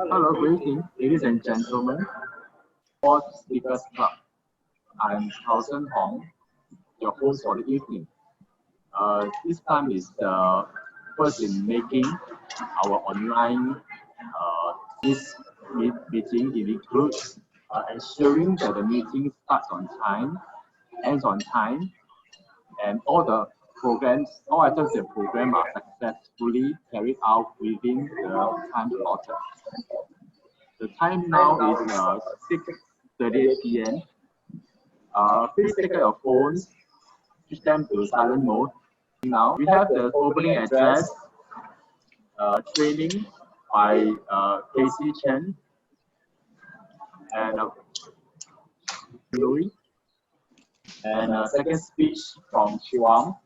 Hello, good evening, ladies and gentlemen. Fourth Speakers Club. I'm Carlson Hong, your host for the evening. This time is the first in making our online this meeting. It includes ensuring that the meeting starts on time, ends on time, and all items in the program are successfully carried out within the time allotted. The time now is 6:38 p.m. Please take out your phones, switch them to silent mode. Now we have the opening address training by Casey Chen and Louis, and second speech from Chuang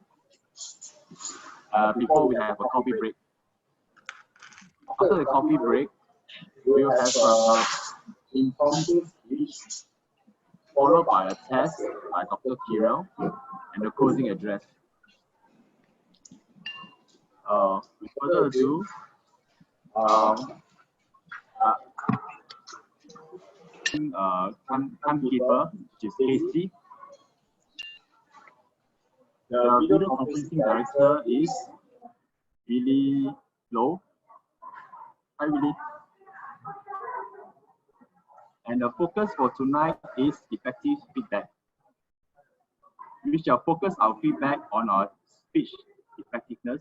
before we have a coffee break. After the coffee break, we will have impromptu speech followed by a test by Dr. Kirel and the closing address. With further ado, timekeeper, which is Casey. The video conferencing director is Willie Low. Hi, Willie. And the focus for tonight is effective feedback. We shall focus our feedback on our speech effectiveness.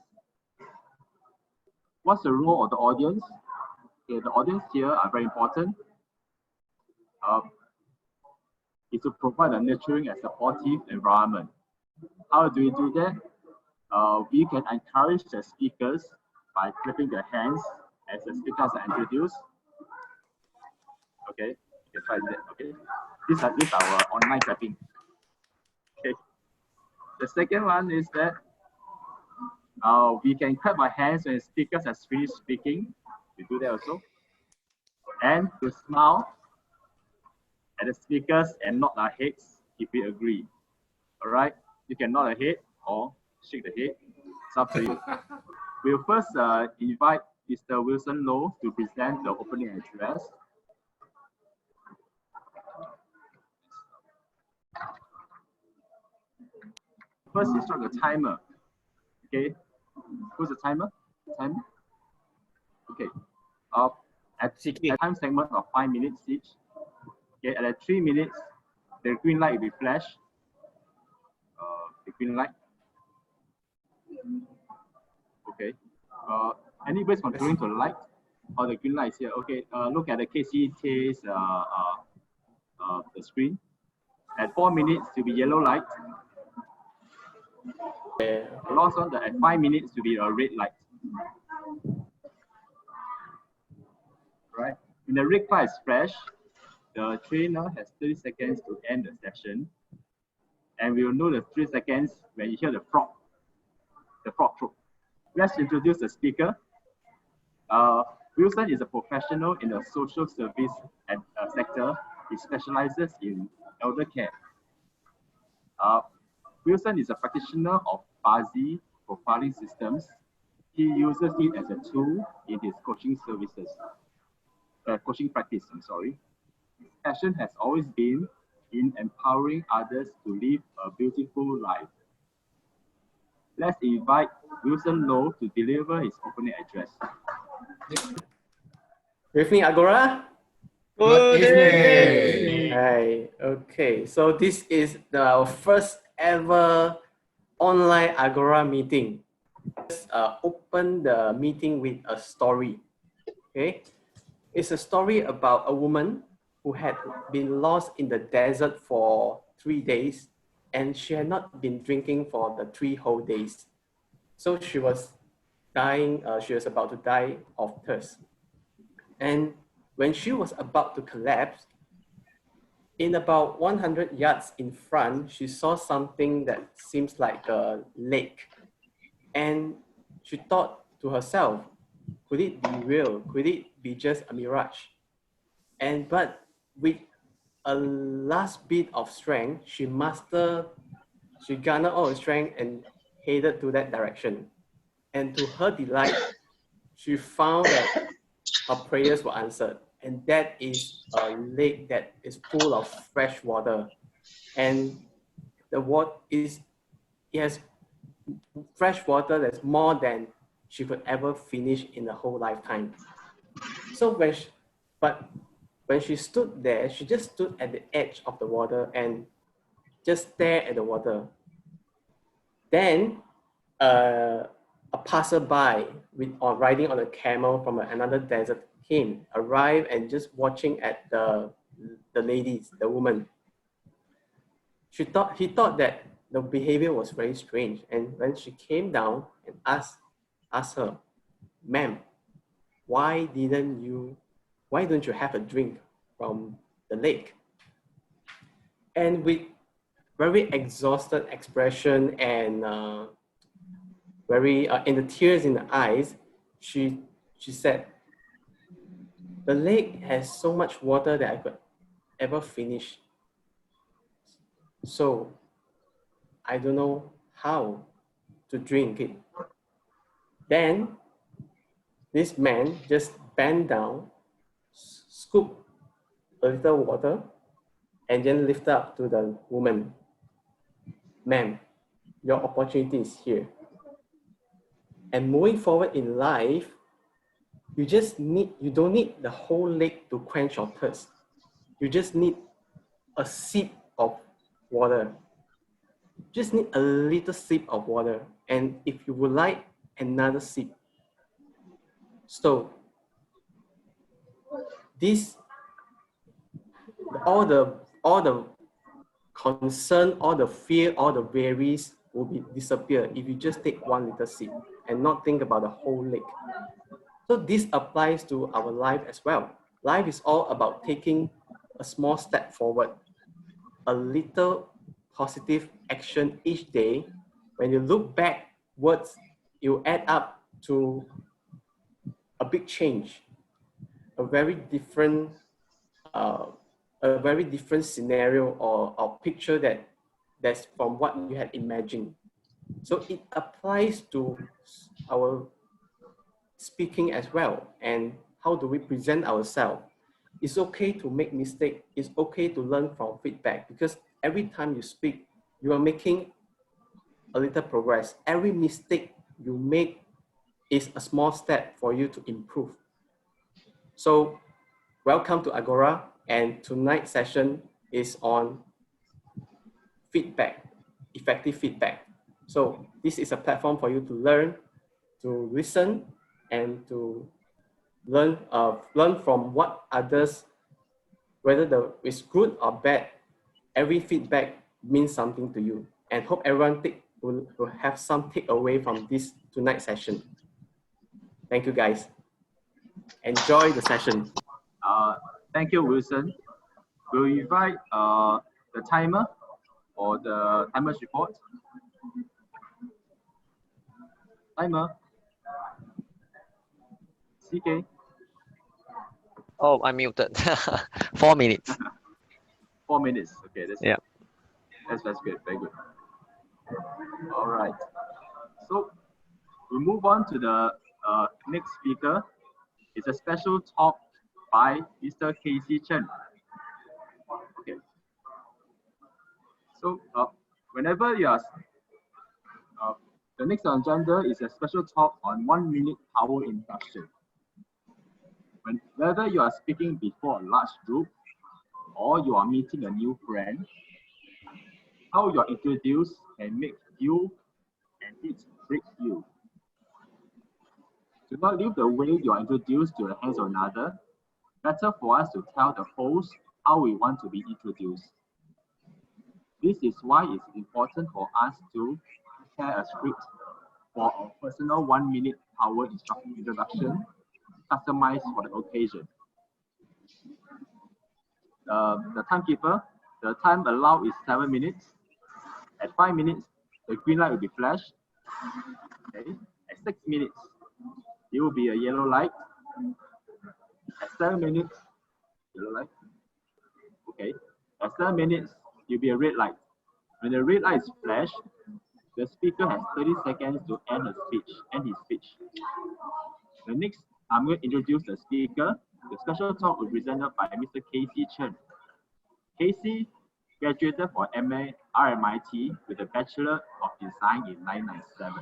What's the role of the audience? Okay, the audience here are very important. Is to provide a nurturing and supportive environment. How do we do that? We can encourage the speakers by clapping their hands as the speakers are introduced. Okay, you can try that. Okay, this is our online clapping. Okay, the second one is that we can clap our hands when speakers are finished speaking. We do that also, and to smile at the speakers and nod our heads if we agree. All right, you can nod a head or shake the head. It's up to you. We'll first invite Mr. Wilson Low to present the opening address. First, instruct the timer. Okay, who's the timer? Timer. Okay. At a time segment of 5 minutes each. Okay, at 3 minutes, the green light will be flashed. The green light. Okay. Anybody's controlling to the light or the green light is here. Okay. Look at the KCT's the screen. At 4 minutes, to be yellow light. The last one, at 5 minutes, to be a red light. Right. When the red light is flash, the trainer has 30 seconds to end the session, and we will know the 3 seconds when you hear the frog croak. Let's introduce the speaker. Wilson is a professional in the social service sector. He specializes in elder care. Wilson is a practitioner of fuzzy profiling systems. He uses it as a tool in his coaching services. Coaching practice, I'm sorry. His passion has always been in empowering others to live a beautiful life. Let's invite Wilson Low to deliver his opening address. Good evening, Agora. Good evening. Hi. Okay, so this is our first ever online Agora meeting. Let's open the meeting with a story. Okay, it's a story about a woman who had been lost in the desert for 3 days, and she had not been drinking for the 3 whole days. So she was dying. She was about to die of thirst. And when she was about to collapse, in about 100 yards in front, she saw something that seems like a lake. And she thought to herself, could it be real? Could it be just a mirage? But with a last bit of strength, she garnered all her strength and headed to that direction. And to her delight, she found that her prayers were answered. And that is a lake that is full of fresh water. And the water is, it has fresh water that's more than she could ever finish in the whole lifetime. So but when she stood there, she just stood at the edge of the water and just stared at the water. Then a passerby or riding on a camel from another desert came, arrived and just watching at the ladies, the woman. He thought that the behavior was very strange, and when she came down and asked her, "Ma'am, why don't you have a drink from the lake?" And with very exhausted expression and very in the tears in the eyes, she said, "The lake has so much water that I could ever finish. So I don't know how to drink it." Then this man just bent down, scooped a little water, and then lift up to the woman. "Ma'am, your opportunity is here. And moving forward in life, you don't need the whole lake to quench your thirst. You just need a sip of water. Just need a little sip of water. And if you would like another sip." So this, all the concern, all the fear, all the worries will disappear if you just take one little sip and not think about the whole lake. So this applies to our life as well. Life is all about taking a small step forward, a little positive action each day. When you look backwards, you add up to a big change, a very different scenario or picture that's from what you had imagined. So it applies to our speaking as well, and how do we present ourselves. It's okay to make mistakes. It's okay to learn from feedback, because every time you speak, you are making a little progress. Every mistake you make is a small step for you to improve. So welcome to Agora, and tonight's session is on feedback, effective feedback. So this is a platform for you to learn, to listen, and to learn from what others, whether it's good or bad. Every feedback means something to you, and hope everyone will have some takeaway from this tonight's session. Thank you, guys. Enjoy the session. Thank you, Wilson. We'll invite the timer or the timer's report. Timer. CK. Oh, I'm muted. 4 minutes. 4 minutes. Okay, Yeah. That's good. Very good. All right. So we move on to the next speaker. It's a special talk by Mr. Casey Chen. Okay. So whenever you are, the next agenda is a special talk on 1 minute power induction. Whether you are speaking before a large group or you are meeting a new friend, how you're introduced can make you and it break you. Do not leave the way you are introduced to the hands of another. Better for us to tell the host how we want to be introduced. This is why it's important for us to prepare a script for a personal 1 minute power introduction, customized for the occasion. The timekeeper, the time allowed is 7 minutes. At 5 minutes, the green light will be flashed. Okay. At 6 minutes, it will be a yellow light. At 7 minutes, yellow light. Okay. At 7 minutes, it will be a red light. When the red light is flashed, the speaker has 30 seconds to end his speech. The next I'm going to introduce the speaker. The special talk will be presented by Mr. Casey Chen. Casey graduated from MA RMIT with a Bachelor of Design in 1997.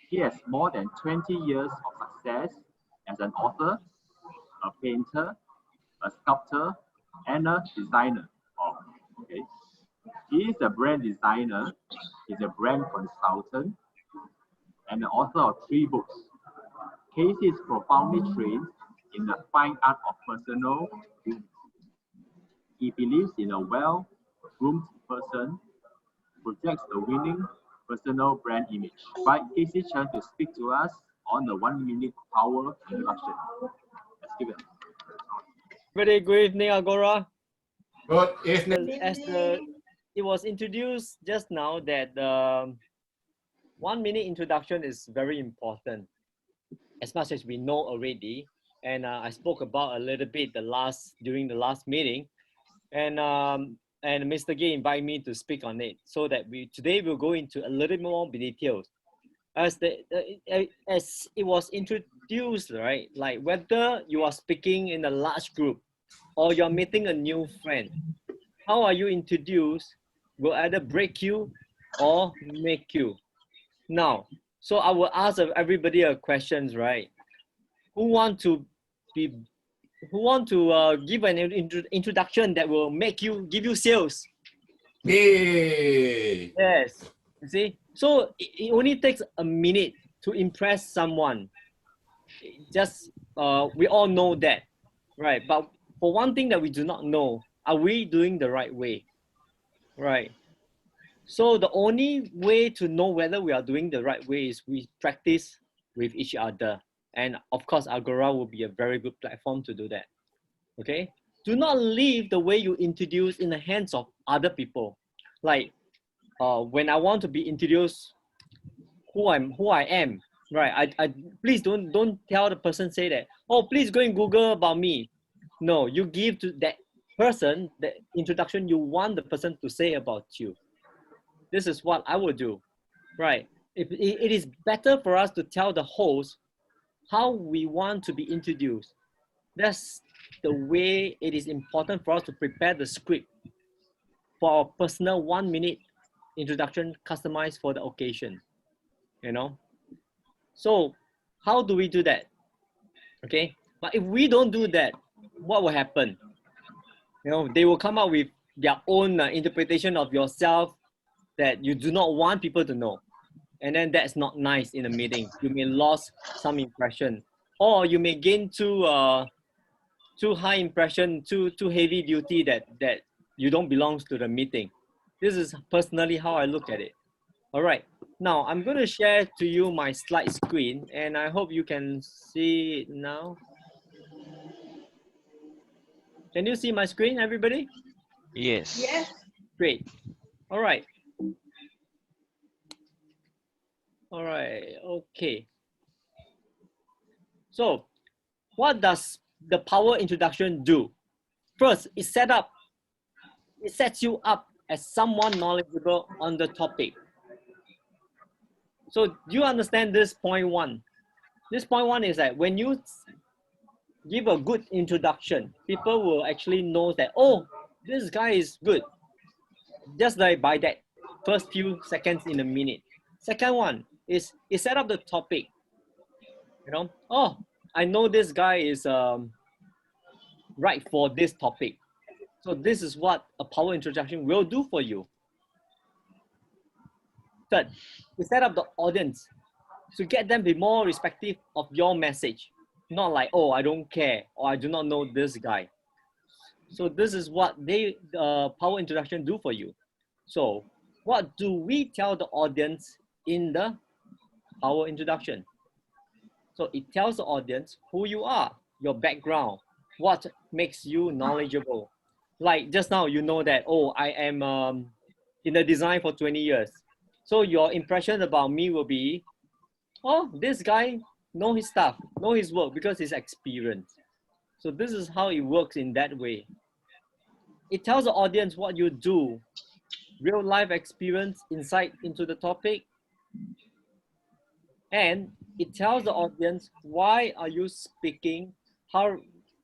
He has more than 20 years of success as an author, a painter, a sculptor, and a designer. Okay. He is a brand designer, he's a brand consultant, and the author of 3 books. Casey is profoundly trained in the fine art of personal grooming. He believes in a well-groomed person projects the winning personal brand image. Invite Casey Chen to speak to us on the 1-minute power introduction. Let's give it. Very good evening, Agora. Good evening. It was introduced just now that the 1-minute introduction is very important, as much as we know already. And I spoke about a little bit during the last meeting, and Mr. Gay invited me to speak on it, so that today we'll go into a little more details. As it was introduced, right? Like whether you are speaking in a large group or you're meeting a new friend, how are you introduced will either break you or make you. Now, so I will ask everybody a questions, right? Who want to give an introduction that will give you sales? Yay. Yes, you see? So it only takes a minute to impress someone. Just, we all know that, right? But for one thing that we do not know, are we doing the right way, right? So the only way to know whether we are doing the right way is we practice with each other. And of course, Agora will be a very good platform to do that, okay? Do not leave the way you introduce in the hands of other people. Like when I want to be introduced who I am, right? I please don't tell the person, say that, oh, please go and Google about me. No, you give to that person the introduction you want the person to say about you. This is what I would do, right? It is better for us to tell the host how we want to be introduced. That's the way it is important for us to prepare the script for our personal 1-minute introduction customized for the occasion, you know? So how do we do that? Okay, but if we don't do that, what will happen? You know, they will come up with their own interpretation of yourself that you do not want people to know. And then that's not nice in a meeting. You may lose some impression, or you may gain too high impression, too heavy duty that you don't belong to the meeting. This is personally how I look at it. All right, now I'm going to share to you my slide screen, and I hope you can see it now. Can you see my screen, everybody? Yes. Yes. Great. All right. All right, okay. So what does the power introduction do? First, it sets you up as someone knowledgeable on the topic. So do you understand this point 1? This point 1 is that when you give a good introduction, people will actually know that, oh, this guy is good. Just like by that first few seconds in a minute. Second one is it set up the topic. You know, oh, I know this guy is right for this topic. So this is what a power introduction will do for you. Third, you set up the audience to get them to be more respective of your message. Not like, oh, I don't care, or I do not know this guy. So this is what power introduction do for you. So what do we tell the audience in the power introduction? So it tells the audience who you are, your background, what makes you knowledgeable. Like just now, you know that, oh, I am in the design for 20 years. So your impression about me will be, oh, this guy know his stuff, know his work because he's experienced. So this is how it works in that way. It tells the audience what you do, real life experience, insight into the topic, and it tells the audience why are you speaking, how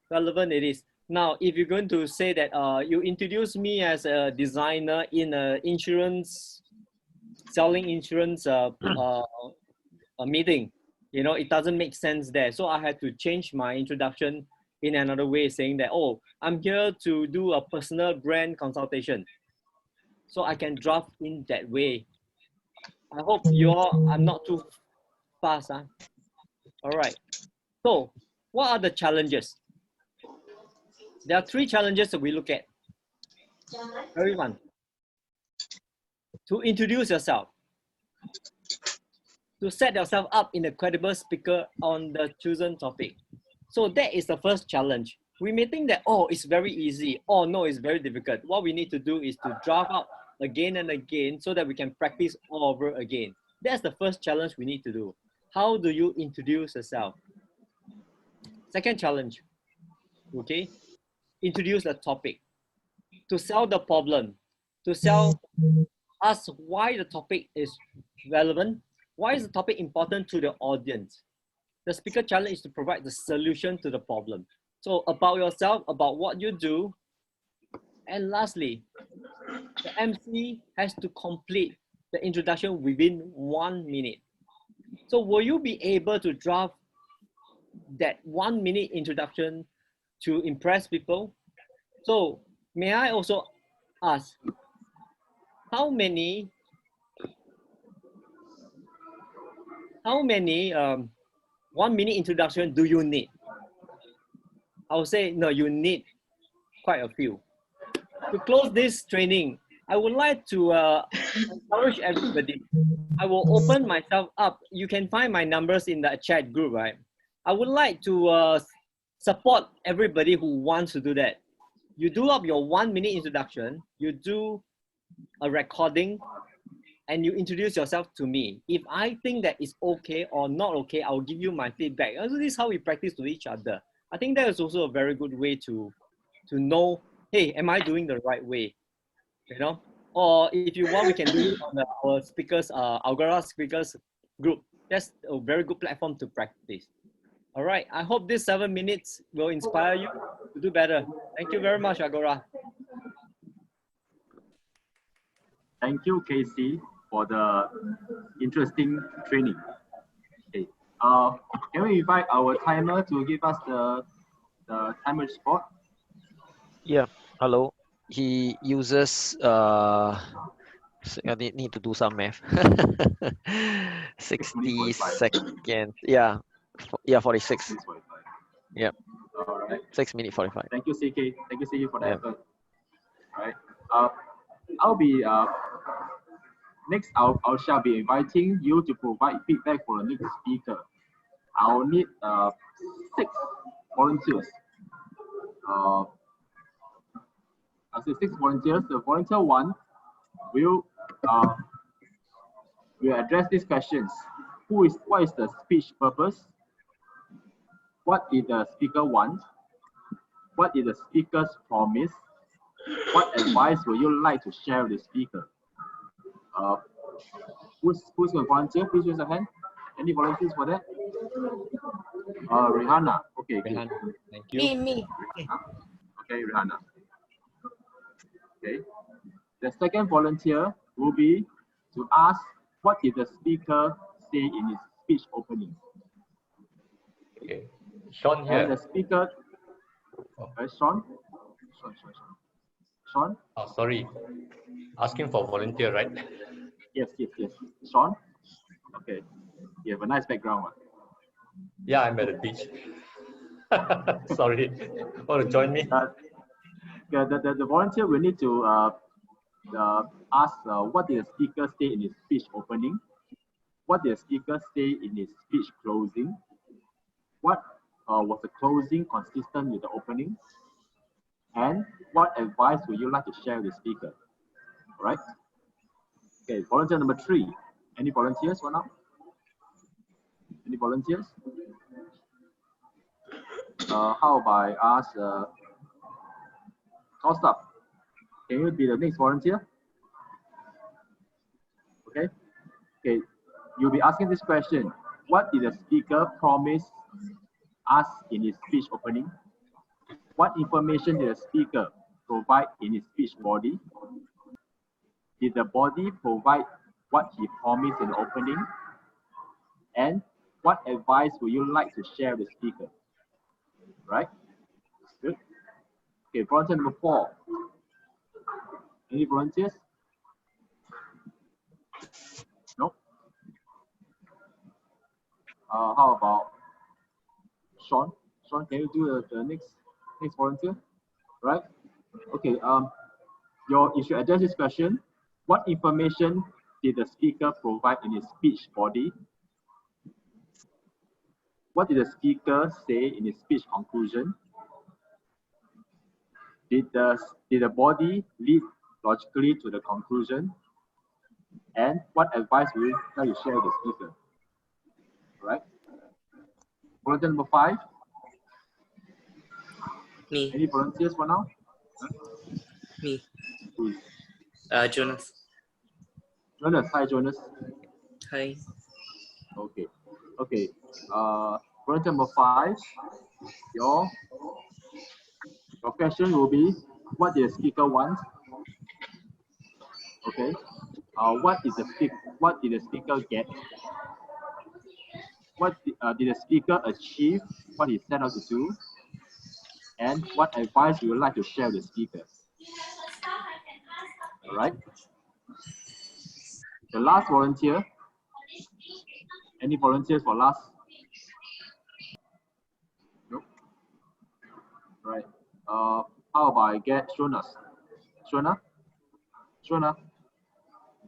relevant it is. Now, if you're going to say that you introduce me as a designer in a insurance, selling insurance a meeting, you know, it doesn't make sense there. So I had to change my introduction in another way, saying that, oh, I'm here to do a personal brand consultation. So I can draft in that way. I hope I'm not too fast. Huh? All right. So what are the challenges? There are 3 challenges that we look at. Everyone, to introduce yourself, to set yourself up in a credible speaker on the chosen topic. So that is the first challenge. We may think that, oh, it's very easy. Oh, no, it's very difficult. What we need to do is to draft out again and again so that we can practice all over again. That's the first challenge we need to do. How do you introduce yourself? Second challenge, okay? Introduce the topic. To sell the problem, to sell us why the topic is relevant, why is the topic important to the audience. The speaker challenge is to provide the solution to the problem. So about yourself, about what you do. And lastly, the MC has to complete the introduction within 1 minute. So will you be able to draft that 1 minute introduction to impress people? So may I also ask, how many 1 minute introduction do you need? I would say, no, you need quite a few. To close this training, I would like to encourage everybody. I will open myself up. You can find my numbers in the chat group, right? I would like to support everybody who wants to do that. You do up your 1 minute introduction, you do a recording, and you introduce yourself to me. If I think that it's okay or not okay, I'll give you my feedback. Also, this is how we practice to each other. I think that is also a very good way to know, hey, am I doing the right way? You know? Or if you want, we can do it on our speakers, Agora speakers group. That's a very good platform to practice. All right, I hope this 7 minutes will inspire you to do better. Thank you very much, Agora. Thank you, Casey, for the interesting training. Okay. Can we invite our timer to give us the timer spot? Yeah, hello. He uses I need to do some math. 60 seconds. Yeah. Yeah, 46. Yep. All right. 6 minutes 45. Thank you, CK. Thank you, CK, for the Yeah. effort. All right. I'll be next. I shall be inviting you to provide feedback for the next speaker. I'll need 6 volunteers. I'll say 6 volunteers. The volunteer 1 will address these questions. What is the speech purpose? What did the speaker want? What is the speaker's promise? What advice would you like to share with the speaker? Who's going to volunteer? Please raise your hand. Any volunteers for that? Rihanna. Okay, Rehan, good. thank you. Me. Okay, Rihanna. Okay. The second volunteer will be to ask what did the speaker say in his speech opening. Okay. Sean And here. the speaker, Sean? Sean? Oh, sorry. Asking for volunteer, right? Yes. Sean? Okay. You have a nice background. Yeah, I'm at the beach. Sorry. Want to join me? The volunteer will need to ask what did the speaker say in his speech opening? What did the speaker say in his speech closing? What was the closing consistent with the opening? And what advice would you like to share with the speaker? All right. Okay, volunteer number 3. Any volunteers for now? Any volunteers? How about I ask toss up? Can you be the next volunteer? Okay. Okay. You'll be asking this question. What did the speaker promise us in his speech opening? What information did the speaker provide in his speech body? Did the body provide what he promised in the opening? And what advice would you like to share with the speaker? Right? Good. Okay, volunteer number 4. Any volunteers? No? How about Sean? Sean, can you do the next volunteer? Right? Okay, you should address this question. What information did the speaker provide in his speech body? What did the speaker say in his speech conclusion? Did the body lead logically to the conclusion? And what advice will you like to share with the speaker? Right? Volunteer number 5. Me. Any volunteers for now? Me. Who's Jonas. Jonas? Hi, Jonas. Hi. Okay. Okay. Volunteer number 5. Your question will be, what did the speaker want? Okay. What did the speaker get? What did the speaker achieve? What he set out to do? And what advice you would like to share with the speaker? All right. The last volunteer. Any volunteers for last? Nope. Right. How about I get Jonas? Shona? Shona?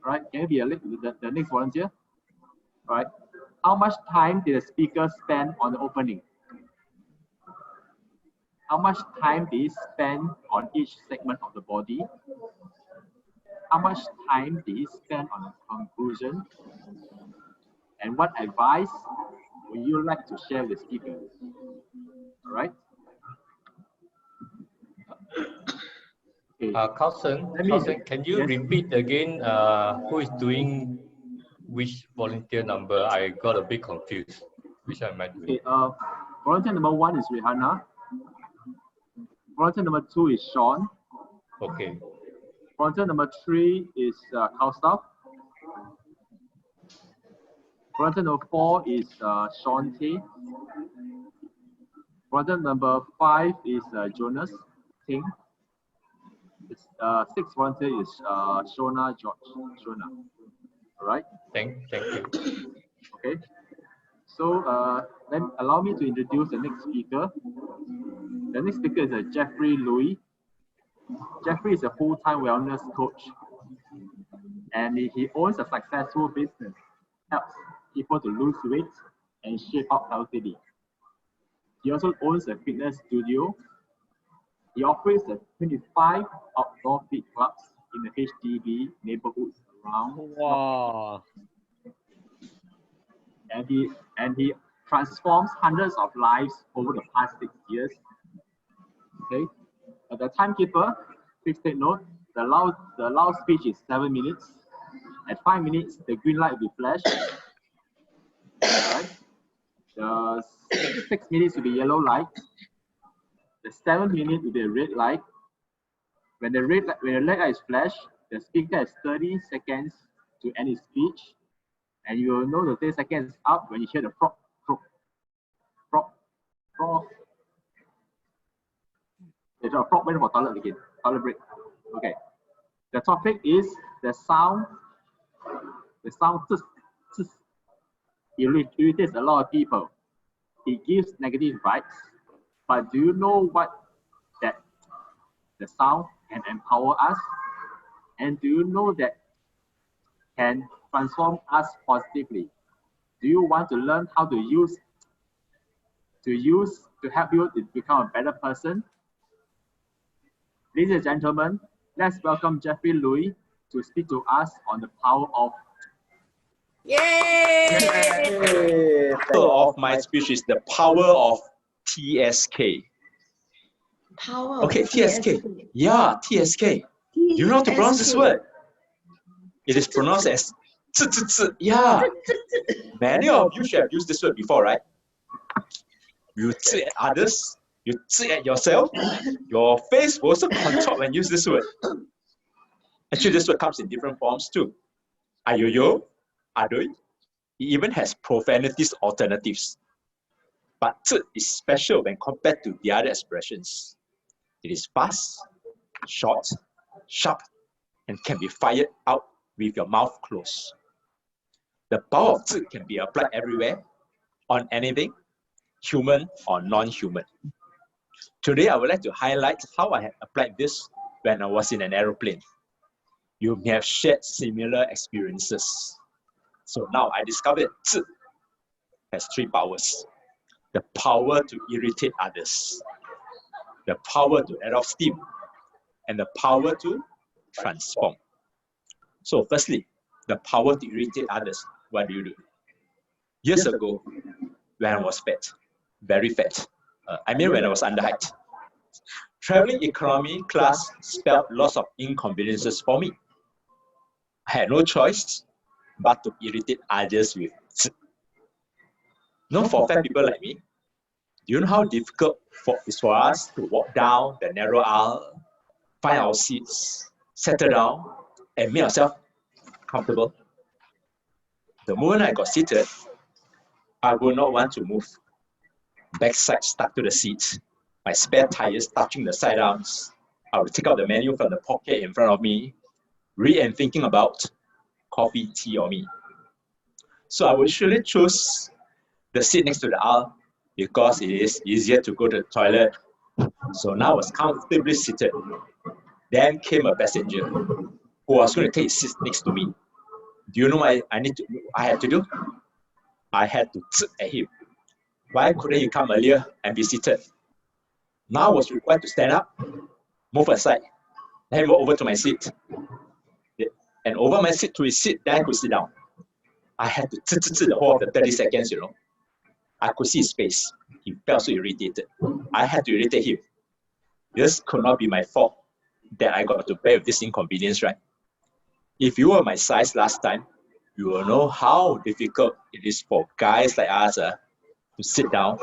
Right. Can you be the next volunteer? All right. How much time did the speaker spend on the opening? How much time did he spend on each segment of the body? How much time did he spend on the conclusion? And what advice would you like to share with the speaker? All right. Okay. Carlson, can you repeat again who is doing which volunteer number? I got a bit confused. Which am I doing? Okay, volunteer number 1 is Rihanna. Volunteer number 2 is Sean. Okay. Volunteer number 3 is Kaustav. Volunteer number 4 is Sean T. Volunteer number 5 is Jonas Ting. Sixth volunteer is Shona George. Shona. All right. Thank you. Okay. So then allow me to introduce the next speaker. The next speaker is Jeffrey Louis. Jeffrey is a full-time wellness coach, and he owns a successful business, helps people to lose weight and shape up healthily. He also owns a fitness studio. He operates 25 outdoor fit clubs in the HDB neighborhoods around. Wow. And he transforms hundreds of lives over the past 6 years. Okay. The timekeeper, please take note. The loud speech is 7 minutes. At 5 minutes, the green light will be flashed. Right. The 6 minutes will be yellow light. The 7 minute will be a red light. When the red light is flashed, the speaker has 30 seconds to end his speech, and you will know the 30 seconds is up when you hear the frog. There's a frog went for toilet again. Toilet break. Okay. The topic is the sound. The sound irritates a lot of people. It gives negative vibes. But do you know what that the sound can empower us? And do you know that can transform us positively? Do you want to learn how to use to help you to become a better person? Ladies and gentlemen, let's welcome Jeffrey Louis to speak to us on the power of. Yay! Of my speech is the power of TSK. Power. Okay, TSK. Yeah, TSK. You know how to pronounce this word? It is pronounced as Yeah, many of you should have used this word before, right? You at others, you at yourself, your face will also contort when you use this word. Actually, this word comes in different forms too. Ayoyo, adoi. It even has profanities alternatives. But is special when compared to the other expressions. It is fast, short, sharp, and can be fired out with your mouth closed. The power of can be applied everywhere, on anything, human or non-human. Today, I would like to highlight how I had applied this when I was in an aeroplane. You may have shared similar experiences. So now I discovered has three powers. The power to irritate others, the power to let off steam, and the power to transform. So firstly, the power to irritate others. What do? Years ago, when I was fat, very fat, when I was under height, traveling economy class spelled lots of inconveniences for me. I had no choice but to irritate others with Not for fat people like me. Do you know how difficult it's for us to walk down the narrow aisle, find our seats, settle down, and make ourselves comfortable? The moment I got seated, I would not want to move. Backside stuck to the seat, my spare tires touching the side arms. I would take out the menu from the pocket in front of me, read and thinking about coffee, tea, or me. So I would surely choose the seat next to the aisle because it is easier to go to the toilet. So now I was comfortably seated. Then came a passenger who was going to take his seat next to me. Do you know what I had to do? I had to at him. Why couldn't you come earlier and be seated? Now I was required to stand up, move aside, then go over to my seat. And over my seat to his seat, then I could sit down. I had to the whole of the 30 seconds, I could see his face. He felt so irritated. I had to irritate him. This could not be my fault that I got to bear with this inconvenience, right? If you were my size last time, you will know how difficult it is for guys like us to sit down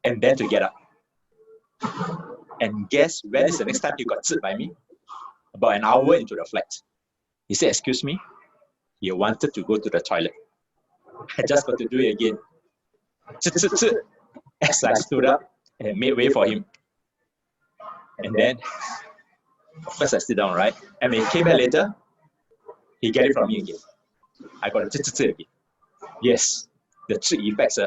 and then to get up. And guess when is the next time he got sit by me? About an hour into the flight. He said, excuse me, he wanted to go to the toilet. I just got to do it again. As I stood up and made way for him. And then, of course I sit down, right? And when he came back later, he get it from me again. I got a again. Yes, the effects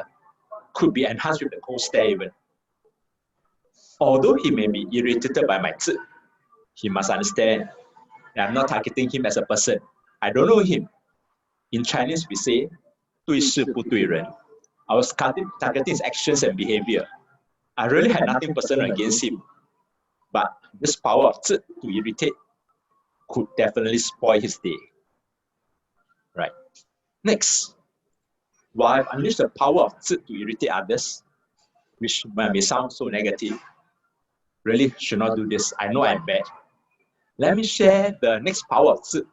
could be enhanced with the cold stare even. Although he may be irritated by my he must understand that I'm not targeting him as a person. I don't know him. In Chinese, we say, 对事不对人. I was targeting his actions and behavior. I really had nothing personal against him. But this power of to irritate could definitely spoil his day. Right. Next, while I've unleashed the power of to irritate others, which may sound so negative, really should not do this. I know I'm bad. Let me share the next power of to,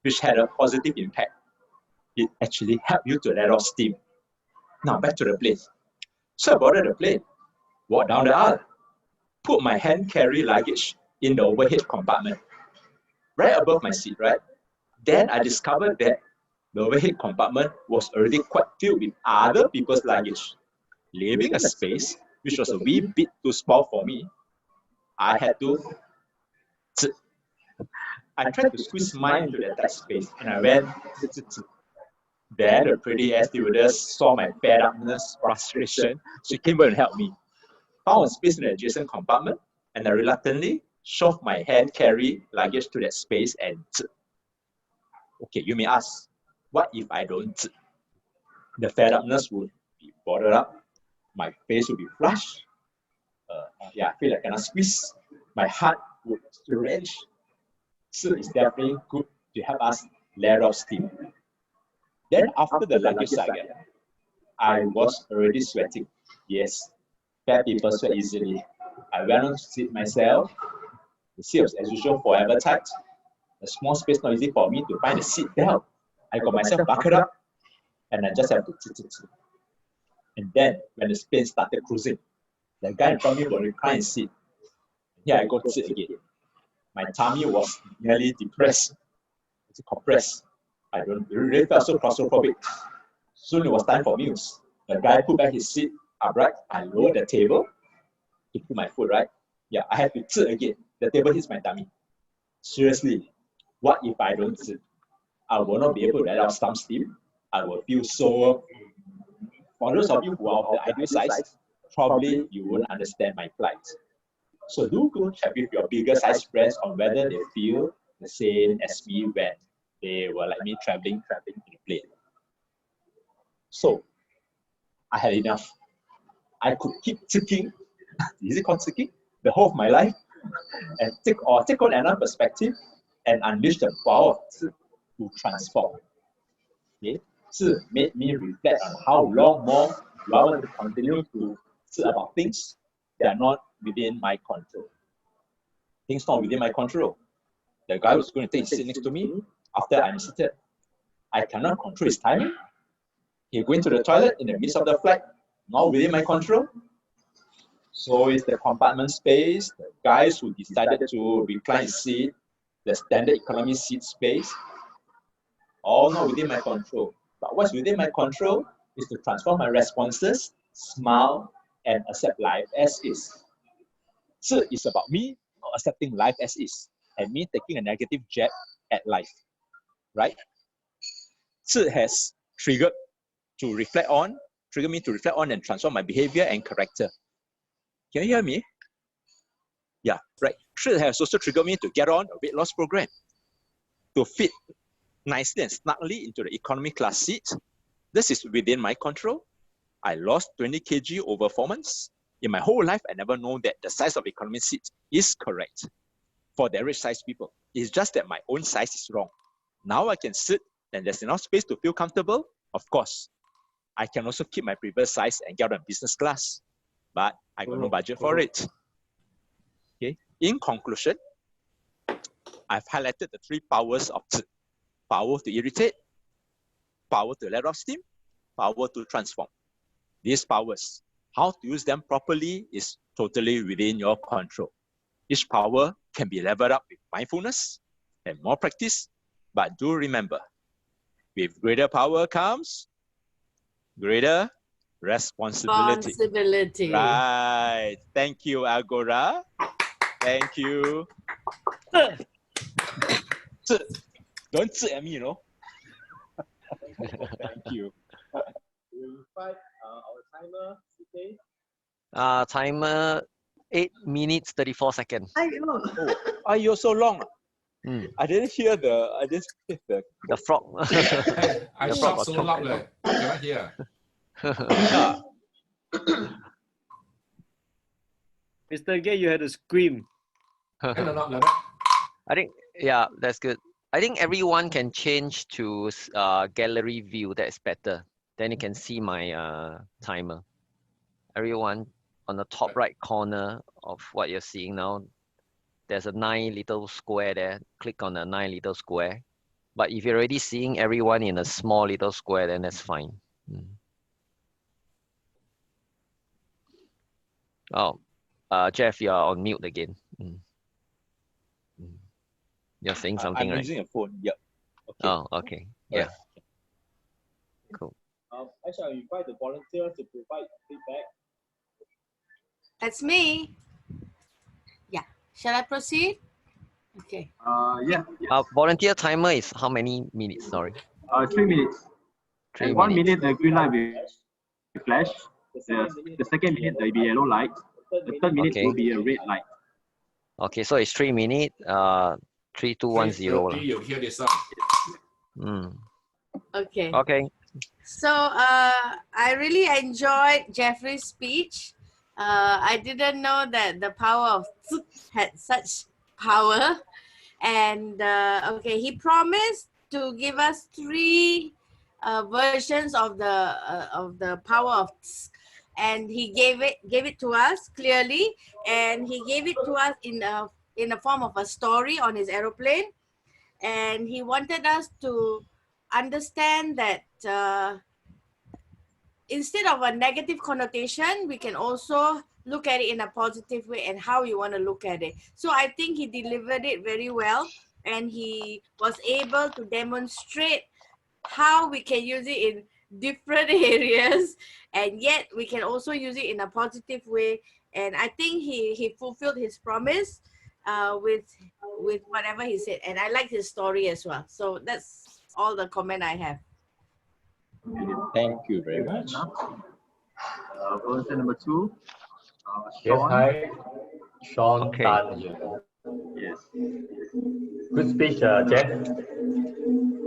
which had a positive impact. It actually helped you to let off steam. Now back to the plane. So I boarded the plane, walked down the aisle, put my hand carry luggage in the overhead compartment, right above my seat, right? Then I discovered that the overhead compartment was already quite filled with other people's luggage, leaving a space which was a wee bit too small for me. I had to. I tried to squeeze mine into that tight space, and I went. Then the pretty air stewardess saw my fed upness, frustration. She came over and helped me. Found a space in the adjacent compartment, and I reluctantly shoved my hand carry luggage to that space and okay, you may ask, what if I don't? The fed upness would be bottled up, my face would be flushed, I feel like I cannot squeeze, my heart would wrench. So it's definitely good to help us let off steam. Then after the luggage saga, I was already sweating. Yes, fat people sweat easily. I went on to sit myself. The seat was as usual forever tight. A small space not easy for me to find a seat belt. I got myself buckled up, and I just have to zi. And then when the plane started cruising, the guy in front of me was reclined seat. Here I got zi again. My tummy was nearly depressed. It's compressed. I really felt so claustrophobic. Soon it was time for meals. The guy put back his seat upright. I lowered the table to put my foot right. Yeah, I had to zi again. The table hits my tummy. Seriously, what if I don't zi? I will not be able to let out some steam. I will feel so. For those of you who are of the ideal size, probably you won't understand my plight. So do go check with your bigger size friends on whether they feel the same as me when they were like me traveling in a plane. So I had enough. I could keep ticking. Is it called ticking? The whole of my life, and take on another perspective and unleash the power of zi to transform. Okay, zi made me reflect on how long more do I want to continue to zi about things that are not within my control. Things not within my control. The guy was going to take his seat next to me after I'm seated. I cannot control his timing. He went to the toilet in the midst of the flight, not within my control. So is the compartment space, the guys who decided to recline his seat, the standard economy seat space, all not within my control. But what's within my control is to transform my responses, smile, and accept life as is. Zi is about me not accepting life as is, and me taking a negative jab at life, right? Zi has triggered me to reflect on and transform my behavior and character. Can you hear me? Yeah, right. Zi has also triggered me to get on a weight loss program, to fit nicely and snugly into the economy class seat. This is within my control. I lost 20 kg over 4 months. In my whole life, I never known that the size of economy seat is correct for the average size people. It's just that my own size is wrong. Now I can sit and there's enough space to feel comfortable. Of course, I can also keep my previous size and get on business class, but I got no budget for it. Okay. In conclusion, I've highlighted the 3 powers of zi. Power to irritate, power to let off steam, power to transform. These powers, how to use them properly is totally within your control. Each power can be leveled up with mindfulness and more practice, but do remember, with greater power comes greater responsibility. Responsibility. Right. Thank you, Agora. Thank you. Don't zi at me, you know. Thank you. We invite our timer, CK. Timer 8 minutes 34 seconds. Oh, you're so long. Mm. I didn't hear the. The frog. I The frog shout got so choked. loud, I cannot hear. Yeah. Mr. Gay, you had to scream. Can or not, like that? I think, yeah, that's good. I think everyone can change to gallery view. That's better. Then you can see my timer. Everyone on the top right corner of what you're seeing now, there's a 9 little square there. Click on the 9 little square. But if you're already seeing everyone in a small little square, then that's fine. Oh, Jeff, you're on mute again. You're saying something, I'm right? using a phone. Yep. Okay. Oh, okay. Yeah. Cool. I shall invite the volunteer to provide feedback. That's me. Yeah. Shall I proceed? Okay. Yeah. Volunteer timer is how many minutes? Sorry. 3 minutes. 3 1 minutes. minute the green light will flash. The second minute there will be yellow light. The third minute Okay. will be a red light. Okay, so it's 3 minutes. 3, 2, 1, 0. 3:30, you'll hear this sound. Okay. Okay. So I really enjoyed Jeffrey's speech. I didn't know that the power of zi had such power. And okay, he promised to give us 3 versions of the power of zi. And he gave it to us clearly, and he gave it to us in the form of a story on his aeroplane. And he wanted us to understand that instead of a negative connotation, we can also look at it in a positive way and how you want to look at it. So I think he delivered it very well, and he was able to demonstrate how we can use it in different areas, and yet we can also use it in a positive way. And I think he fulfilled his promise with whatever he said, and I like his story as well. So that's all the comment I have. Thank you very much. Volunteer number 2. Yes, Sean. hi. Sean Okay. Tan here. Yes. Good speech, Jeff.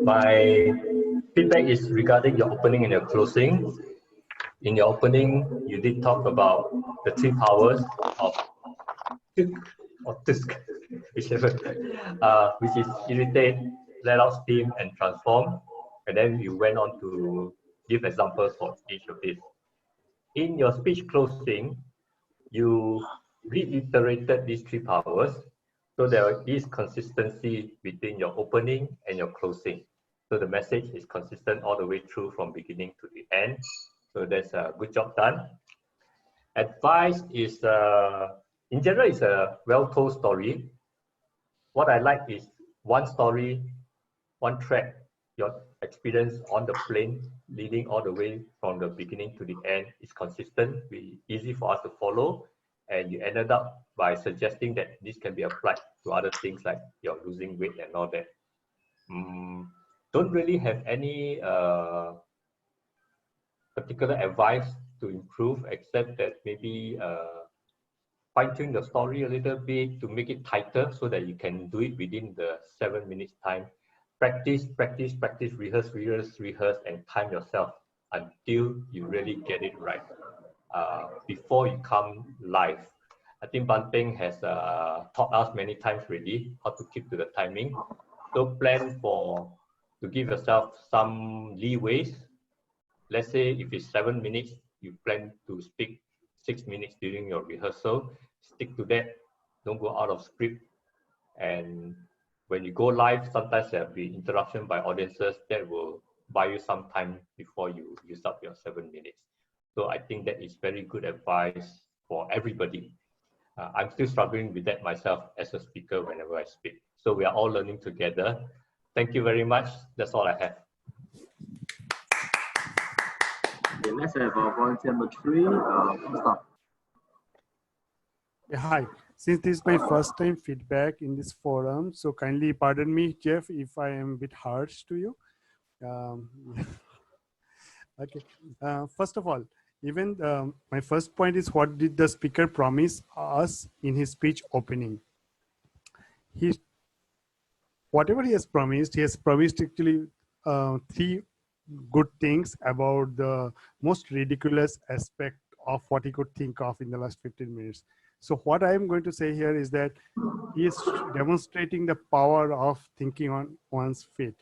My feedback is regarding your opening and your closing. In your opening, you did talk about the 3 powers of tisk or tisk, whichever, which is irritate, let out steam, and transform. And then you went on to give examples for each of these. In your speech closing, you reiterated these 3 powers, so there is consistency between your opening and your closing. So the message is consistent all the way through from beginning to the end. So that's a good job done. Advice is, in general, it's a well-told story. What I like is one story, one track, your experience on the plane leading all the way from the beginning to the end is consistent, be easy for us to follow, and you ended up by suggesting that this can be applied to other things like you're losing weight and all that. Don't really have any particular advice to improve, except that maybe fine-tune the story a little bit to make it tighter so that you can do it within the 7 minutes time. Practice, practice, practice, rehearse, rehearse, rehearse, and time yourself until you really get it right before you come live. I think Banteng has taught us many times already how to keep to the timing. So plan to give yourself some leeways. Let's say if it's 7 minutes, you plan to speak 6 minutes during your rehearsal. Stick to that. Don't go out of script. And when you go live, sometimes there'll be interruption by audiences that will buy you some time before you use up your 7 minutes. So I think that is very good advice for everybody. I'm still struggling with that myself as a speaker whenever I speak. So we are all learning together. Thank you very much. That's all I have. Okay, let's have volunteer number 3. Stop. Yeah, hi. Since this is my first time feedback in this forum, so kindly pardon me, Jeff, if I am a bit harsh to you. Okay. First of all, even my first point is, what did the speaker promise us in his speech opening? Whatever he has promised actually 3 good things about the most ridiculous aspect of what he could think of in the last 15 minutes. So what I am going to say here is that he is demonstrating the power of thinking on one's feet.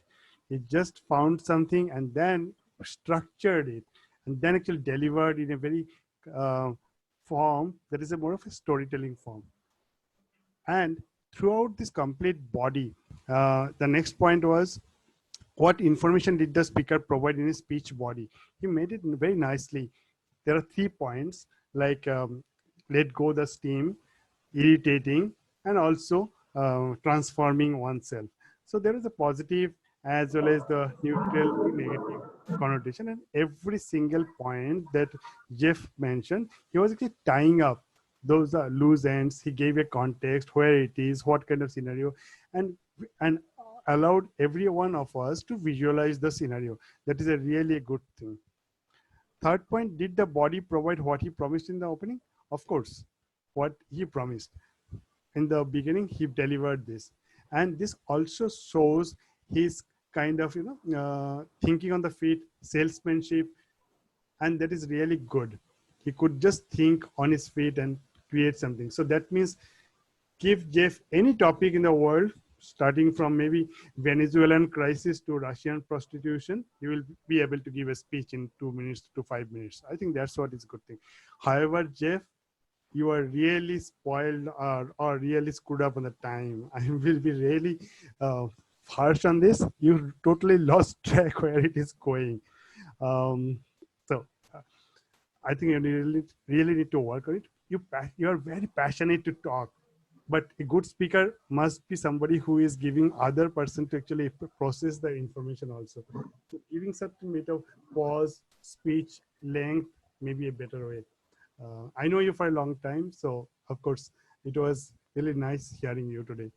He just found something and then structured it, and then actually delivered in a very form that is a more of a storytelling form. And throughout this complete body, the next point was, what information did the speaker provide in his speech body? He made it very nicely. There are 3 points, like let go the steam, irritating, and also transforming oneself. So there is a positive as well as the neutral to negative connotation, and every single point that Jeff mentioned, he was actually tying up those loose ends. He gave a context, where it is, what kind of scenario, and allowed every one of us to visualize the scenario. That is a really good thing. Third point, did the body provide what he promised in the opening? Of course, what he promised. In the beginning, he delivered this. And this also shows his kind of, thinking on the feet, salesmanship, and that is really good. He could just think on his feet and create something. So that means, give Jeff any topic in the world, starting from maybe Venezuelan crisis to Russian prostitution, he will be able to give a speech in 2 minutes to 5 minutes. I think that's what is a good thing. However, Jeff, you are really spoiled or really screwed up on the time. I will be really harsh on this, you totally lost track where it is going. So I think you really need to work on it. You are very passionate to talk, but a good speaker must be somebody who is giving other person to actually process the information also. So giving certain bit of pause, speech, length, maybe a better way. I know you for a long time, so of course it was really nice hearing you today.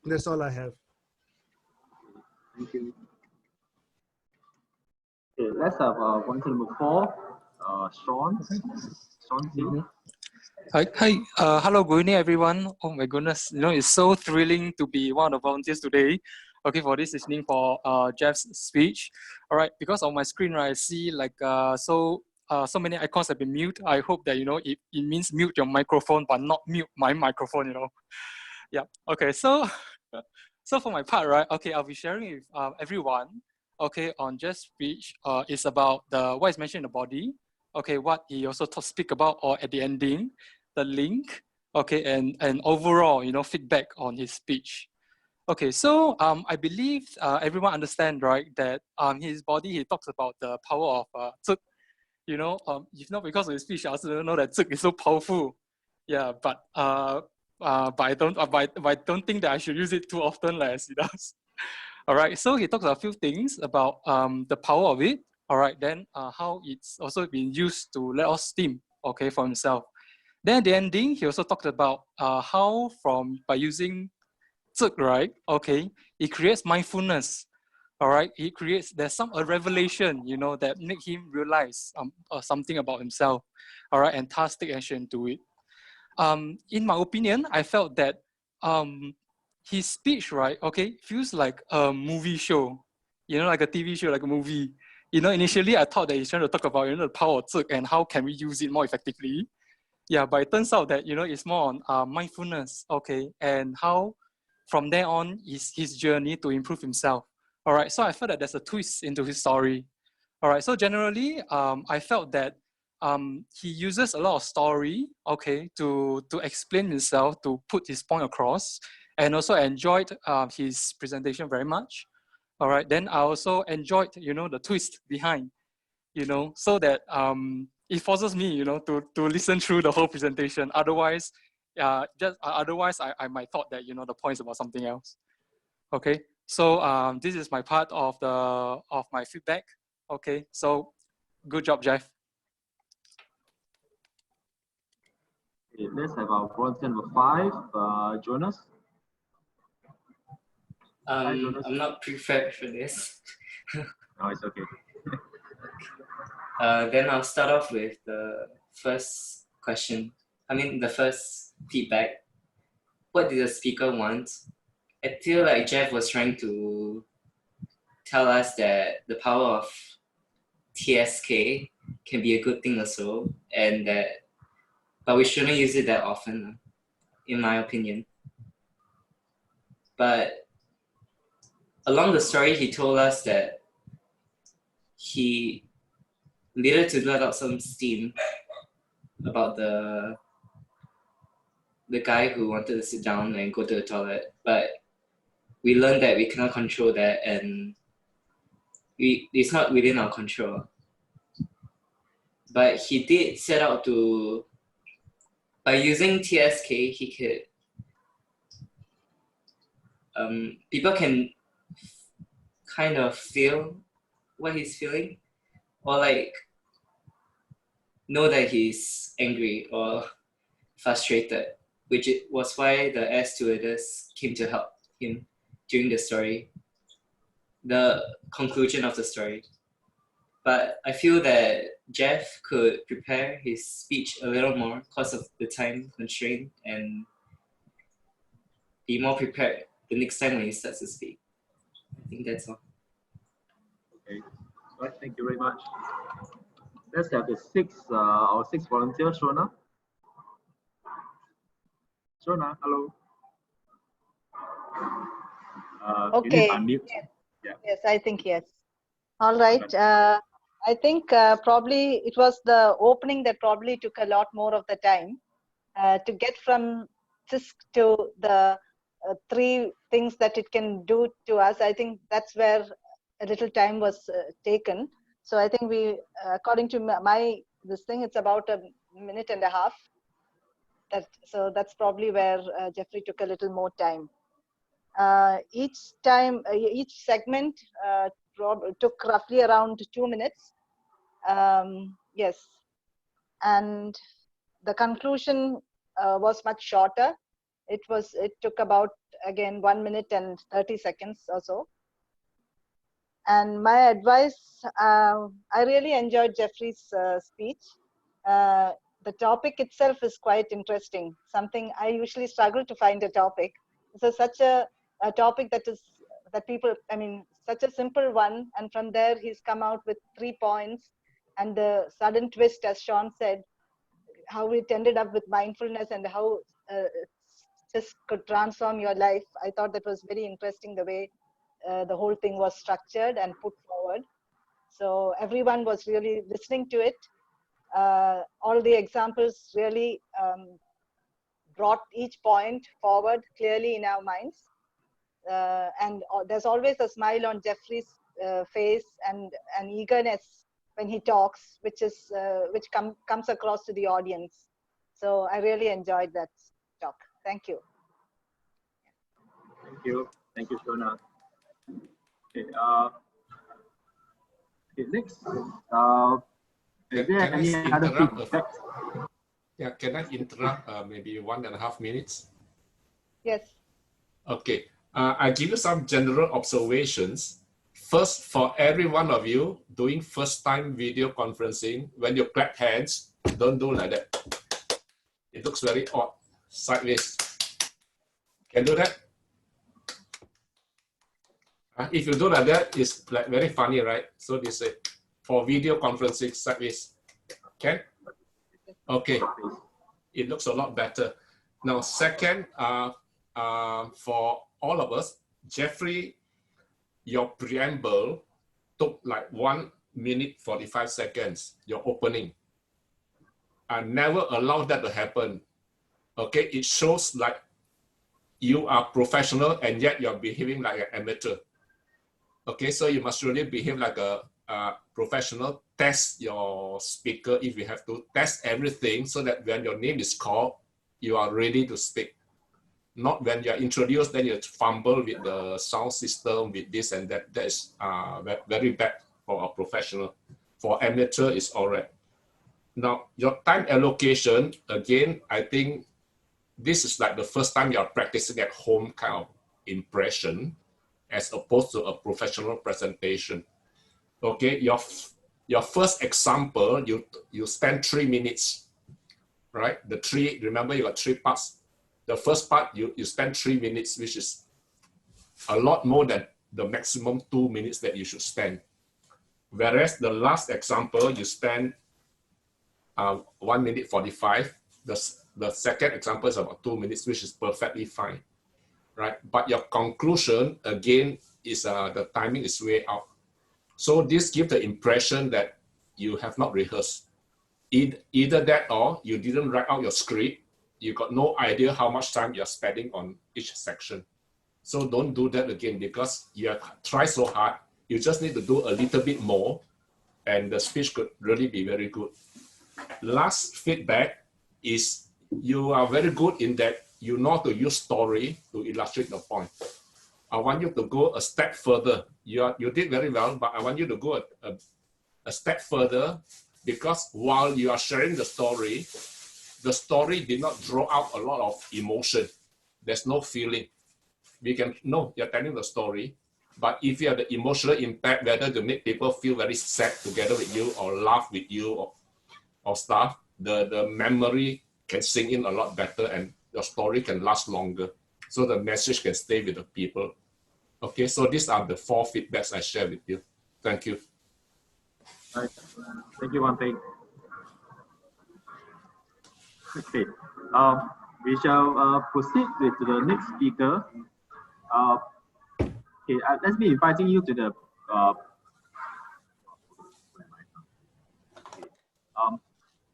That's all I have. Thank you. Okay, let's have volunteer number 4, Sean. Sean, please. Hello, good evening, everyone. Oh my goodness, it's so thrilling to be one of the volunteers today. Okay, for this listening for Jeff's speech. All right, because on my screen, right, I see like so many icons have been mute. I hope that it means mute your microphone, but not mute my microphone. Yeah. Okay. So so for my part, right? Okay, I'll be sharing with everyone. Okay, on Jeff's speech, is about what is mentioned in the body. Okay, what he also speak about, or at the ending, the link. Okay, and overall, feedback on his speech. Okay, so I believe everyone understand, right, that his body, he talks about the power of Zuk. If not because of his speech, I also don't know that Zuk is so powerful. Yeah, but I don't think that I should use it too often, like as he does. All right, so he talks a few things about the power of it. All right, then how it's also been used to let off steam, okay, for himself. Then at the ending, he also talked about how by using Zuk, right, okay, it creates mindfulness. All right, there's a revelation, that make him realize something about himself. All right, and thus take action to it. In my opinion, I felt that his speech, right, okay, feels like a movie show, like a TV show, like a movie. Initially I thought that he's trying to talk about, the power of Zuk and how can we use it more effectively. Yeah, but it turns out that, it's more on mindfulness, okay, and how from there on is his journey to improve himself. All right, so I felt that there's a twist into his story. All right, so generally, I felt that he uses a lot of story, okay, to explain himself, to put his point across, and also enjoyed his presentation very much. All right, then I also enjoyed, the twist behind, so that it forces me, to listen through the whole presentation. Otherwise, I might thought that, the point's about something else. Okay, so this is my part of my feedback. Okay, so good job, Jeff. Okay, let's have our volunteer number 5, Jonas. Hi, Jonas. I'm not prepared for this. No, it's okay. Then I'll start off with the first question. The first feedback. What did the speaker want? I feel like Jeff was trying to tell us that the power of TSK can be a good thing also, but we shouldn't use it that often, in my opinion. But along the story, he told us that he needed to let out some steam about the guy who wanted to sit down and go to the toilet, but we learned that we cannot control that, and it's not within our control. But he did set out to, by using TSK, he could, people can kind of feel what he's feeling, or like know that he's angry or frustrated, which was why the air stewardess came to help him during the story, the conclusion of the story. But I feel that Jeff could prepare his speech a little more because of the time constraint and be more prepared the next time when he starts to speak. I think that's all. Okay, all right, thank you very much. Let's have our sixth volunteer, Shona. Shona, hello. You need Okay. to unmute. Yeah. Yes, I think yes. All right. I think probably it was the opening that probably took a lot more of the time to get from CISC to the three things that it can do to us, I think that's where a little time was taken. So I think we, according to this thing, it's about a minute and a half. So that's probably where Jeffrey took a little more time. Each segment took roughly around 2 minutes. Yes, and the conclusion was much shorter. It took about, again, 1 minute and 30 seconds or so. And my advice, I really enjoyed Jeffrey's speech. The topic itself is quite interesting. Something I usually struggle to find a topic. So such a topic that people, I mean, such a simple one. And from there, he's come out with 3 points. And the sudden twist, as Sean said, how it ended up with mindfulness and how this could transform your life. I thought that was very interesting, the way the whole thing was structured and put forward. So everyone was really listening to it. All the examples really brought each point forward clearly in our minds. And there's always a smile on Jeffrey's face and an eagerness when he talks, which comes across to the audience. So I really enjoyed that talk. Thank you. Thank you. Thank you, Shona. Okay, next. Is there Can I any other interrupt? feedback? Yeah, can I interrupt maybe 1.5 minutes? Yes. Okay, I give you some general observations. First, for every one of you doing first time video conferencing, when you clap hands, don't do like that. It looks very odd, sideways. Can do that? If you do like that, it's like very funny, right? So this is for video conferencing sideways. Can? Okay, it looks a lot better. Now, second, for all of us, Jeffrey, your preamble took like 1 minute 45 seconds, your opening. I never allow that to happen. Okay, it shows like you are professional and yet you're behaving like an amateur. Okay, so you must really behave like a professional. Test your speaker if you have to. Test everything so that when your name is called, you are ready to speak. Not when you're introduced, then you fumble with the sound system, with this and that. That is very bad for a professional. For amateur, it's all right. Now, your time allocation, again, I think this is like the first time you're practicing at home kind of impression, as opposed to a professional presentation. Okay, your first example, you spend 3 minutes, right? Remember you got 3 parts. The first part, you spend 3 minutes, which is a lot more than the maximum 2 minutes that you should spend. Whereas the last example, you spend 1 minute 45. The second example is about 2 minutes, which is perfectly fine, right? But your conclusion, again, is the timing is way out. So this gives the impression that you have not rehearsed. Either that or you didn't write out your script. You got no idea how much time you're spending on each section. So don't do that again because you have tried so hard. You just need to do a little bit more and the speech could really be very good. Last feedback is you are very good in that you know to use story to illustrate the point. I want you to go a step further. You did very well, but I want you to go a step further because while you are sharing the story did not draw out a lot of emotion. There's no feeling. We can know you're telling the story, but if you have the emotional impact, whether to make people feel very sad together with you or laugh with you or stuff, the memory can sink in a lot better and your story can last longer. So the message can stay with the people. Okay, so these are the 4 feedbacks I share with you. Thank you. Right. Thank you, Wan Peng. Okay, we shall proceed with the next speaker. Okay, let's be inviting you to the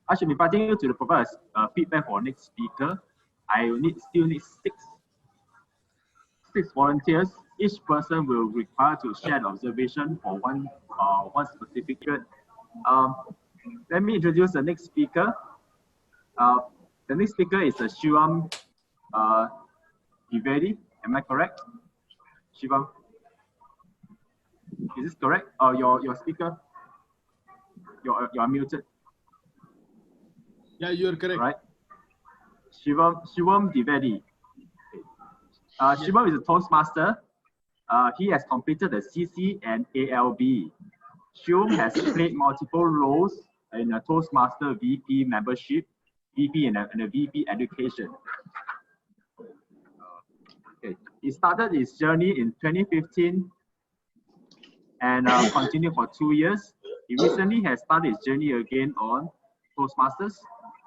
I should be inviting you to provide feedback for next speaker. I still need 6 6 volunteers. Each person will require to share the observation for one specific period. Let me introduce the next speaker. The next speaker is Shivam Divedi. Am I correct? Shivam, is this correct? Your speaker, you're muted. Yeah, you are correct. Right. Shivam Divedi. Shivam is a Toastmaster. He has completed the CC and ALB. Shivam has played multiple roles in a Toastmaster VP membership, VP and a VP education. Okay. He started his journey in 2015 and continued for 2 years. He recently has started his journey again on Toastmasters.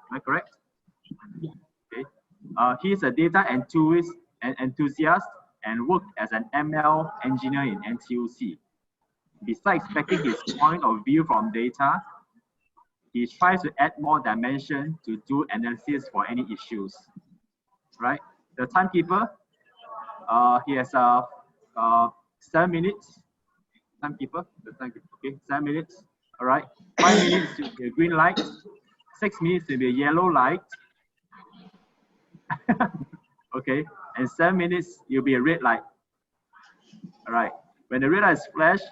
Am I correct? Okay. He is a data enthusiast and worked as an ML engineer in NTUC. Besides expecting his point of view from data, he tries to add more dimension to do analysis for any issues. Right? The timekeeper, he has 7 minutes. Timekeeper, okay, 7 minutes. All right. 5 minutes to be a green light. 6 minutes to be a yellow light. Okay, and 7 minutes you'll be a red light. All right. When the red light is flashed,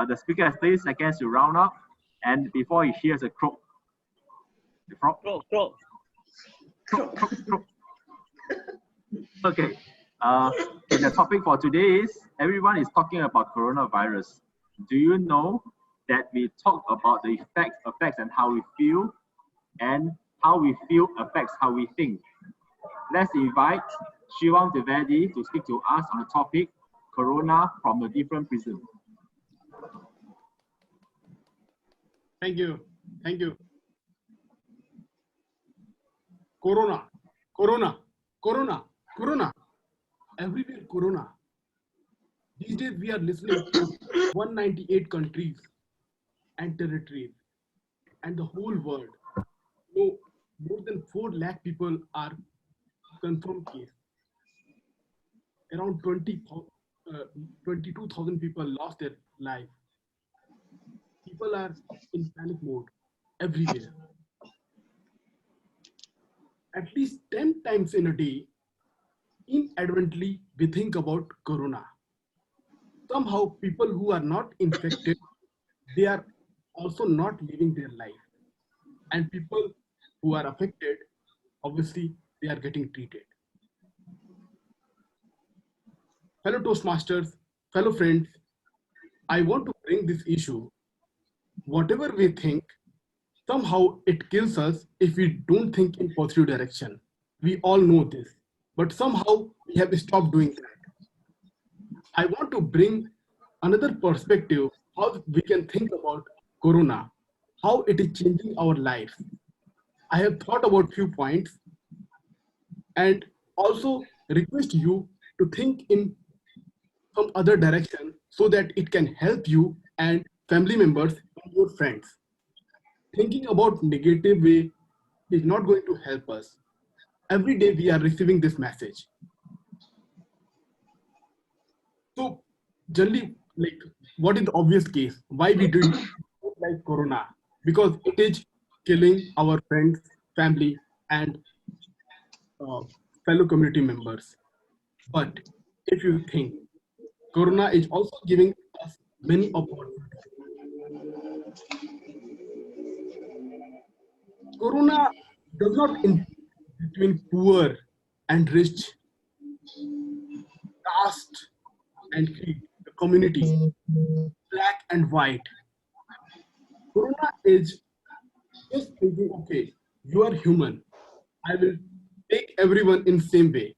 the speaker has 30 seconds to round up, and before he hears a croak. The frog. Croak. Okay. The topic for today is everyone is talking about coronavirus. Do you know that we talk about the effects and how we feel, and how we feel affects how we think? Let's invite Shivam Divedi to speak to us on the topic Corona from a different prism. Thank you. Thank you. Corona. Everywhere Corona. These days we are listening to 198 countries and territories and the whole world. So more than 4 lakh people are confirmed case. Around 22,000 people lost their life. People are in panic mode everywhere. At least 10 times in a day, inadvertently, we think about Corona. Somehow, people who are not infected, they are also not living their life. And people who are affected, obviously, they are getting treated. Fellow Toastmasters, fellow friends, I want to bring this issue. Whatever we think, somehow it kills us if we don't think in positive direction. We all know this, but somehow we have stopped doing that. I want to bring another perspective, how we can think about Corona, how it is changing our life. I have thought about few points and also request you to think in some other direction so that it can help you and family members and your friends. Thinking about negative way is not going to help us. Every day we are receiving this message. So generally, like, what is the obvious case? Why we do not like Corona? Because it is killing our friends, family, and fellow community members. But if you think, Corona is also giving us many opportunities. Corona does not in between poor and rich, caste and creed, the community, black and white. Corona is just thinking, okay, you are human. I will take everyone in same way.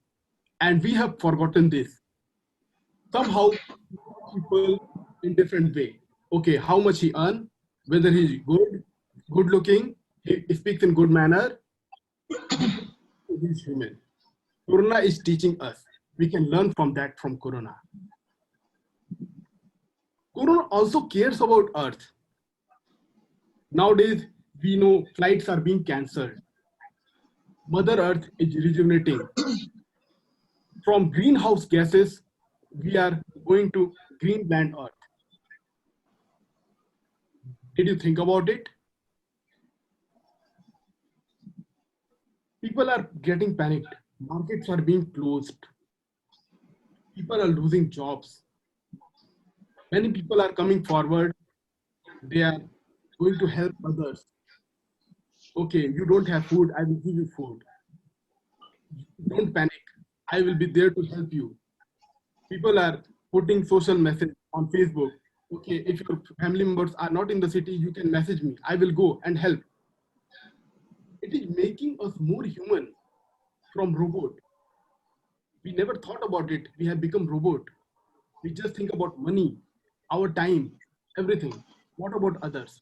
And we have forgotten this. Somehow, people in different way. Okay, how much he earn, whether he's good looking, he speaks in good manner, he's human. Corona is teaching us. We can learn from that from Corona. Corona also cares about Earth. Nowadays, we know flights are being cancelled. Mother Earth is rejuvenating. From greenhouse gases we are going to Greenland Earth. Did you think about it? People are getting panicked. Markets are being closed. People are losing jobs. Many people are coming forward. They are going to help others. Okay, you don't have food, I will give you food. Don't panic. I will be there to help you. People are putting social message on Facebook. Okay, if your family members are not in the city, you can message me. I will go and help. It is making us more human from robot. We never thought about it. We have become robot. We just think about money, our time, everything. What about others?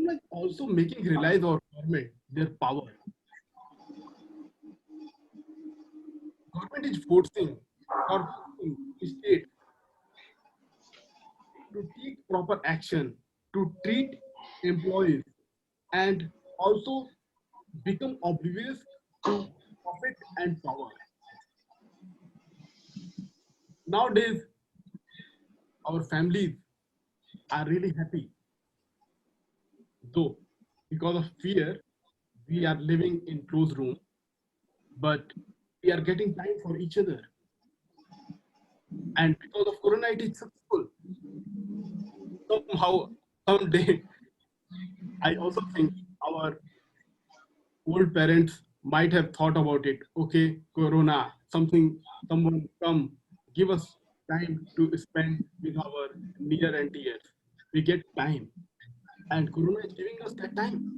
Like also making realize our government, their power. Government is forcing or forcing state to take proper action, to treat employees, and also become oblivious to profit and power. Nowadays, our families are really happy, though because of fear, we are living in closed room, but we are getting time for each other. And because of Corona, it is successful. Somehow, someday, I also think our old parents might have thought about it. Okay, Corona, someone come, give us time to spend with our near and dear. We get time, and Corona is giving us that time.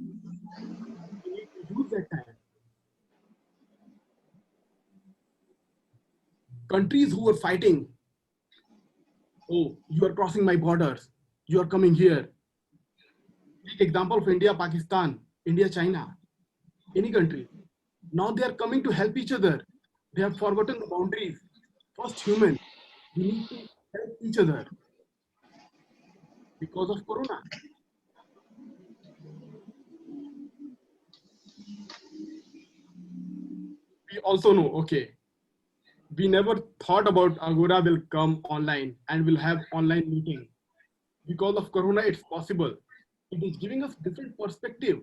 We need to use that time. Countries who are fighting, oh, you are crossing my borders, you are coming here. Take example of India, Pakistan, India, China, any country. Now they are coming to help each other. They have forgotten the boundaries. First human, we need to help each other because of Corona. We also know, okay, we never thought about Agora will come online and will have online meeting. Because of Corona, it's possible. It is giving us different perspective.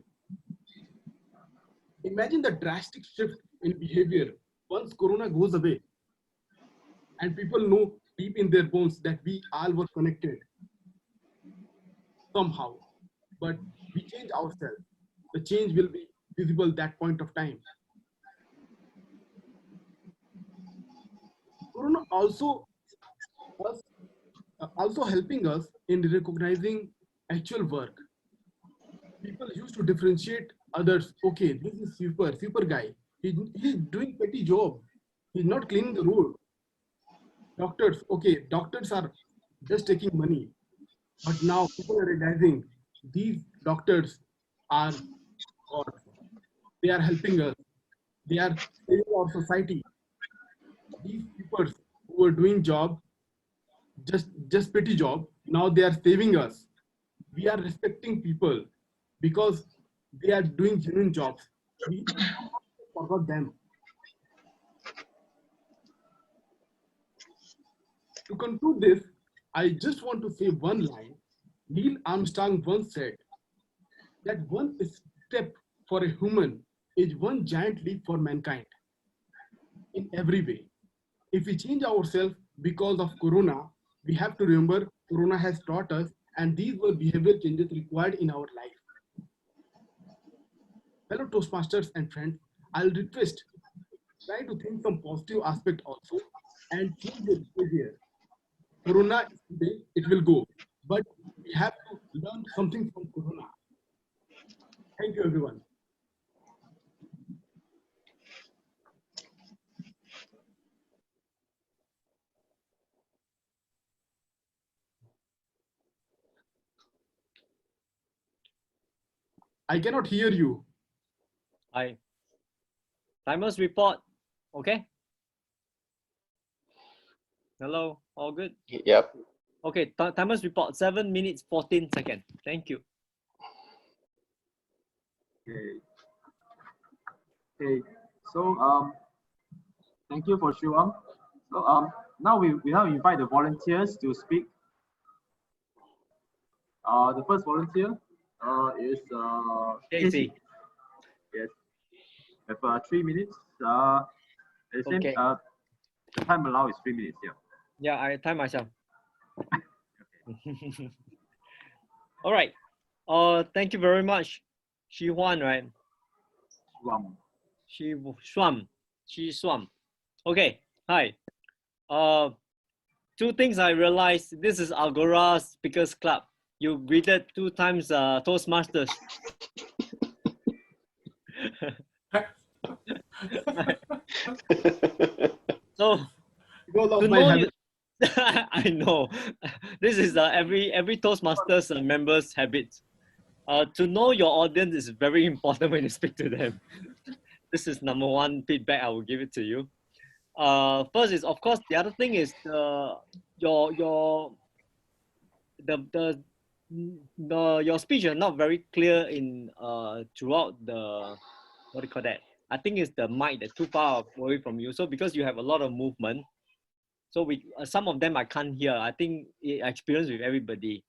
Imagine the drastic shift in behavior once Corona goes away and people know deep in their bones that we all were connected somehow, but we change ourselves. The change will be visible that point of time. Corona us, also helping us in recognizing actual work. People used to differentiate others. Okay, this is super guy. He's doing petty job. He's not cleaning the road. Doctors, okay, doctors are just taking money. But now people are realizing these doctors are God. They are helping us. They are saving our society. These people who are doing job, just petty job, now they are saving us. We are respecting people because they are doing genuine jobs. We forgot them. To conclude this, I just want to say one line. Neil Armstrong once said that one step for a human is one giant leap for mankind in every way. If we change ourselves because of Corona, we have to remember Corona has taught us, and these were behavior changes required in our life. Fellow Toastmasters and friends, I'll request try to think some positive aspect also and change your behavior. Corona is today, it will go, but we have to learn something from Corona. Thank you, everyone. I cannot hear you. Hi. Timers report. Okay. Hello. All good? Yep. Okay. Timers report. 7 minutes 14 seconds. Thank you. Okay. Okay. So Thank you for Shuang. So now we now invite the volunteers to speak. The first volunteer is Casey. Yes. Have 3 minutes. The same. Okay. The time allowed is 3 minutes. Yeah. Yeah, I time myself. All right. Thank you very much, Shi Huan, right? Shuang. Shi Swam. Okay. Hi. Two things I realized. This is Agora Speakers Club. You greeted 2 times Toastmasters. So to know you, I know this is every Toastmasters members' habit. To know your audience is very important when you speak to them. This is number one feedback I will give it to you. First is, of course, the other thing is your speech is not very clear in throughout the, what do you call that? I think it's the mic that's too far away from you. So because you have a lot of movement, so we some of them I can't hear. I think I experience with everybody.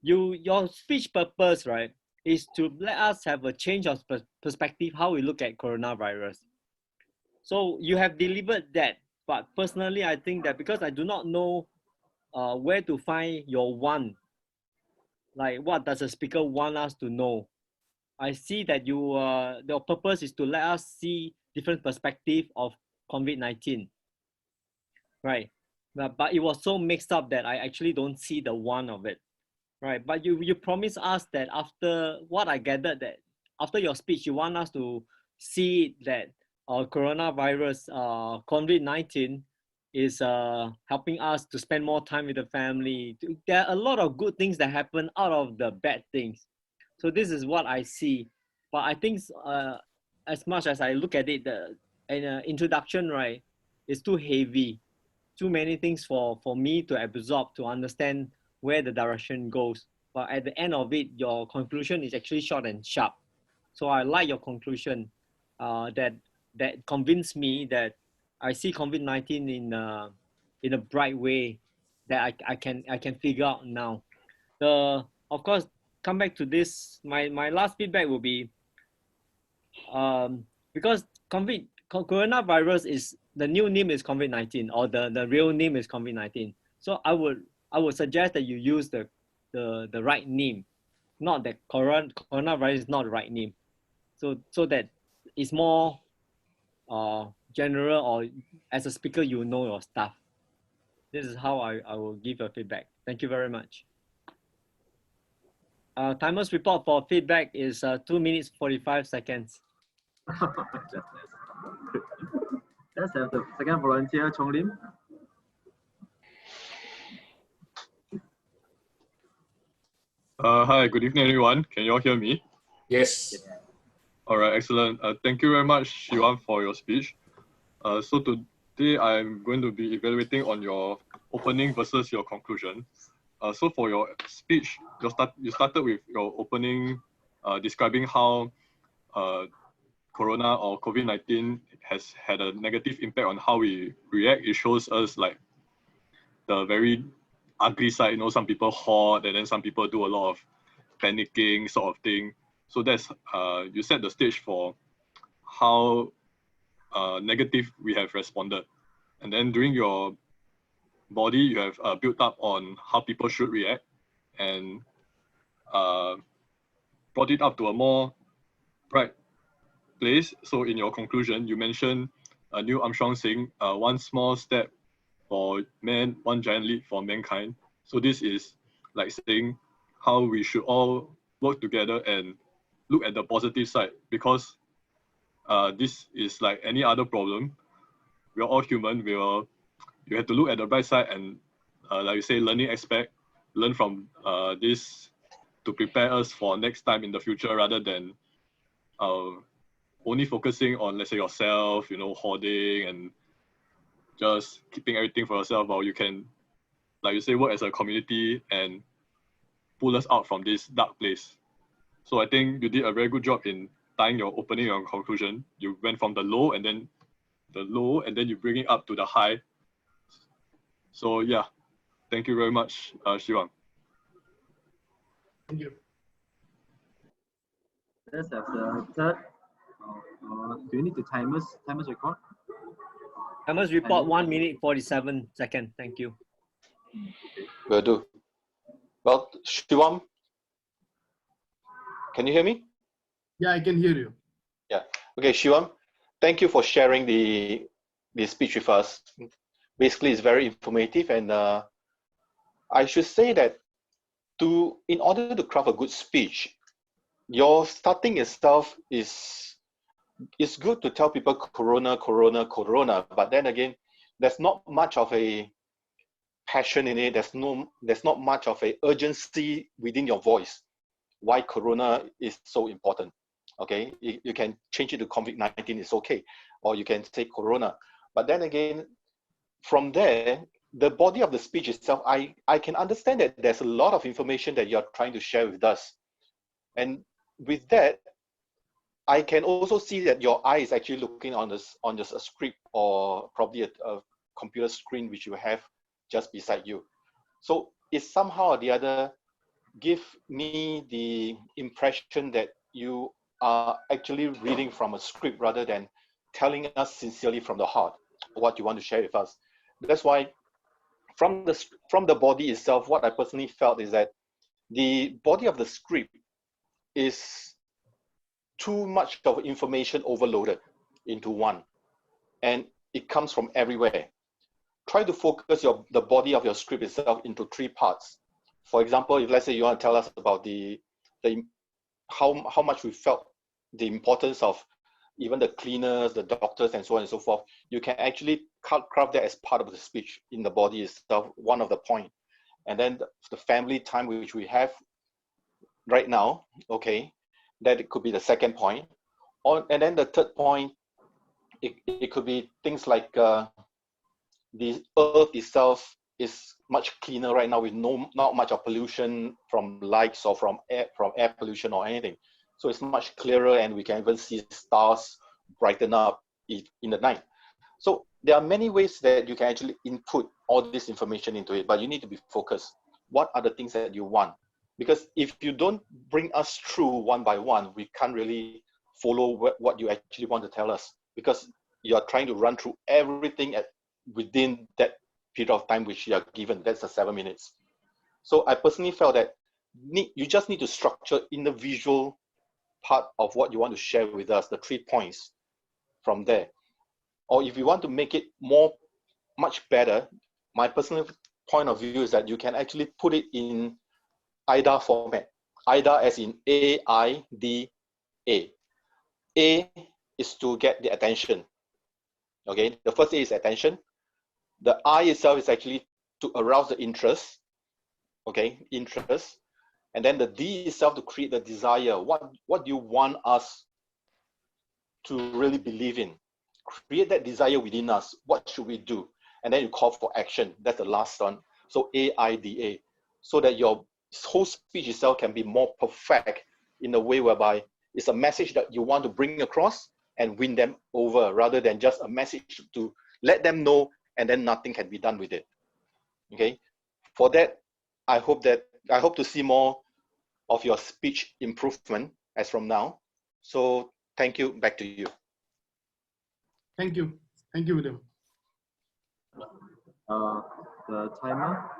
Your speech purpose, right, is to let us have a change of perspective how we look at coronavirus. So you have delivered that, but personally, I think that because I do not know where to find your one, like what does a speaker want us to know? I see that your purpose is to let us see different perspective of COVID-19, right? But it was so mixed up that I actually don't see the one of it, right? But you promised us that after what I gathered, that after your speech, you want us to see that coronavirus, COVID-19 is helping us to spend more time with the family. There are a lot of good things that happen out of the bad things. So this is what I see. But I think as much as I look at it, the introduction, right, is too heavy. Too many things for me to absorb, to understand where the direction goes. But at the end of it, your conclusion is actually short and sharp. So I like your conclusion that convinced me that I see COVID-19 in a bright way that I can figure out now. Of course, come back to this. My last feedback will be because coronavirus is the new name is COVID-19, or the real name is COVID-19. So I would suggest that you use the right name, not that coronavirus is not the right name. So that it's more general, or as a speaker you know your stuff. This is how I will give a feedback. Thank you very much. Timer's report for feedback is 2 minutes 45 seconds. Let's have the second volunteer, Chong Lim. Hi, good evening, everyone. Can you all hear me? Yes. All right, excellent. Thank you very much, Shiwan, for your speech. So today I'm going to be evaluating on your opening versus your conclusion. So for your speech, you started with your opening describing how Corona or COVID-19 has had a negative impact on how we react. It shows us like the very ugly side, you know, some people hoard and then some people do a lot of panicking sort of thing. So that's, you set the stage for how negative we have responded. And then during your body, you have built up on how people should react and brought it up to a more bright place. So in your conclusion, you mentioned Neil Armstrong saying, one small step for man, one giant leap for mankind. So this is like saying how we should all work together and look at the positive side, because this is like any other problem. We're all human. You have to look at the bright side and like you say, learning aspect, learn from this to prepare us for next time in the future, rather than only focusing on, let's say, yourself, you know, hoarding and just keeping everything for yourself, while you can, like you say, work as a community and pull us out from this dark place. So I think you did a very good job in tying your opening and conclusion. You went from the low and then the low and then you bring it up to the high. So yeah, thank you very much, Shivang. Thank you. Let's have the third. Do you need the timers record? Timers report 1 minute 47 seconds. Thank you. Will do. Well, Shivam, can you hear me? Yeah, I can hear you. Yeah. Okay, Shivam, thank you for sharing the speech with us. Basically, it's very informative, and I should say that in order to craft a good speech, your starting itself is good to tell people corona, corona, corona, but then again, there's not much of a passion in it. There's not much of a urgency within your voice. Why corona is so important? Okay, you can change it to COVID-19. It's okay, or you can say corona. But then again, from there, the body of the speech itself, I can understand that there's a lot of information that you're trying to share with us, and with that, I can also see that your eye is actually looking on just a script or probably a computer screen which you have just beside you. So it somehow or the other give me the impression that you are actually reading from a script rather than telling us sincerely from the heart what you want to share with us. That's why from the body itself, what I personally felt is that the body of the script is too much of information overloaded into one, and it comes from everywhere. Try to focus the body of your script itself into 3 parts. For example, if let's say you want to tell us about how much we felt the importance of even the cleaners, the doctors, and so on and so forth, you can actually craft that as part of the speech in the body itself, one of the point. And then the family time which we have right now, okay, that it could be the second point. And then the third point, it could be things like the earth itself is much cleaner right now with not much of pollution from lights or from air pollution or anything. So it's much clearer, and we can even see stars brighten up in the night. So there are many ways that you can actually input all this information into it, but you need to be focused. What are the things that you want? Because if you don't bring us through one by one, we can't really follow what you actually want to tell us, because you are trying to run through everything within that period of time which you are given. That's the 7 minutes. So I personally felt that you just need to structure in the visual part of what you want to share with us, the 3 points from there. Or if you want to make it much better, my personal point of view is that you can actually put it in AIDA format. AIDA as in A-I-D-A. A is to get the attention. Okay, the first A is attention. The I itself is actually to arouse the interest. Okay, interest. And then the D itself to create the desire. What do you want us to really believe in? Create that desire within us. What should we do? And then you call for action. That's the last one. So AIDA. So that your whole speech itself can be more perfect in a way whereby it's a message that you want to bring across and win them over, rather than just a message to let them know and then nothing can be done with it. Okay. For that, I hope to see more of your speech improvement as from now. So thank you. Back to you. Thank you. Thank you, William. The timer.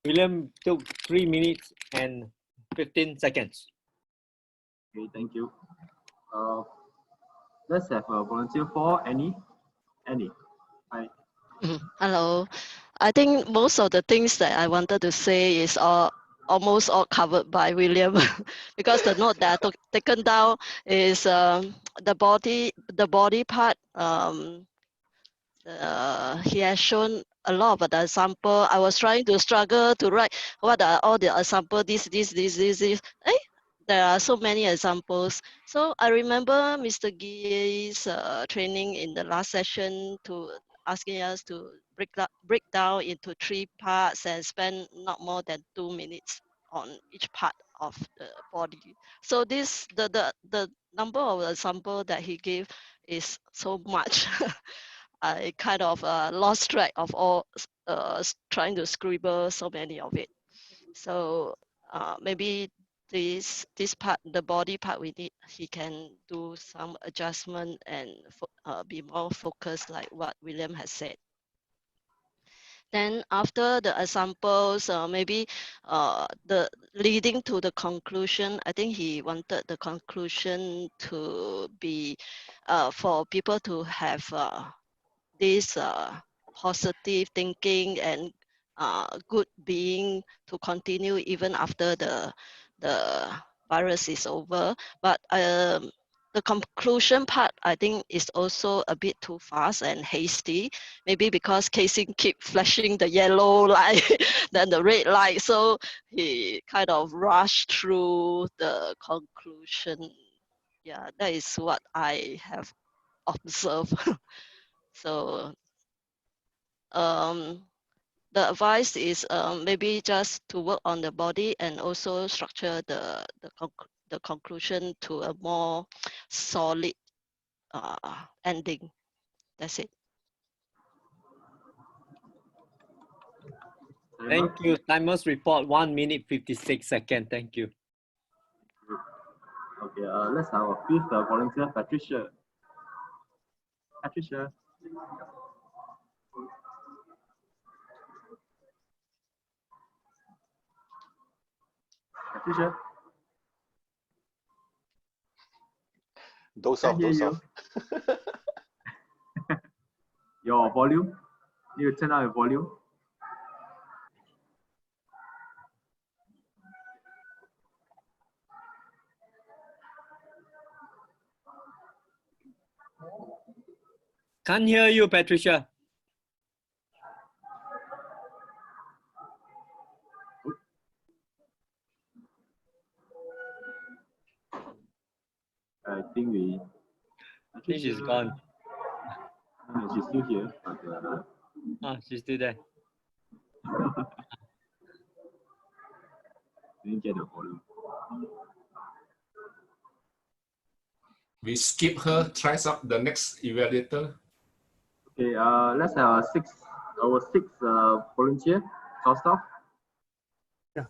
William took 3 minutes and 15 seconds. Okay, thank you. Let's have a volunteer for Annie. Annie, hi. Hello. I think most of the things that I wanted to say is almost all covered by William because the note that I took taken down is the body part. He has shown a lot of the example. I was trying to struggle to write what are all the example, this. There are so many examples. So I remember Mr. Giy's training in the last session to asking us to break down into 3 parts and spend not more than 2 minutes on each part of the body. So this the number of example that he gave is so much. I kind of lost track of all trying to scribble so many of it. So maybe this part, the body part, we need he can do some adjustment and be more focused, like what William has said. Then after the examples, maybe the leading to the conclusion, I think he wanted the conclusion to be for people to have this positive thinking and good being to continue even after the virus is over. But the conclusion part, I think, is also a bit too fast and hasty. Maybe because casing keep flashing the yellow light, then the red light, so he kind of rushed through the conclusion. Yeah, that is what I have observed. So the advice is maybe just to work on the body and also structure the conclusion to a more solid ending. That's it. Thank you. Timer's report 1 minute 56 seconds. Thank you. Okay, let's have a fifth volunteer, Patricia. Patricia. Patricia. Dose Can't off, hear dose you. off. Your volume. You turn on your volume. Can't hear you, Patricia. I think we. I think she's gone. She's still here. But, she's still there. didn't get the volume. We skip her, tries out the next evaluator. Okay, let's have our sixth volunteer, Kostov. Yeah.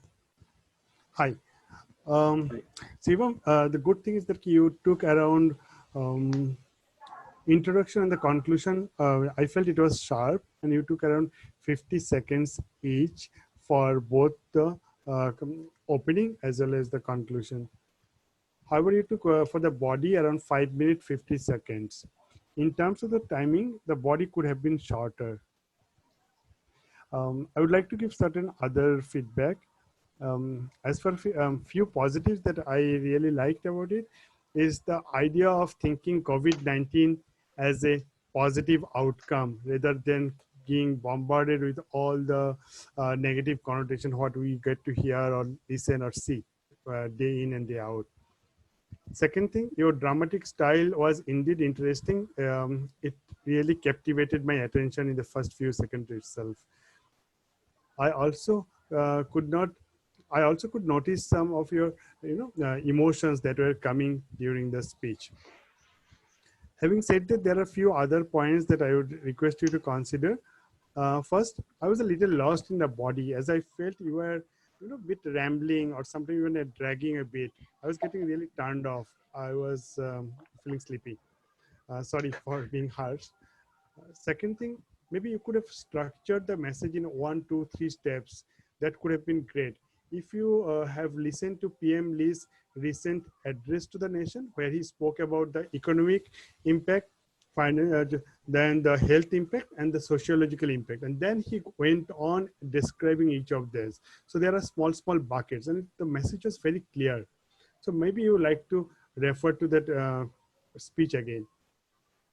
Hi. Sivam, the good thing is that you took around introduction and the conclusion. I felt it was sharp, and you took around 50 seconds each for both the opening as well as the conclusion. However, you took for the body around 5 minutes 50 seconds. In terms of the timing, the body could have been shorter. I would like to give certain other feedback. As for few positives that I really liked about it is the idea of thinking COVID-19 as a positive outcome rather than being bombarded with all the negative connotation what we get to hear or listen or see day in and day out. Second thing, your dramatic style was indeed interesting. It really captivated my attention in the first few seconds itself. I also could notice some of your emotions that were coming during the speech. Having said that, there are a few other points that I would request you to consider. First, I was a little lost in the body as I felt you were a bit rambling or something, even dragging a bit. I was getting really turned off. I was feeling sleepy. Sorry for being harsh. Second thing, maybe you could have structured the message in 1, 2, 3 steps. That could have been great. If you have listened to PM Lee's recent address to the nation, where he spoke about the economic impact, then the health impact and the sociological impact. And then he went on describing each of these. So there are small buckets and the message was very clear. So maybe you like to refer to that speech again.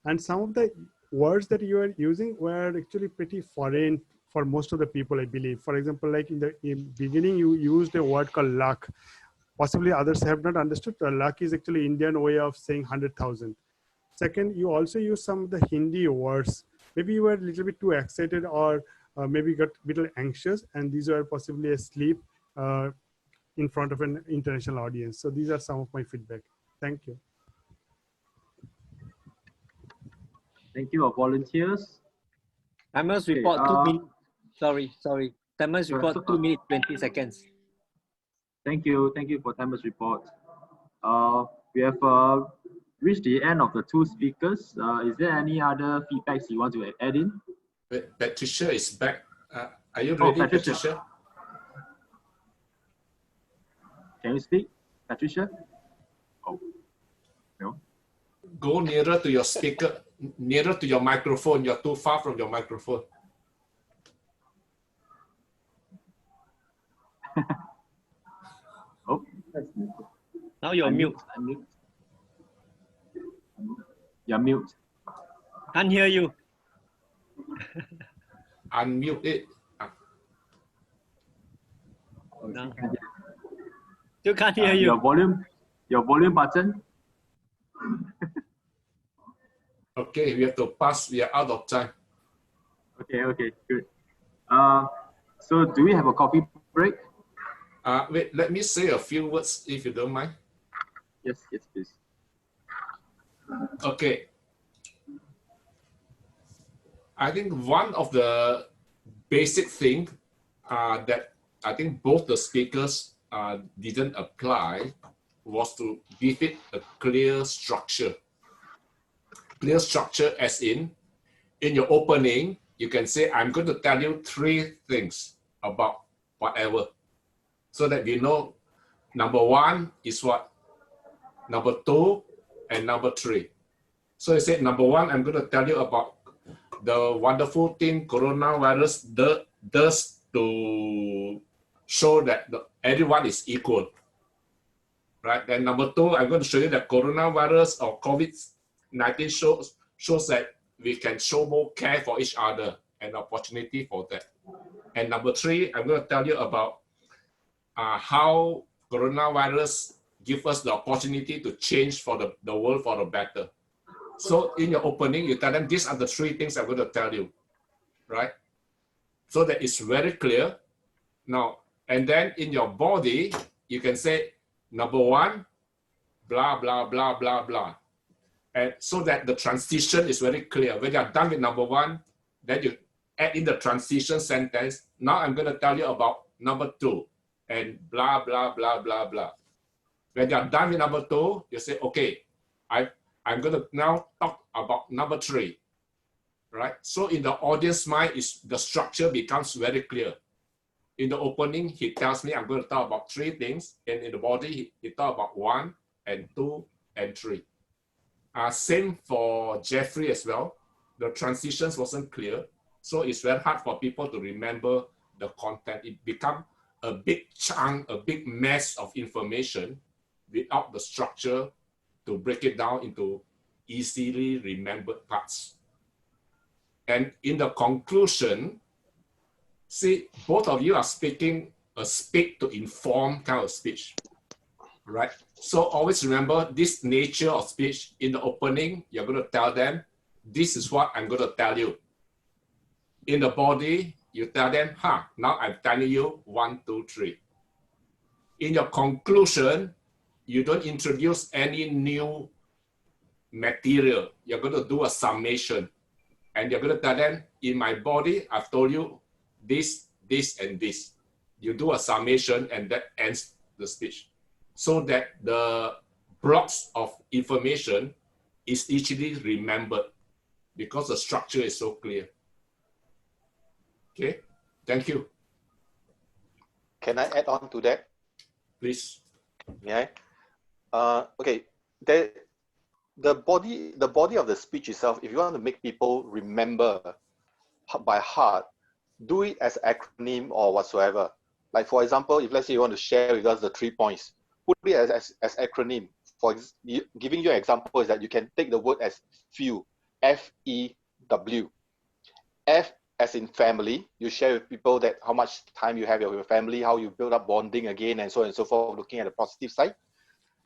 And some of the words that you are using were actually pretty foreign for most of the people, I believe. For example, like in the beginning, you used a word called luck. Possibly others have not understood. Luck is actually Indian way of saying 100,000. Second, you also use some of the Hindi words. Maybe you were a little bit too excited or maybe got a little anxious, and these were possibly asleep in front of an international audience. So these are some of my feedback. Thank you. Thank you, our volunteers. Timer's Okay, report 2 minutes. Sorry. Timer's Sure. report 2 minutes 20 seconds. Thank you for Timer's report. We have reached the end of the two speakers. Is there any other feedbacks you want to add in? Wait, Patricia is back. Are you Oh, ready, Patricia. Patricia? Can you speak, Patricia? Oh, no. Go nearer to your speaker, nearer to your microphone. You're too far from your microphone. Oh, now you're mute. Unmute. You're mute. Can't hear you. Unmute it. No. Still can't hear you. Your volume button. Okay, we have to pass. We are out of time. Okay, good. So do we have a coffee break? Wait, let me say a few words if you don't mind. Yes, please. Okay. I think one of the basic thing that I think both the speakers didn't apply was to give it a clear structure. Clear structure as in your opening, you can say, I'm going to tell you 3 things about whatever. So that we know number 1 is what, number 2, and number 3. So you say number 1, I'm going to tell you about the wonderful thing coronavirus does to show that everyone is equal. Right? Then number 2, I'm going to show you that coronavirus or COVID-19 shows that we can show more care for each other and opportunity for that. And number 3, I'm going to tell you about how coronavirus gives us the opportunity to change for the world for the better. So in your opening, you tell them these are the 3 things I'm going to tell you, right? So that it's very clear. Now, and then in your body, you can say number 1, blah, blah, blah, blah, blah. And so that the transition is very clear. When you're done with number 1, then you add in the transition sentence. Now I'm going to tell you about number 2 and blah, blah, blah, blah, blah. When you're done with number 2, you say, okay, I'm going to now talk about number 3, right? So in the audience mind, the structure becomes very clear. In the opening, he tells me I'm going to talk about 3 things, and in the body, he talks about 1 and 2 and 3. Same for Jeffrey as well. The transitions wasn't clear, so it's very hard for people to remember the content. It becomes a big chunk, a big mess of information without the structure to break it down into easily remembered parts. And in the conclusion, see, both of you are speaking a speak to inform kind of speech, right? So always remember this nature of speech. In the opening, you're going to tell them, this is what I'm going to tell you. In the body, you tell them, now I'm telling you 1, 2, 3. In your conclusion, you don't introduce any new material. You're going to do a summation. And you're going to tell them, in my body, I've told you this, this, and this. You do a summation, and that ends the speech. So that the blocks of information is easily remembered because the structure is so clear. Okay, thank you. Can I add on to that? Please. Yeah. Okay. The body of the speech itself, if you want to make people remember by heart, do it as an acronym or whatsoever. Like for example, if let's say you want to share with us the 3 points, put it as acronym. Giving you an example is that you can take the word as few, F-E-W. F as in family, you share with people that how much time you have with your family, how you build up bonding again, and so on and so forth, looking at the positive side.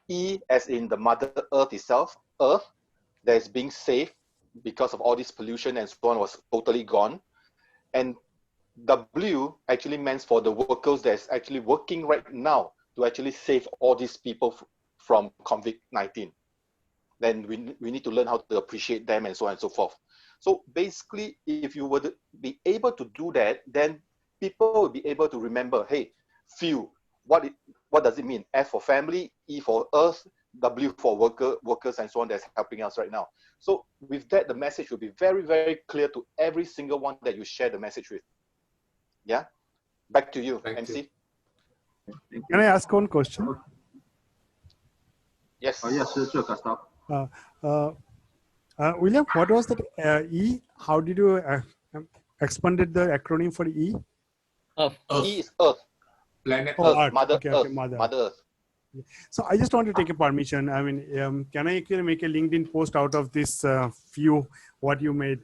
E as in the Mother Earth itself, Earth that is being saved because of all this pollution and so on was totally gone. And W actually means for the workers that's actually working right now to actually save all these people from COVID-19. Then we need to learn how to appreciate them and so on and so forth. So basically, if you were to be able to do that, then people will be able to remember, hey, feel, what does it mean? F for family, E for earth, W for workers and so on that's helping us right now. So with that, the message will be very, very clear to every single one that you share the message with. Yeah? Back to you, MC. Can I ask one question? Yes. Oh, yes, sure, Gustav. William, what was that E? How did you expanded the acronym for E? Earth. E is Earth. Planet Oh, Earth. Earth. Mother Okay, Earth. okay, Mother. Mother Earth. So I just want to take a permission. I mean, can I actually make a LinkedIn post out of this few what you made?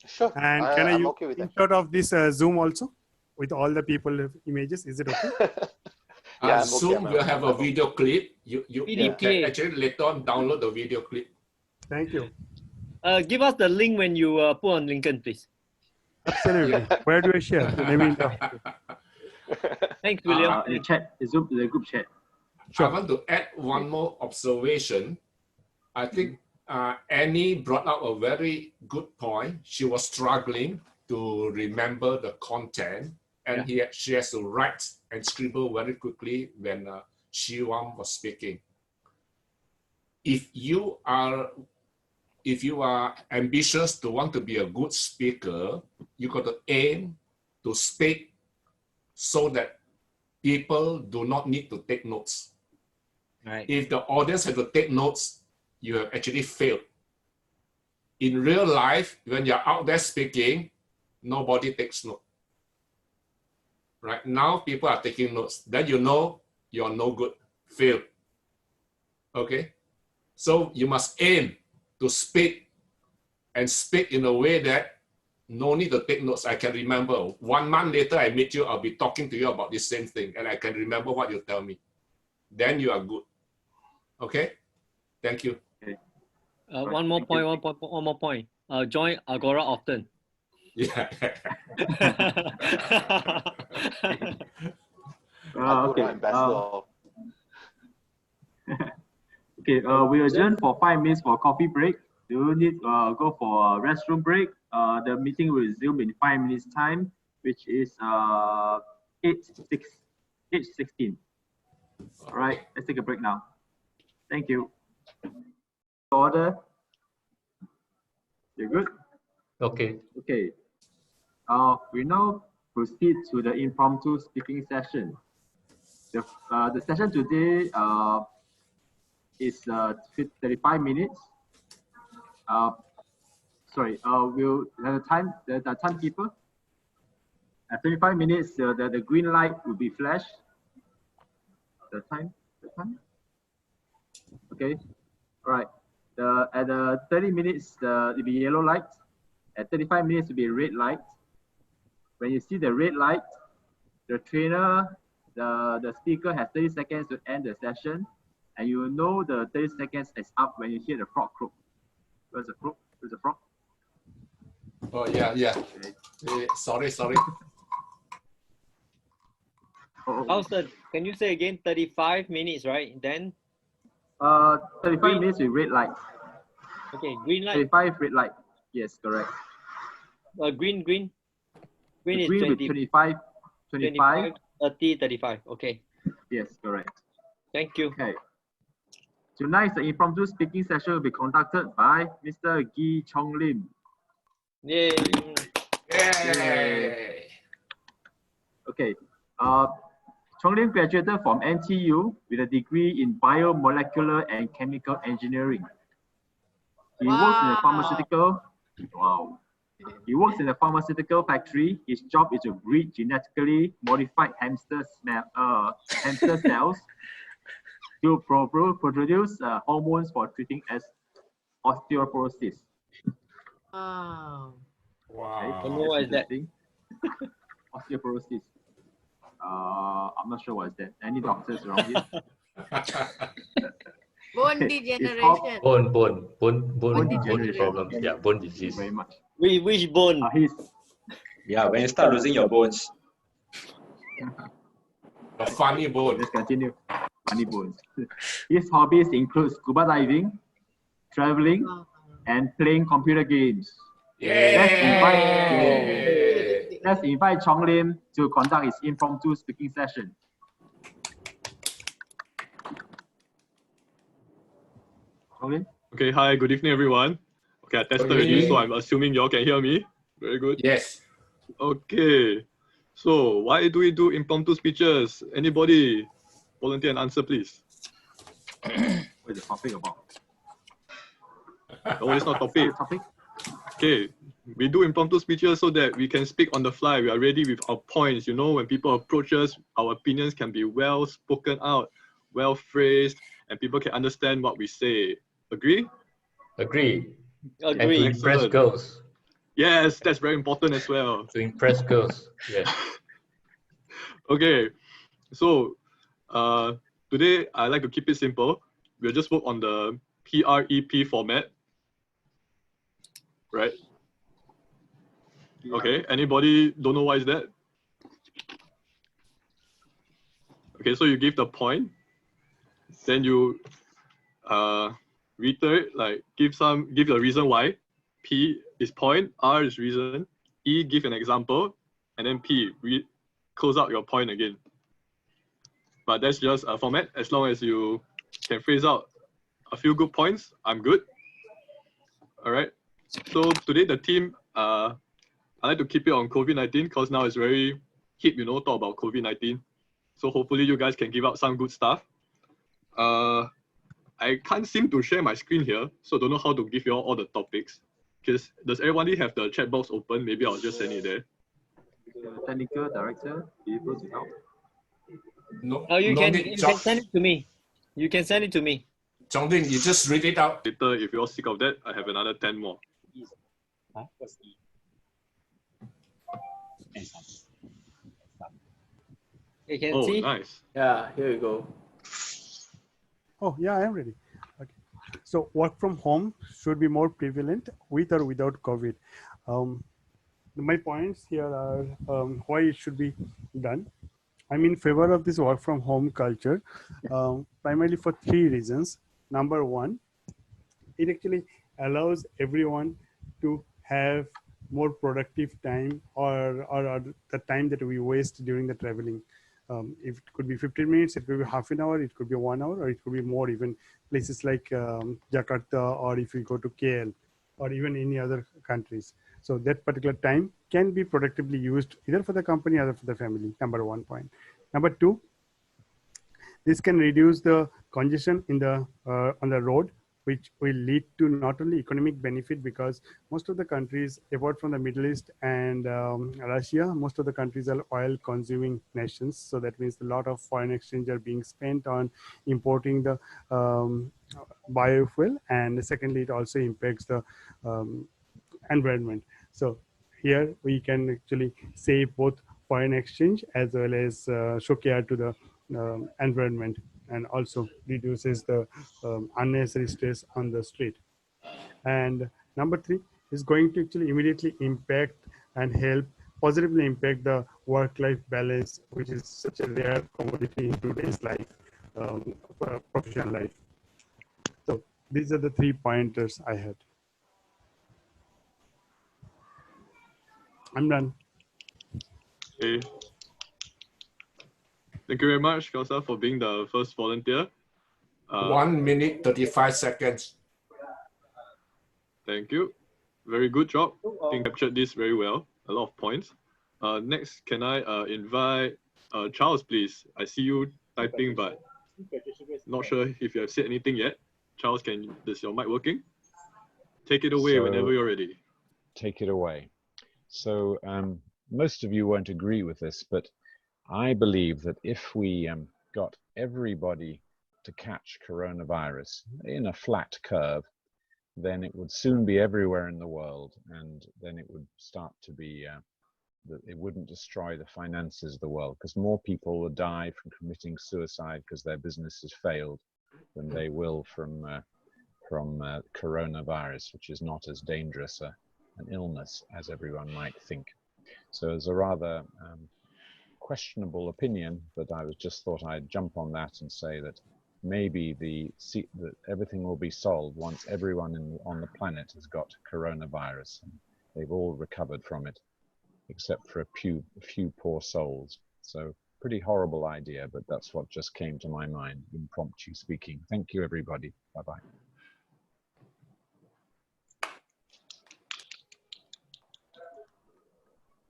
Sure. And can I I'm use okay with that. screenshot of this Zoom also with all the people images? Is it okay? Yeah, I'm okay. Zoom will have a video clip. You PDK. can actually later on download the video clip. Thank you. Give us the link when you put on LinkedIn, please. Absolutely. Where do I share? Maybe. Thanks, William. In the chat, the Zoom, the group chat. I want to add one more observation. I think Annie brought out a very good point. She was struggling to remember the content, and she has to write and scribble very quickly when Shiwam was speaking. If you are ambitious to want to be a good speaker, you got to aim to speak so that people do not need to take notes. Right. If the audience have to take notes, you have actually failed. In real life, when you're out there speaking, nobody takes notes. Right now, people are taking notes. Then you know you're no good, failed. Okay? So you must aim to speak and speak in a way that no need to take notes. I can remember 1 month later, I meet you, I'll be talking to you about the same thing, and I can remember what you tell me. Then you are good. Okay? Thank you. Okay. One more point. Join Agora often. Yeah. Okay. Ambassador. Okay. We adjourn for 5 minutes for coffee break. Do you need go for a restroom break? The meeting will resume in 5 minutes time, which is 8:16. All right. Let's take a break now. Thank you. Order. You're good? Okay. Okay. We now proceed to the impromptu speaking session. The session today is 35 minutes. We'll have the timekeeper. At 35 minutes, the green light will be flashed. The time. Okay. All right. At the 30 minutes, it'll be yellow light. At 35 minutes, it'll be red light. When you see the red light, the trainer, the speaker has 30 seconds to end the session, and you will know the 30 seconds is up when you hear the frog croak. Where's the frog? Where's the frog? Oh, yeah. Okay. Sorry. Austin, can you say again? 35 minutes, right? Then 35 minutes with red light. okay, green light. 35 red light. Yes, correct. Green Green is with 25. 30, 35. Okay. Yes, correct. Thank you. Okay. Tonight's the impromptu speaking session will be conducted by Mr. Gee Chong Lim. Yay. Yay. Okay. Chong Lim graduated from NTU with a degree in biomolecular and chemical engineering. He works in a pharmaceutical. Wow. He works in a pharmaceutical factory. His job is to breed genetically modified hamster cells to produce hormones for treating as osteoporosis. Wow. Okay, I know what is that. Osteoporosis. I'm not sure what is that. Any doctors around here? Bone degeneration. Bone degeneration. problems. Yeah, bone disease. Very much. Which bone? Yeah, when you start losing your bones. A funny bone. Let's continue. Funny bones. His hobbies include scuba diving, traveling, and playing computer games. Let's invite Chong Lim to conduct his impromptu speaking session. Chong Lim? Okay, hi, good evening, everyone. Okay, I tested already, so I'm assuming y'all can hear me. Very good. Yes. Okay, so why do we do impromptu speeches? Anybody volunteer and answer, please? What is the topic about? No, it's not topic. Okay, we do impromptu speeches so that we can speak on the fly. We are ready with our points. You know, when people approach us, our opinions can be well spoken out, well phrased, and people can understand what we say. Agree? Agree. Agree. And to impress girls. Yes, that's very important as well. To impress girls. Yes. Okay, so today I like to keep it simple. We'll just work on the PREP format, right? Okay, anybody don't know what is that? Okay, so you give the point, then you reiterate, like give the reason why. P is point, R is reason, E give an example, and then P close out your point again. But that's just a format. As long as you can phrase out a few good points, I'm good. All right. So today the theme, I like to keep it on COVID-19 because now it's very hip, you know, talk about COVID-19. So hopefully you guys can give out some good stuff. I can't seem to share my screen here, so don't know how to give you all the topics. Does everybody have the chat box open? Maybe I'll just send it there. The technical director, be able to help. No, Oh, you no can need, you can send it to me. You can send it to me. Chongding, you just read it out. Later, if you're sick of that, I have another 10 more. You can Oh, see. nice. Yeah, here you go. Oh, yeah, I am ready. Okay. So work from home should be more prevalent with or without COVID. My points here are why it should be done. I'm in favor of this work from home culture, primarily for 3 reasons. Number one, it actually allows everyone to have more productive time or the time that we waste during the traveling. If it could be 15 minutes, it could be half an hour, it could be 1 hour, or it could be more, even places like Jakarta, or if you go to KL, or even any other countries. So that particular time can be productively used either for the company or for the family, number one point. Number two, this can reduce the congestion in the on the road, which will lead to not only economic benefit, because most of the countries, apart from the Middle East and Russia, most of the countries are oil consuming nations. So that means a lot of foreign exchange are being spent on importing the biofuel. And secondly, it also impacts the environment. So here we can actually save both foreign exchange as well as show care to the environment, and also reduces the unnecessary stress on the street. And number three is going to actually immediately impact and help positively impact the work-life balance, which is such a rare commodity in today's life, professional life. So these are the 3 pointers I had. I'm done. Okay. Thank you very much, Kausa, for being the first volunteer. 1 minute, 35 seconds. Thank you. Very good job. I think captured this very well. A lot of points. Next, can I invite Charles, please? I see you typing, but not sure if you have said anything yet. Charles, is your mic working? Take it away whenever you're ready. Take it away. So most of you won't agree with this, but I believe that if we got everybody to catch coronavirus in a flat curve, then it would soon be everywhere in the world, and then it would start to be that it wouldn't destroy the finances of the world, because more people would die from committing suicide because their business has failed than they will from coronavirus, which is not as dangerous an illness as everyone might think. So as a rather questionable opinion, but I was just thought I'd jump on that and say that maybe that everything will be solved once everyone on the planet has got coronavirus and they've all recovered from it, except for a few poor souls. So pretty horrible idea, but that's what just came to my mind, impromptu speaking. Thank you, everybody. Bye-bye.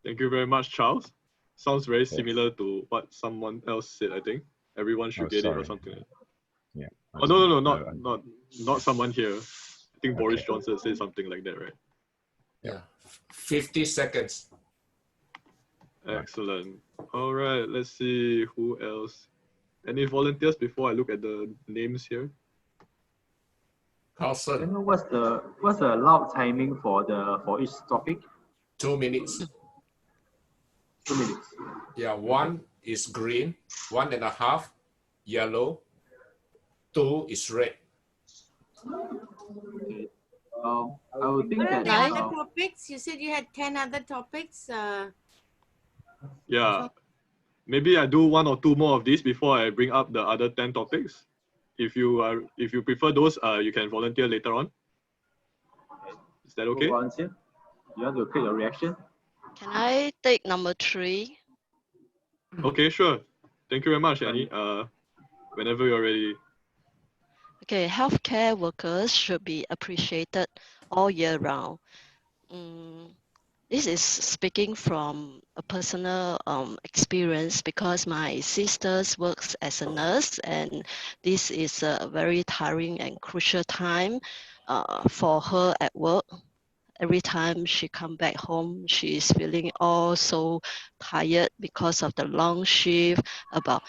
Thank you very much, Charles. Sounds very similar to what someone else said, I think. Everyone should get it or something like that. Yeah. Oh, no, not someone here. I think Boris Johnson said something like that, right? Yeah. 50 seconds. Excellent. All right, let's see who else. Any volunteers before I look at the names here? Carlson. You know what's the allowed timing for each topic? 2 minutes. 2 minutes. Yeah, 1 is green, 1.5 yellow, 2 is red. Okay. I would think What are that the other topics? You said you had 10 other topics. Yeah, maybe I do 1 or 2 more of these before I bring up the other 10 topics. If you prefer those, you can volunteer later on. Is that okay? Volunteer? You want to create your reaction? Can I take number 3? Okay, sure. Thank you very much, Annie. Whenever you're ready. Okay, healthcare workers should be appreciated all year round. This is speaking from a personal experience because my sister works as a nurse, and this is a very tiring and crucial time for her at work. Every time she come back home, she is feeling all so tired because of the long shift, about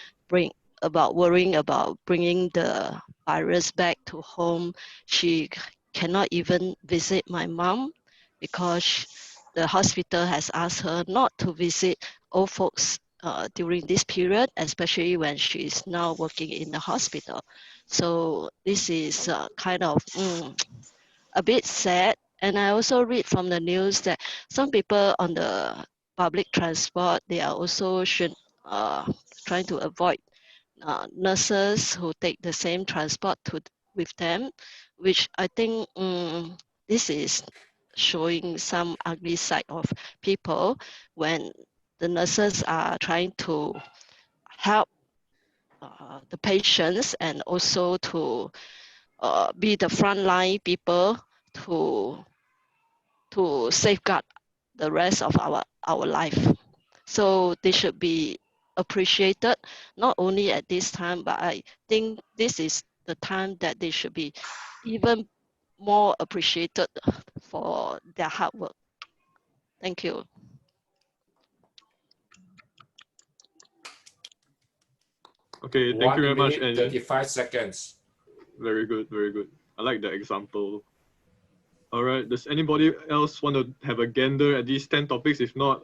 worrying about bringing the virus back to home. She cannot even visit my mom because the hospital has asked her not to visit old folks during this period, especially when she is now working in the hospital. So this is kind of a bit sad. And I also read from the news that some people on the public transport, they are also trying to avoid nurses who take the same transport with them, which I think this is showing some ugly side of people when the nurses are trying to help the patients and also to be the frontline people to safeguard the rest of our life. So they should be appreciated, not only at this time, but I think this is the time that they should be even more appreciated for their hard work. Thank you. Okay, thank you very much, 1 minute, Annie. 35 seconds. Very good, very good. I like that example. All right, does anybody else want to have a gander at these 10 topics? If not,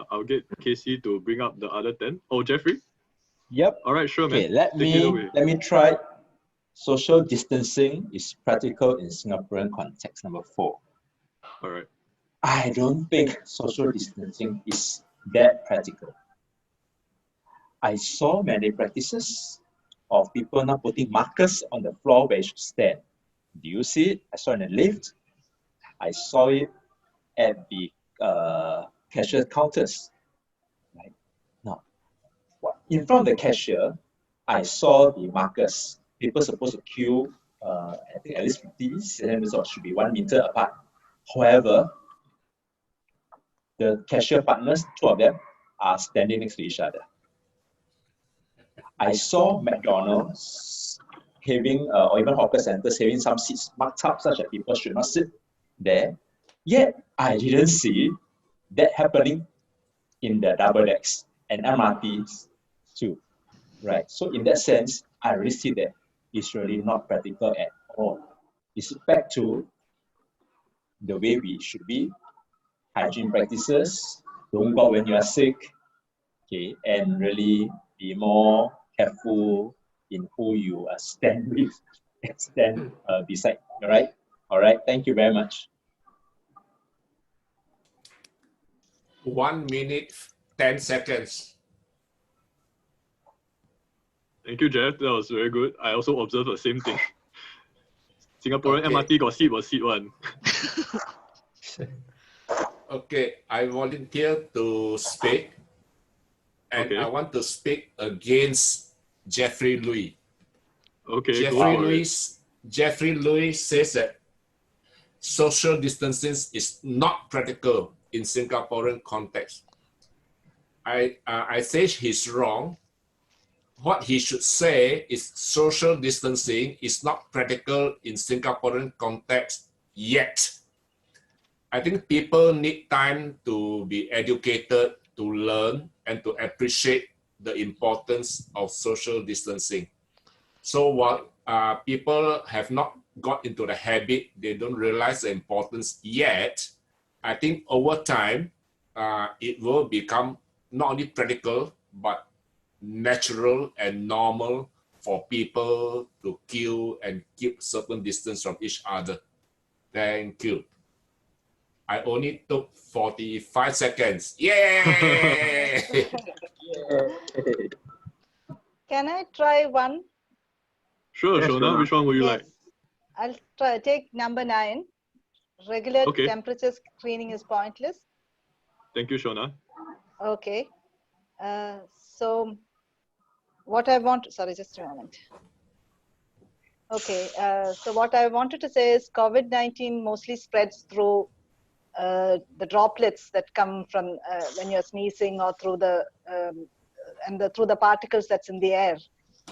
I'll get Casey to bring up the other 10. Oh, Jeffrey? Yep. All right, sure, Okay, man. Take it away. let me try. Social distancing is practical in Singaporean context, number 4. All right. I don't think social distancing is that practical. I saw many practices of people now putting markers on the floor where you should stand. Do you see it? I saw it in the lift. I saw it at the cashier counters. Right? Now, in front of the cashier, I saw the markers. People supposed to queue, I think at least 50 centimeters or should be 1 meter apart. However, the cashier partners, 2 of them, are standing next to each other. I saw McDonald's having, or even hawker centers having some seats marked up such that people should not sit there. Yet, I didn't see that happening in the double decks and MRTs too. Right. So in that sense, I really see that it's really not practical at all. It's back to the way we should be, hygiene practices, don't go out when you are sick, okay, and really be more careful in who you stand with, stand beside. All right. All right. Thank you very much. 1 minute, 10 seconds. Thank you, Jeff. That was very good. I also observed the same thing. Singaporean Okay. MRT got seat one. Okay, I volunteer to speak, and Okay. I want to speak against Jeffrey Louis. Okay, go for it. Jeffrey Louis says that social distancing is not practical in Singaporean context. I say he's wrong. What he should say is social distancing is not practical in Singaporean context yet. I think people need time to be educated, to learn, and to appreciate the importance of social distancing. So while people have not got into the habit, they don't realize the importance yet, I think over time, it will become not only practical, but natural and normal for people to queue and keep certain distance from each other. Thank you. I only took 45 seconds. Yay! Can I try one? Sure, Yes, Shona, Shona. which one would you like? I'll try take number 9. Regular Okay. temperature screening is pointless. Thank you, Shona. Okay. So what I want, sorry, just a moment. Okay. So what I wanted to say is COVID-19 mostly spreads through the droplets that come from when you're sneezing, or through the through the particles that's in the air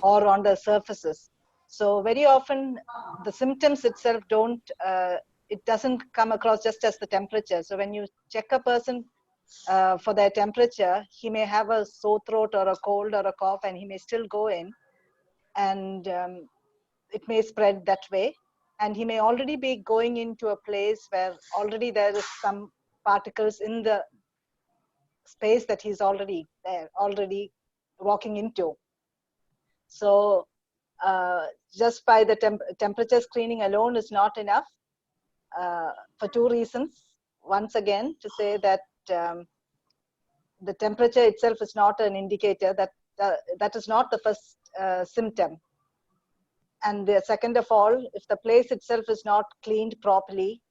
or on the surfaces. So very often the symptoms itself it doesn't come across just as the temperature. So when you check a person for their temperature, he may have a sore throat or a cold or a cough, and he may still go in, and it may spread that way. And he may already be going into a place where already there is some particles in the space that he's already there, already walking into. So just by the temperature screening alone is not enough, for 2 reasons. Once again, to say that the temperature itself is not an indicator, that is not the first symptom. And the second of all, if the place itself is not cleaned properly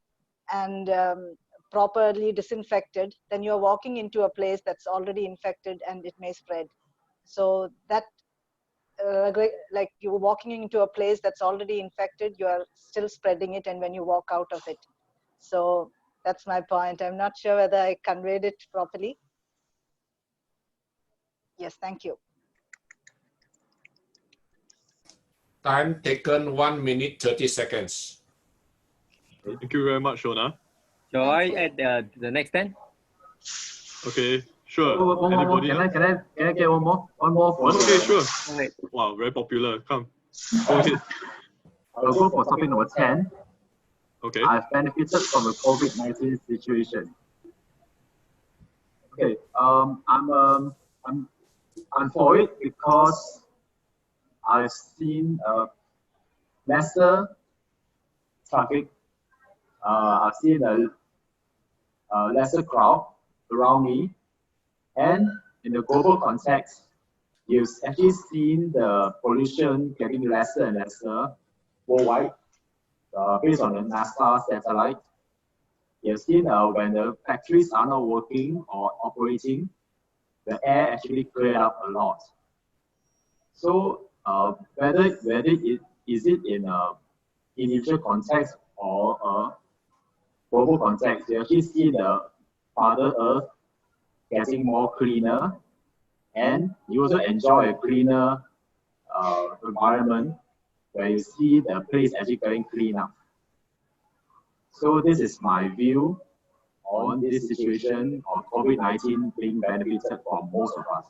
and properly disinfected, then you're walking into a place that's already infected and it may spread. So that, like you're walking into a place that's already infected, you are still spreading it, and when you walk out of it. So that's my point. I'm not sure whether I conveyed it properly. Yes, thank you. Time taken 1 minute 30 seconds. Thank you very much, Shona. Shall I add the next 10? Okay, sure. One more. Anybody Can else? I get one more? One more for Okay, sure. Right. Wow, very popular. Come, go ahead. I'll go for topic number 10. Okay. I've benefited from the COVID-19 situation. Okay, I'm for it because I've seen lesser traffic. I've seen a lesser crowd around me, and in the global context, you've actually seen the pollution getting lesser and lesser worldwide, based on the NASA satellite. You've seen when the factories are not working or operating, the air actually cleared up a lot. So whether it is it in a individual context or a global context, you actually see the Father Earth getting more cleaner, and you also enjoy a cleaner environment where you see the place actually getting clean up. So this is my view on this situation of COVID-19 being benefited from most of us.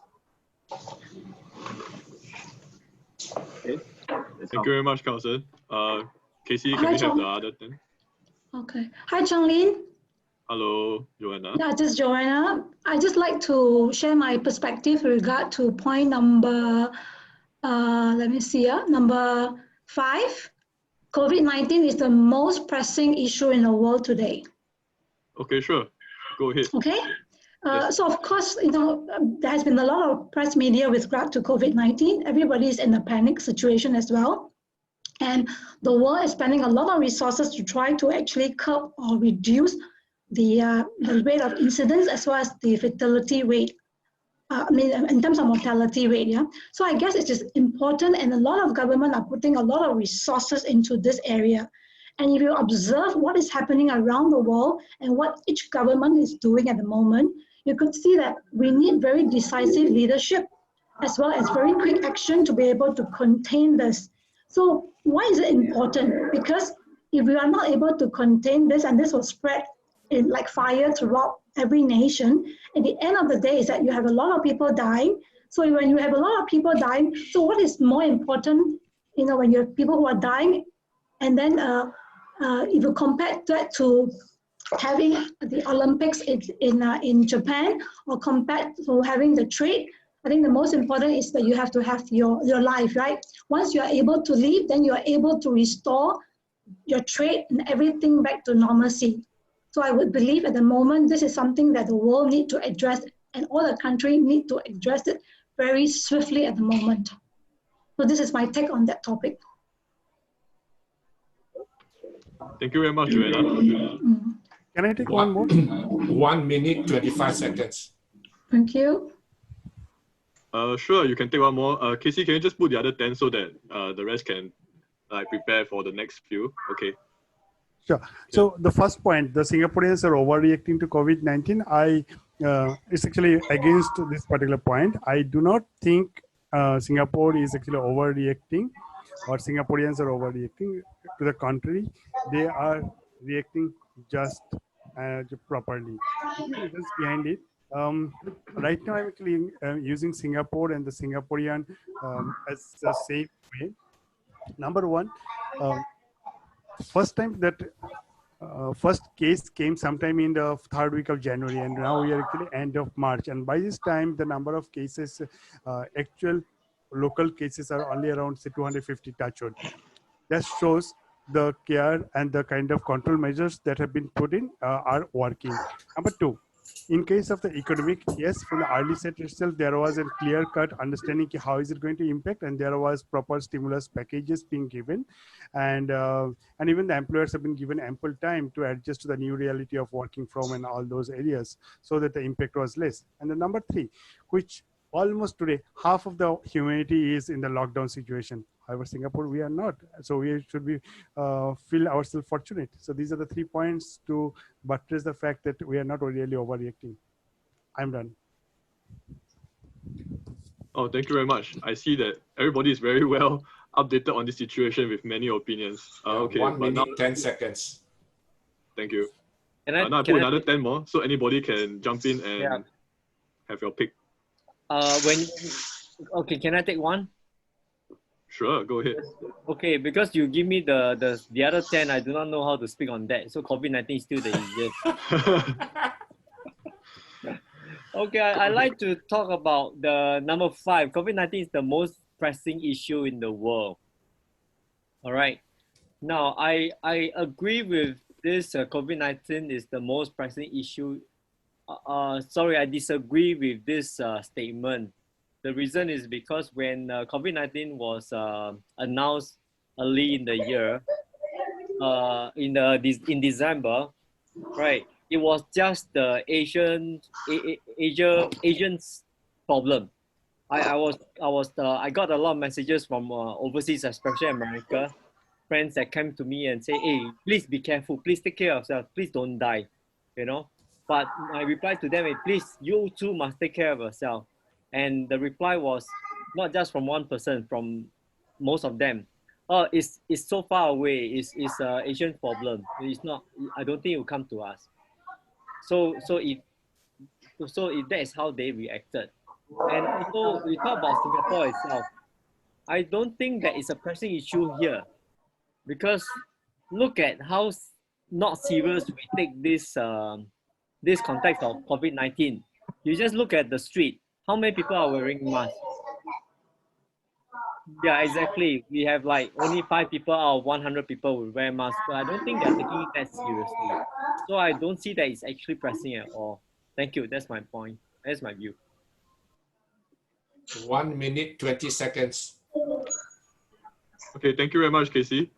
Okay. Thank you very much, Carlson. Casey, can Hi, we have John. the other thing? Okay. Hi, Changlin. Hello, Joanna. Yeah, this is Joanna. I just like to share my perspective with regard to point number, let me see, number 5. COVID-19 is the most pressing issue in the world today. Okay, sure. Go ahead. Okay. So of course, there has been a lot of press media with regard to COVID-19. Everybody is in a panic situation as well. And the world is spending a lot of resources to try to actually curb or reduce the rate of incidence as well as the fatality rate. In terms of mortality rate, yeah. So I guess it is important, and a lot of government are putting a lot of resources into this area. And if you observe what is happening around the world and what each government is doing at the moment, you could see that we need very decisive leadership as well as very quick action to be able to contain this. So why is it important? Because if we are not able to contain this, and this will spread in like fire throughout every nation, at the end of the day is that you have a lot of people dying. So when you have a lot of people dying, so what is more important, when you have people who are dying, and then if you compare that to having the Olympics in Japan, or compared to having the trade, I think the most important is that you have to have your life, right? Once you are able to leave, then you are able to restore your trade and everything back to normalcy. So I would believe at the moment, this is something that the world need to address, and all the countries need to address it very swiftly at the moment. So this is my take on that topic. Thank you very much, Joanna. Can I take one more? 1 minute, 25 seconds. Thank you. Sure, you can take one more. Casey, can you just put the other 10 so that the rest can prepare for the next few? Okay. Sure. So the first point, the Singaporeans are overreacting to COVID-19. It's actually against this particular point. I do not think Singapore is actually overreacting, or Singaporeans are overreacting. To the contrary, they are reacting just properly. The reasons behind it. Right now, I'm actually using Singapore and the Singaporean as the same way. Number one, first case came sometime in the third week of January, and now we are actually end of March. And by this time, the number of cases, actual local cases, are only around say 250 touchwood. That shows the care and the kind of control measures that have been put in are working. Number two, in case of the economic, yes, from the early set itself, there was a clear-cut understanding how is it going to impact, and there was proper stimulus packages being given, and even the employers have been given ample time to adjust to the new reality of working from and all those areas, so that the impact was less. And the number three, which almost today half of the humanity is in the lockdown situation. However, Singapore, we are not. So we should be feel ourselves fortunate. So these are the 3 points to buttress the fact that we are not really overreacting. I'm done. Oh, thank you very much. I see that everybody is very well updated on this situation with many opinions. Okay, 1 minute, now, 10 seconds. Thank you. Now I put another 10 more, so anybody can jump in and have your pick. Okay, can I take one? Sure, go ahead. Okay, because you give me the other 10, I do not know how to speak on that. So COVID-19 is still the easiest. Okay, I like to talk about the number 5. COVID-19 is the most pressing issue in the world. All right. Now, I agree with this. COVID-19 is the most pressing issue. Sorry, I disagree with this statement. The reason is because when COVID-19 was announced early in the year, in December, right? It was just the Asians problem. I got a lot of messages from overseas, especially America, friends that came to me and say, "Hey, please be careful. Please take care of yourself. Please don't die," you know. But my reply to them is, "Please, you too must take care of yourself." And the reply was not just from one person, from most of them. Oh, it's so far away. It's an Asian problem. It's not. I don't think it will come to us. So that is how they reacted. And also we talk about Singapore itself. I don't think that is a pressing issue here, because look at how not serious we take this context of COVID-19. You just look at the street. How many people are wearing masks? Yeah, exactly. We have like only 5 people out of 100 people will wear masks, but I don't think they're taking it that seriously. So I don't see that it's actually pressing at all. Thank you. That's my point. That's my view. 1 minute, 20 seconds. Okay, thank you very much, Casey.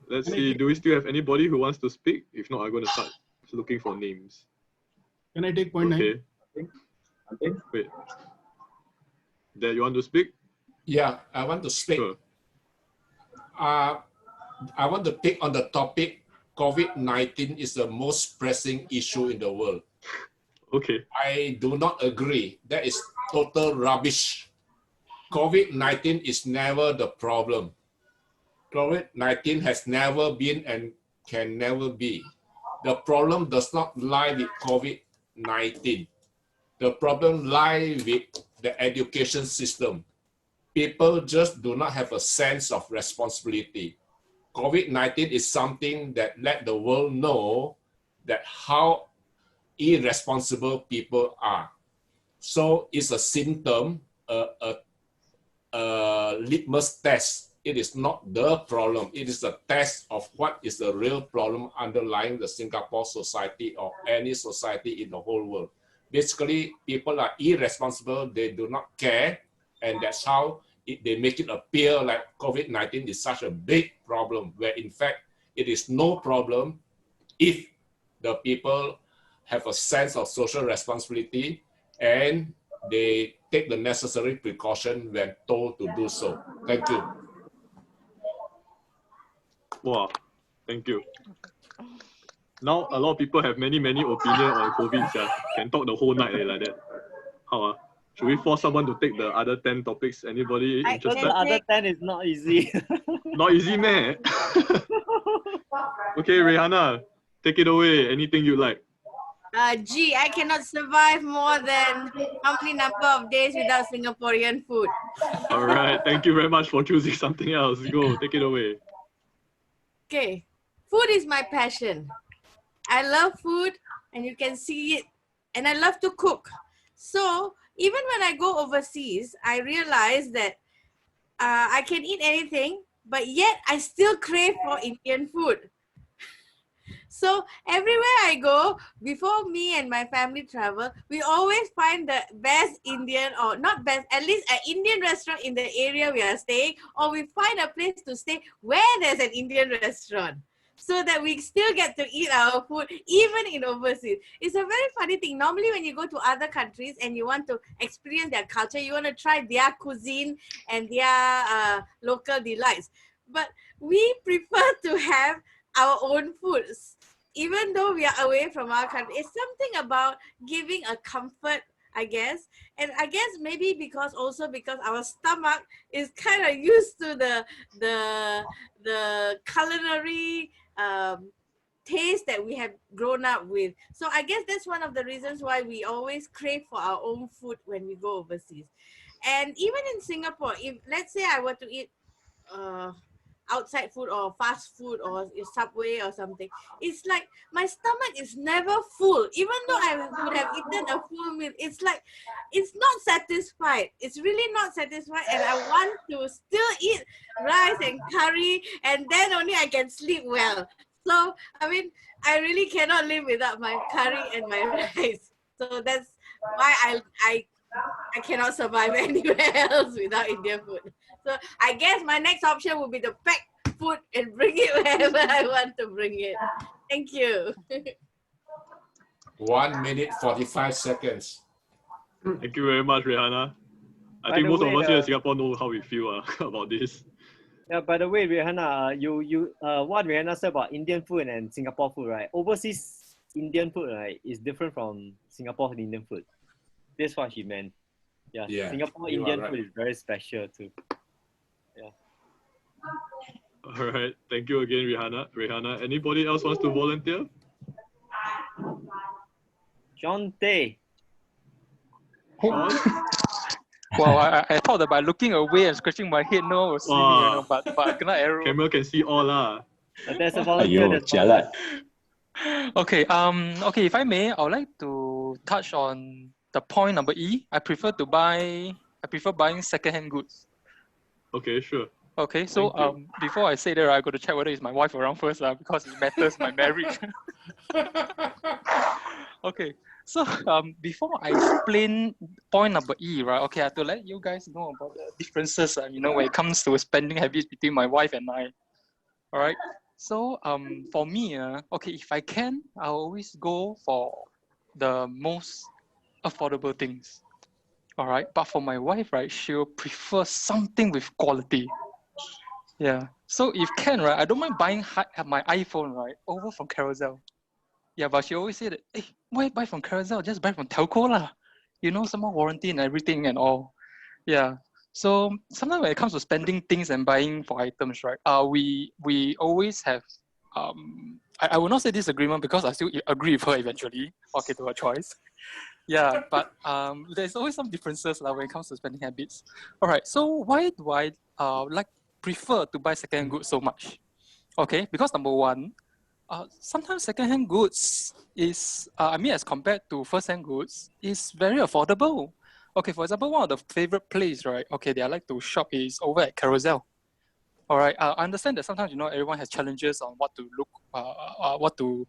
Let's see, do we still have anybody who wants to speak? If not, I'm going to start looking for names. Can I take point 9? Okay. Wait. Dad, you want to speak? Yeah, I want to speak. Sure. I want to take on the topic COVID-19 is the most pressing issue in the world. Okay. I do not agree. That is total rubbish. COVID-19 is never the problem. COVID-19 has never been and can never be. The problem does not lie with COVID-19. The problem lies with the education system. People just do not have a sense of responsibility. COVID-19 is something that let the world know that how irresponsible people are. So it's a symptom, a litmus test. It is not the problem. It is a test of what is the real problem underlying the Singapore society or any society in the whole world. Basically, people are irresponsible. They do not care. And that's how they make it appear like COVID-19 is such a big problem, where in fact, it is no problem if the people have a sense of social responsibility and they take the necessary precaution when told to do so. Thank you. Wow, thank you. Now, a lot of people have many opinions on COVID. Can talk the whole night like that. How? Should we force someone to take the other 10 topics? Anybody interested? The other 10 is not easy. Not easy, man. Okay, Rihanna, take it away. Anything you like. Gee, I cannot survive more than how many number of days without Singaporean food. All right, thank you very much for choosing something else. Go, take it away. Okay, food is my passion. I love food and you can see it, and I love to cook. So even when I go overseas, I realize that I can eat anything, but yet I still crave for Indian food. So everywhere I go, before me and my family travel, we always find the best Indian, or not best, at least an Indian restaurant in the area we are staying, or we find a place to stay where there's an Indian restaurant, so that we still get to eat our food even in overseas. It's a very funny thing. Normally when you go to other countries and you want to experience their culture, you want to try their cuisine and their local delights. But we prefer to have our own foods. Even though we are away from our country, it's something about giving a comfort, I guess. And I guess maybe because our stomach is kind of used to the culinary taste that we have grown up with. So I guess that's one of the reasons why we always crave for our own food when we go overseas. And even in Singapore, if let's say I were to eat outside food or fast food or Subway or something, it's like my stomach is never full. Even though I would have eaten a full meal, it's like it's not satisfied. It's really not satisfied, and I want to still eat rice and curry, and then only I can sleep well. So I mean, I really cannot live without my curry and my rice. So that's why I cannot survive anywhere else without Indian food. So I guess my next option would be to pack food and bring it wherever I want to bring it. Thank you. 1 minute, 45 seconds. Thank you very much, Rihanna. I By think the most of way, us here in Singapore know how we feel about this. Yeah, by the way, Rihanna, what Rihanna said about Indian food and Singapore food, right? Overseas Indian food, right, is different from Singapore Indian food. That's what she meant. Yeah, Singapore Indian food is very special too. Yeah. All right, thank you again, Rihanna. Anybody else wants to volunteer? John Tay. Sean? Well, I thought that by looking away and scratching my head, no one will see me, but I cannot arrow. Camera can see all lah. There's a volunteer. Okay, if I may, I would like to touch on the point number E. I prefer buying second-hand goods. Okay, sure. Okay, so before I say that, I got to check whether it's my wife around first, because it matters my marriage. Okay, so before I explain point number E, right? Okay, I have to let you guys know about the differences, when it comes to spending habits between my wife and I. All right. So for me, okay, if I can, I always go for the most affordable things. All right. But for my wife, right, she'll prefer something with quality. Yeah. So if can, right, I don't mind buying my iPhone, right, over from Carousel. Yeah, but she always said, hey, why buy from Carousel? Just buy from telco lah. Some more warranty and everything and all. Yeah. So sometimes when it comes to spending things and buying for items, right? We always have I will not say disagreement because I still agree with her eventually. Okay, to her choice. Yeah, but there's always some differences when it comes to spending habits. All right. So why do I prefer to buy second-hand goods so much? Okay, because number one, sometimes second-hand goods is, as compared to first-hand goods, is very affordable. Okay, for example, one of the favorite place, right? Okay, they like to shop is over at Carousel. All right, I understand that sometimes everyone has challenges on what to look, what to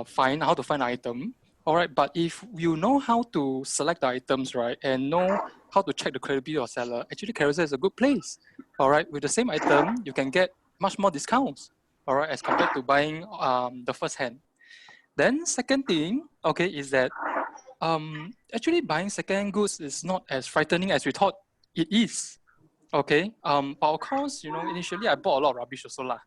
find, how to find an item. All right, but if you know how to select the items, right, and know how to check the credibility of seller, actually Carousel is a good place. All right, with the same item, you can get much more discounts. All right, as compared to buying the first hand. Then second thing, okay, is that actually buying second goods is not as frightening as we thought it is. Okay, but of course, initially I bought a lot of rubbish also lah.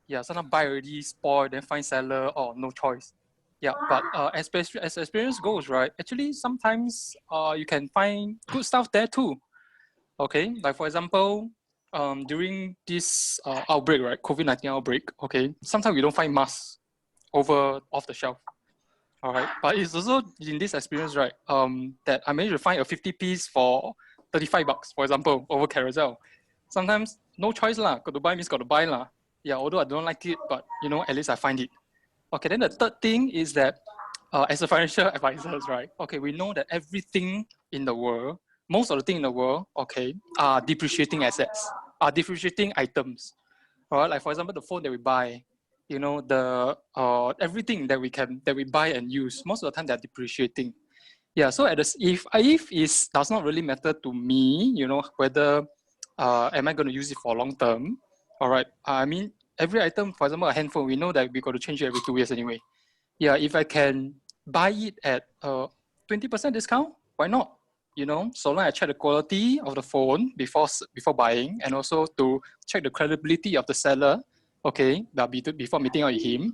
Yeah, sometimes buy already, spoil, then find seller, or no choice. Yeah, but as experience goes, right, actually sometimes you can find good stuff there too. Okay, like for example, during this outbreak, right, COVID-19 outbreak, okay, sometimes we don't find masks off the shelf. All right, but it's also in this experience, right, that I managed to find a 50 piece for $35, for example, over Carousel. Sometimes no choice lah, got to buy means got to buy lah. Yeah, although I don't like it, but at least I find it. Okay, then the third thing is that as a financial advisors, right, okay, we know that everything in the world, most of the things in the world, okay, are depreciating assets, are depreciating items. All right, like for example, the phone that we buy, the everything that we buy and use, most of the time they're depreciating. Yeah, so if it does not really matter to me, whether am I going to use it for long term? All right, I mean every item, for example, a handphone, we know that we got to change it every 2 years anyway. Yeah, if I can buy it at 20% discount, why not? So long I check the quality of the phone before buying, and also to check the credibility of the seller. Okay, before meeting out with him,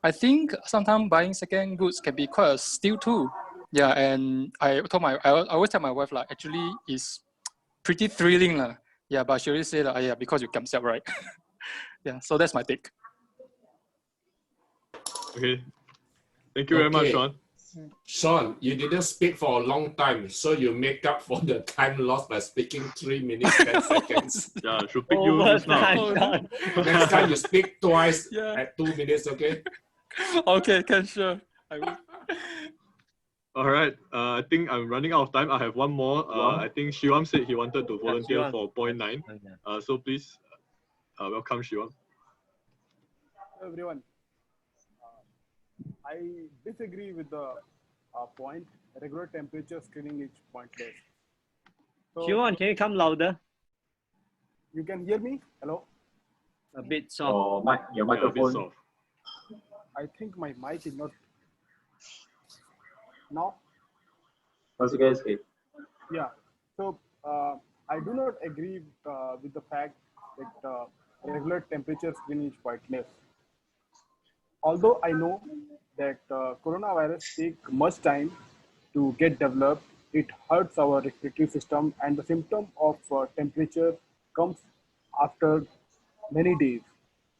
I think sometimes buying second goods can be quite a steal too. Yeah, and I always tell my wife like actually it's pretty thrilling lah. Yeah, but she always say that yeah, because you come up, right? Yeah, so that's my take. Okay. Thank you very much, Sean. Sean, you didn't speak for a long time, so you make up for the time lost by speaking 3 minutes, 10 seconds. Yeah, should pick you just now. Next time you speak twice at 2 minutes, okay? Okay, can sure. I will. All right. I think I'm running out of time. I have one more. I think Shivam said he wanted to volunteer for point 9. So please welcome Shivam. Hello everyone. I disagree with the point. Regular temperature screening is pointless. So, Shivan, can you come louder? You can hear me? Hello? A bit soft. Your microphone. I think my mic is not. Now? Okay. Yeah. So I do not agree with the fact that regular temperature screening is pointless. Although I know that coronavirus take much time to get developed, it hurts our respiratory system, and the symptom of temperature comes after many days.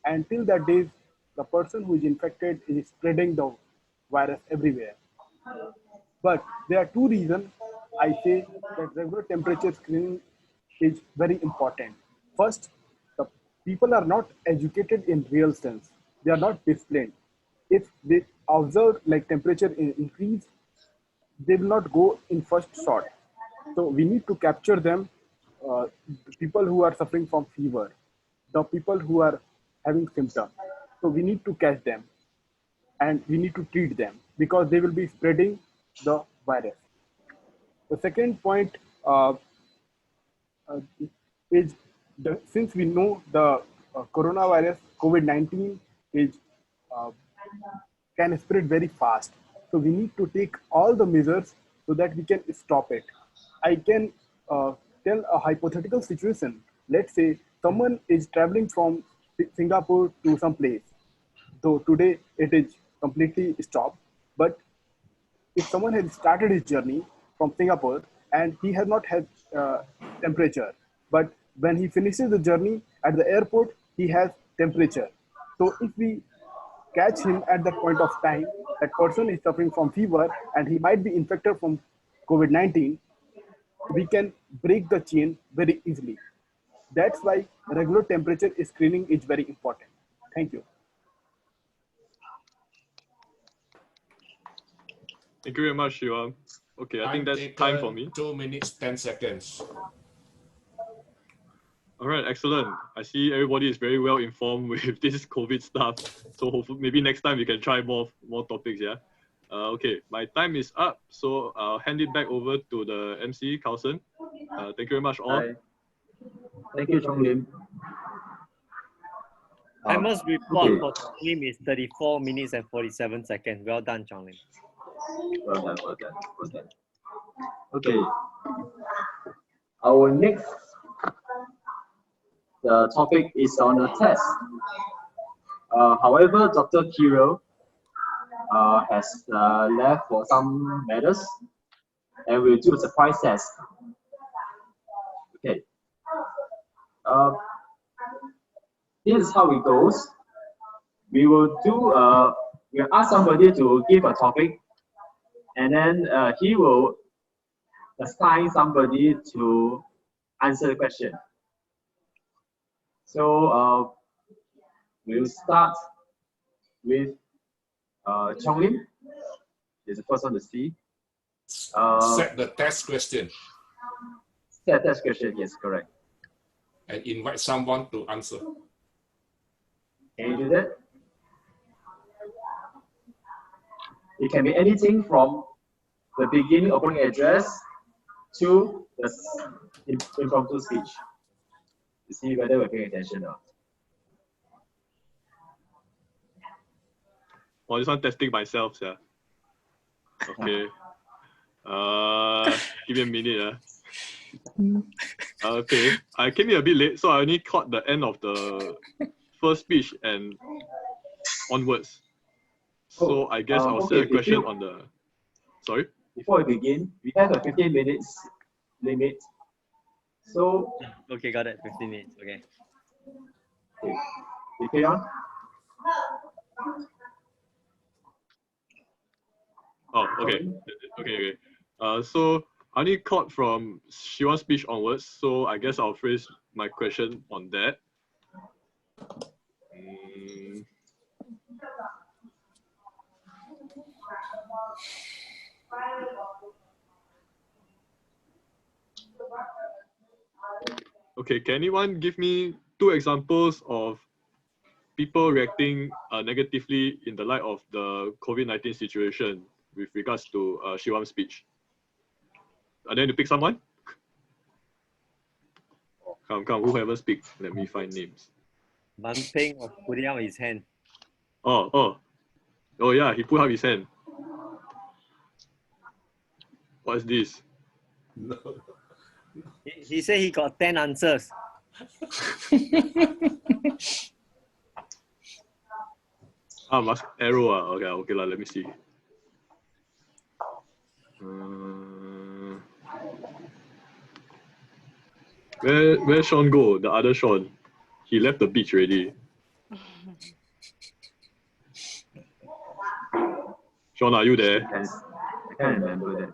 Until that days, the person who is infected is spreading the virus everywhere. But there are two reasons I say that regular temperature screening is very important. First, the people are not educated in real sense. They are not disciplined. If they observe like temperature increase, they will not go in first shot. So we need to capture them, the people who are suffering from fever, the people who are having symptoms. So we need to catch them. and we need to treat them because they will be spreading the virus. The second point uh, is since we know the coronavirus COVID-19 is uh, can spread very fast, so we need to take all the measures so that we can stop it. I can tell a hypothetical situation. Let's say someone is traveling from Singapore to some place. So today it is completely stopped, but if someone has started his journey from Singapore and he has not had temperature, but when he finishes the journey at the airport, he has temperature. So if we catch him at that point of time, that person is suffering from fever and he might be infected from COVID-19, we can break the chain very easily. That's why regular temperature screening is very important. Thank you. Thank you very much, Shivam. Okay, I think that's time for me. 2 minutes, 10 seconds. All right, excellent. I see everybody is very well informed with this COVID stuff. So hopefully, maybe next time we can try more topics, yeah? Okay, my time is up. So I'll hand it back over to the MC, Carlson. Thank you very much, all. Hi. Thank you, Chong Lim. Timer's report Okay. for Chong Lim is 34 minutes and 47 seconds. Well done, Chong Lim. Well done, well done, well done. Okay. Our next topic is on a test. However, Dr. Kirill has left for some matters and we'll do a surprise test. Okay. This is how it goes. We will do, we'll ask somebody to give a topic and then he will assign somebody to answer the question. So we'll start with Chong Lim. He's the first one to see. Set the test question. Set test question, yes, correct. And invite someone to answer. Can you do that? It can be anything from the beginning opening address to the impromptu speech. To see whether we're paying attention or not. Oh, this one testing myself, yeah. Okay. Give me a minute. Okay, I came here a bit late, so I only caught the end of the first speech and onwards. So I guess I'll set a question on the. Sorry? Before we begin, we have a 15 minutes limit. So. Okay, got it. 15 minutes. Okay. Okay. You carry on? Oh, okay. Okay. So I only caught from Shiwan's speech onwards, so I guess I'll phrase my question on that. Okay, can anyone give me 2 examples of people reacting negatively in the light of the COVID-19 situation with regards to Shiwan's speech? Are there to pick someone? Come, whoever speaks, let me find names. Man Peng was putting out his hand. Oh yeah, he put up his hand. What's this? No. He said he got 10 answers. Must arrow. Okay, let me see. Where Sean go? The other Sean. He left the beach already. Sean, are you there? I can't remember that.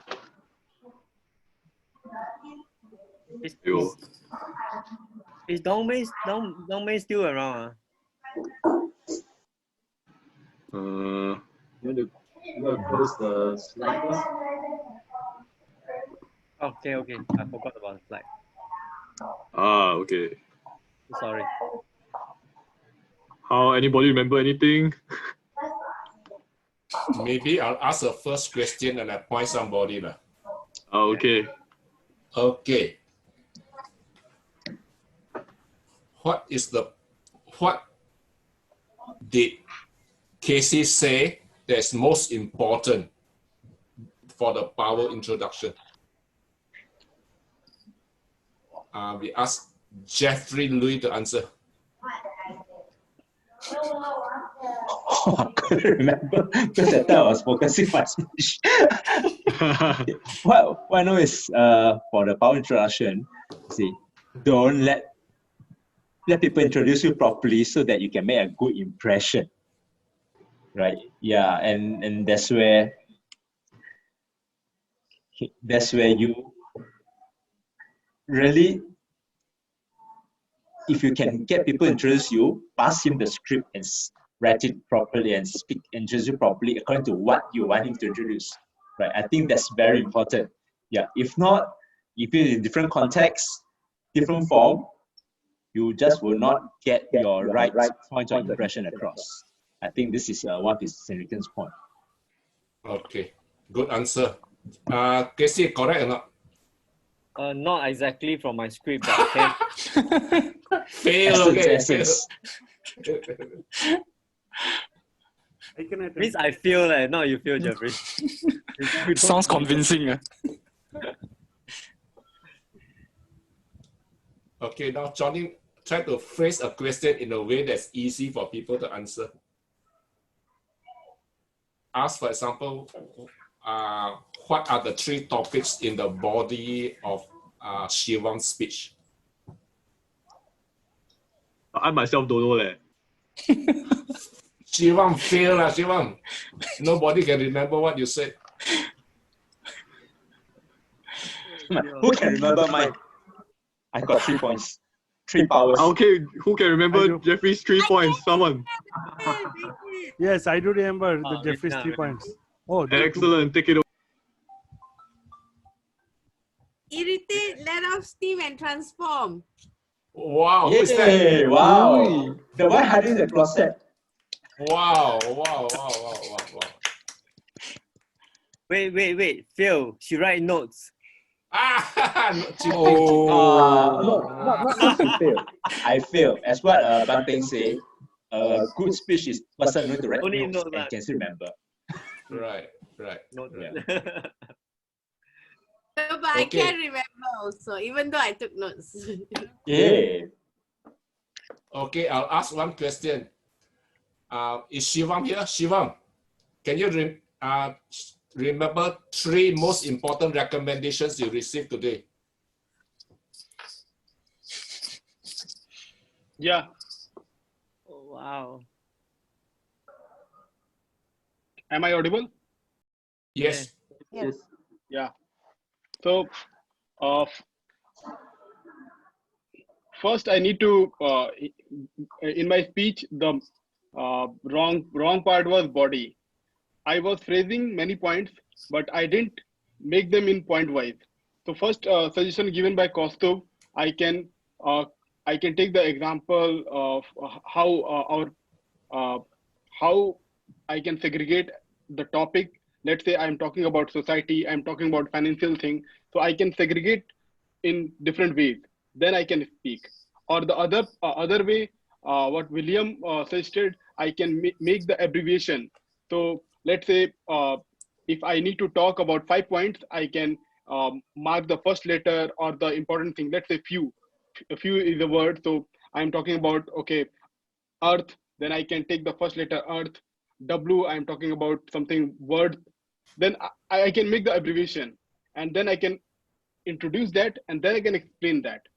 Is Dongmei still around? You want to close the slide first? Okay. I forgot about the slide. Okay. Sorry. How, anybody remember anything? Maybe I'll ask the first question and appoint somebody. Okay. Okay. What did Casey say that's most important for the power introduction? We ask Jeffrey Louis to answer. Oh, I couldn't remember because that time I was focusing my speech. What I know is for the power introduction, see, don't let people introduce you properly so that you can make a good impression. Right? Yeah, and that's where you really, if you can get people to introduce you, pass him the script and write it properly and introduce you properly according to what you want him to introduce. Right? I think that's very important. Yeah. If not, if you're in different contexts, different form, you just will not get your right point of impression across. I think this is one of his significant point. Okay, good answer. Casey, correct or not? Not exactly from my script, but okay. Fail, okay. Means I feel that, not you feel, Jeffrey. Sounds convincing. Okay, now Johnny, try to phrase a question in a way that's easy for people to answer. Ask, for example, what are the 3 topics in the body of Shivam's speech? I myself don't know leh. Shivam, fail lah, Shivam. Nobody can remember what you said. Who can remember mine? I got 3 points. 3 powers. Okay, who can remember Jeffrey's 3 points? Someone. Yes, I do remember the Jeffrey's 3 points. Oh, excellent. Take it away. Irritate, let off steam and transform. Wow, who is Yay, that? wow. The one hiding in the closet. Wow. Wait. Phil, she write notes. Not to fail. I fail. As what Banteng say, a good speech is person knowing to write Only notes note and can still remember. Right. No, but I can remember also, even though I took notes. Yeah. Okay, I'll ask one question. Is Shivam here? Shivam, can you remember 3 most important recommendations you received today? Yeah. Oh, wow. Am I audible? Yes. Yes. Yeah. So, first I need to, in my speech, the wrong part was body. I was phrasing many points, but I didn't make them in point wise. So first suggestion given by Kostov, I can take the example of how how I can segregate the topic. Let's say I'm talking about society, I'm talking about financial thing. So I can segregate in different ways. Then I can speak. Or the other way, what William suggested, I can make the abbreviation. So let's say if I need to talk about 5 points, I can mark the first letter or the important thing. Let's say few. Few is a word. So I'm talking about, okay, earth. Then I can take the first letter earth. W, I'm talking about something word. Then I can make the abbreviation. And then I can introduce that and then I can explain that.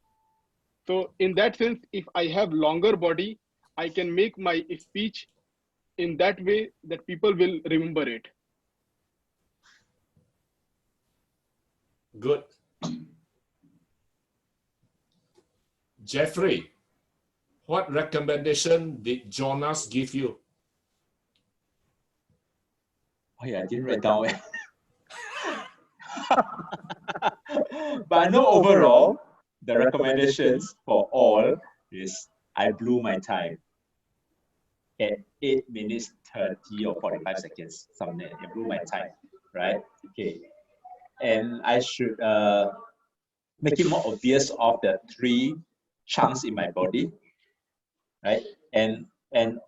So in that sense, if I have longer body, I can make my speech in that way that people will remember it. Good. Jeffrey, what recommendation did Jonas give you? Oh yeah, I didn't write down. But I know overall, the recommendations for all is I blew my time. at 8 minutes 30 or 45 seconds, something. Improve my time, right? Okay. And I should make it more obvious of the 3 chunks in my body, right? And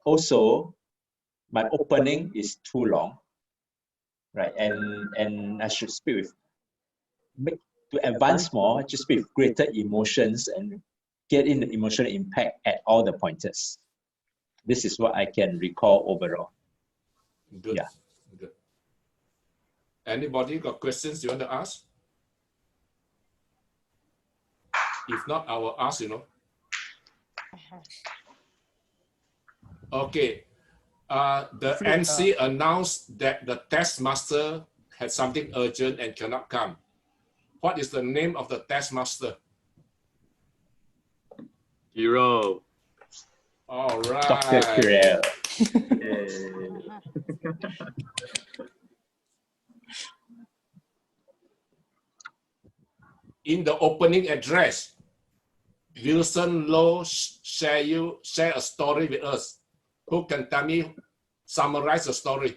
also my opening is too long, right? And I should speak with to advance more, just with greater emotions and get in the emotional impact at all the pointers. This is what I can recall overall. Good. Yeah. Good. Anybody got questions you want to ask? If not, I will ask, Okay. The MC announced that the test master had something urgent and cannot come. What is the name of the test master? Hero. All right. Dr. Kirill. In the opening address, Wilson Low share a story with us. Who can tell me, summarize the story?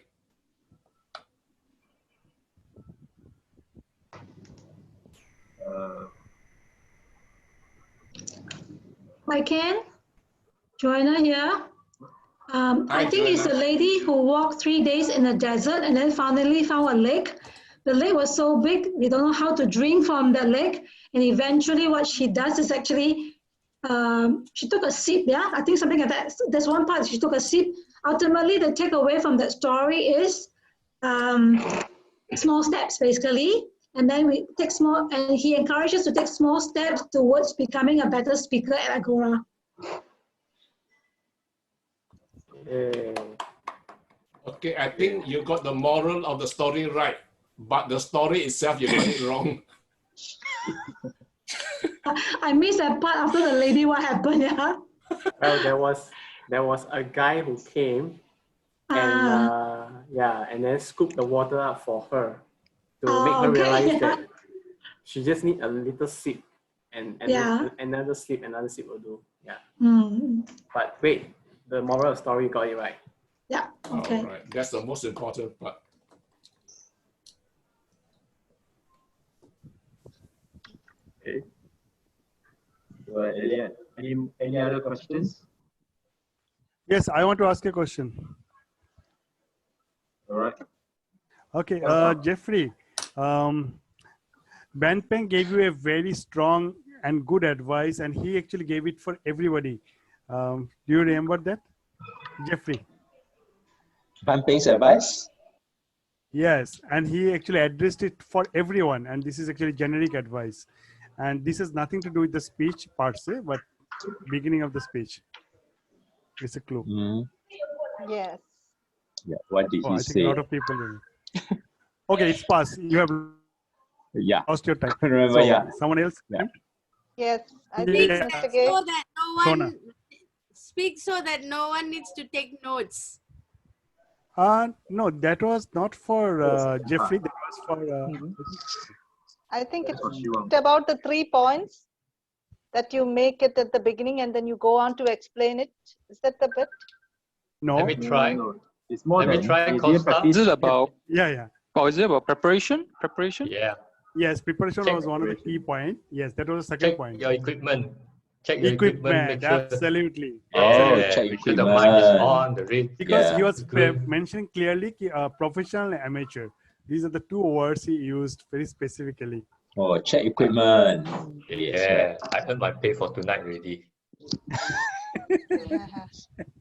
I can. Joanna here. I Hi, think it's a Joanna. lady who walked 3 days in the desert and then finally found a lake. The lake was so big, we don't know how to drink from that lake. And eventually what she does is actually, she took a sip, yeah? I think something like that. There's one part, she took a sip. Ultimately, the takeaway from that story is small steps, basically. And then we take small, and he encourages to take small steps towards becoming a better speaker at Agora. Okay, I think you got the moral of the story right, but the story itself, you got it wrong. I missed that part after the lady, what happened, yeah? Well, there was a guy who came and and then scooped the water up for her to make her realize that she just need a little sip and another sip will do. Yeah. But wait, the moral of the story, you got it right. Yeah. Okay. All right, that's the most important part. Okay. Well, Elliot, any other questions? Yes, I want to ask a question. All right. Okay, Jeffrey, Ben Peng gave you a very strong and good advice, and he actually gave it for everybody. Do you remember that, Jeffrey? Ben Peng's advice? Yes, and he actually addressed it for everyone, and this is actually generic advice. And this has nothing to do with the speech per se, but beginning of the speech. It's a clue. Yes. Yeah, what did he I say? think a lot of people do. Okay, it's passed. You have lost your time. Remember, so, someone else? Yeah. Yes. I Speak think so Mr. Gay. that no one Shona. speak so that no one needs to take notes. No, that was not for Jeffrey. That was for. I think it's about the 3 points that you make it at the beginning and then you go on to explain it. Is that the bit? No. Let me try. No, it's more Let me try, Costa. Is it about? Yeah. Oh, is it about preparation? Preparation? Yeah. Yes, preparation Check was one of the key points. Yes, that was the second point. Your equipment. Check your equipment. Make sure. Absolutely. Check make sure the mic is on, the read. Because he was mentioning clearly professional and amateur. These are the 2 words he used very specifically. Oh, check equipment. Yeah, I earned my pay for tonight already.